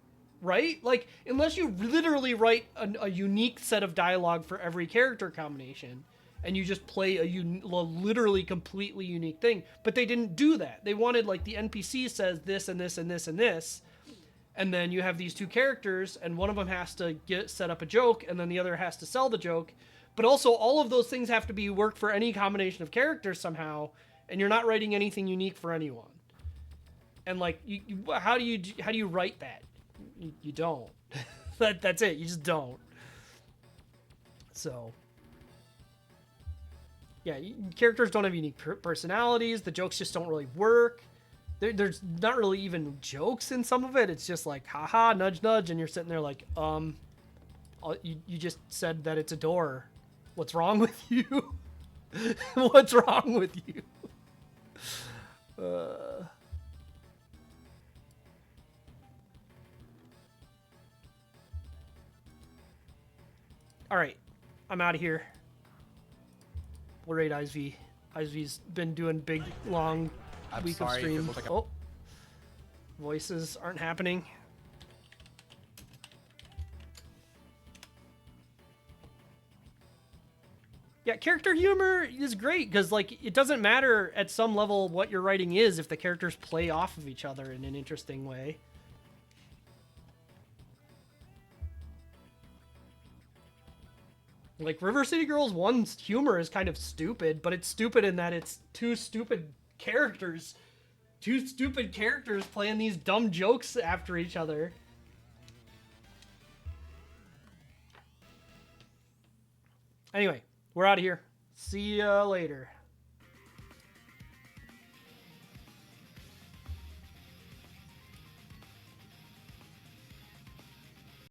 right? Like, unless you literally write a unique set of dialogue for every character combination, and you just play a literally completely unique thing. But they didn't do that. They wanted, like, the NPC says this and this and this and this, and then you have these two characters, and one of them has to set up a joke, and then the other has to sell the joke. But also, all of those things have to be work for any combination of characters somehow, and you're not writing anything unique for anyone. And like, how do you write that? You don't. That's it. You just don't. So, yeah, characters don't have unique personalities. The jokes just don't really work. There's not really even jokes in some of it. It's just like, haha, nudge, nudge, and you're sitting there like, you just said that it's a door. What's wrong with you? What's wrong with you? All right, I'm out of here. Blurred Eyes V. Ivy's been doing big, long I'm week of sorry, it streams. looks like Oh, voices aren't happening. Yeah, character humor is great because, like, it doesn't matter at some level what your writing is if the characters play off of each other in an interesting way. Like, River City Girls 1's humor is kind of stupid, but it's stupid in that it's two stupid characters. Two stupid characters playing these dumb jokes after each other. Anyway, we're out of here. See ya later.